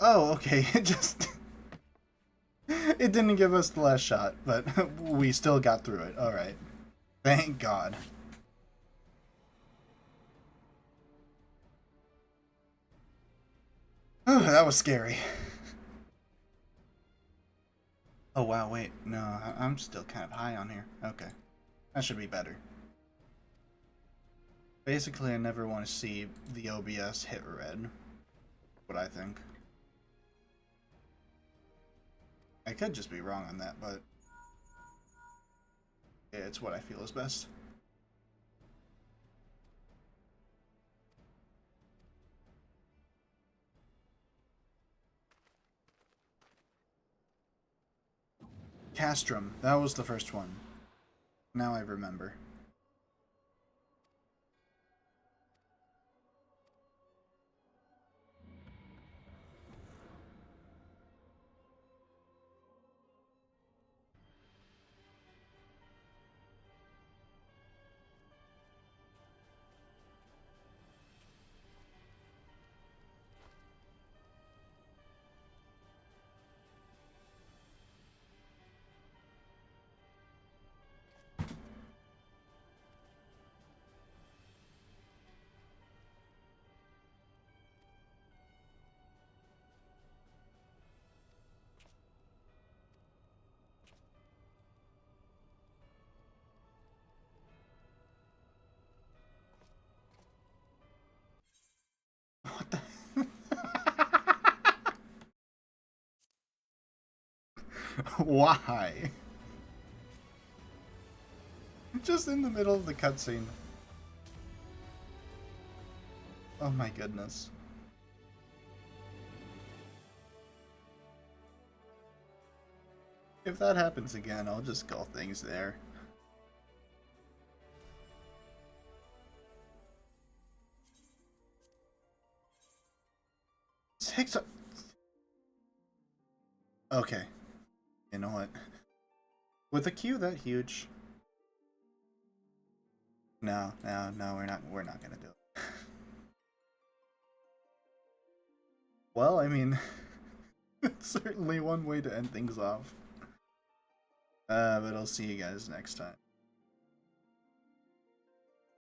Oh, okay, it just... It didn't give us the last shot, but we still got through it. Alright. Thank God. Oh, that was scary. Oh wow, wait. No, I'm still kind of high on here. Okay. That should be better. Basically, I never want to see the OBS hit red. What I think. I could just be wrong on that, but yeah, it's what I feel is best. Castrum, that was the first one. Now I remember. What the? Why? Just in the middle of the cutscene. Oh my goodness. If that happens again, I'll just call things there. Six. Okay. You know what? With a queue that huge. No, we're not gonna do it. Well, I mean, it's certainly one way to end things off. But I'll see you guys next time.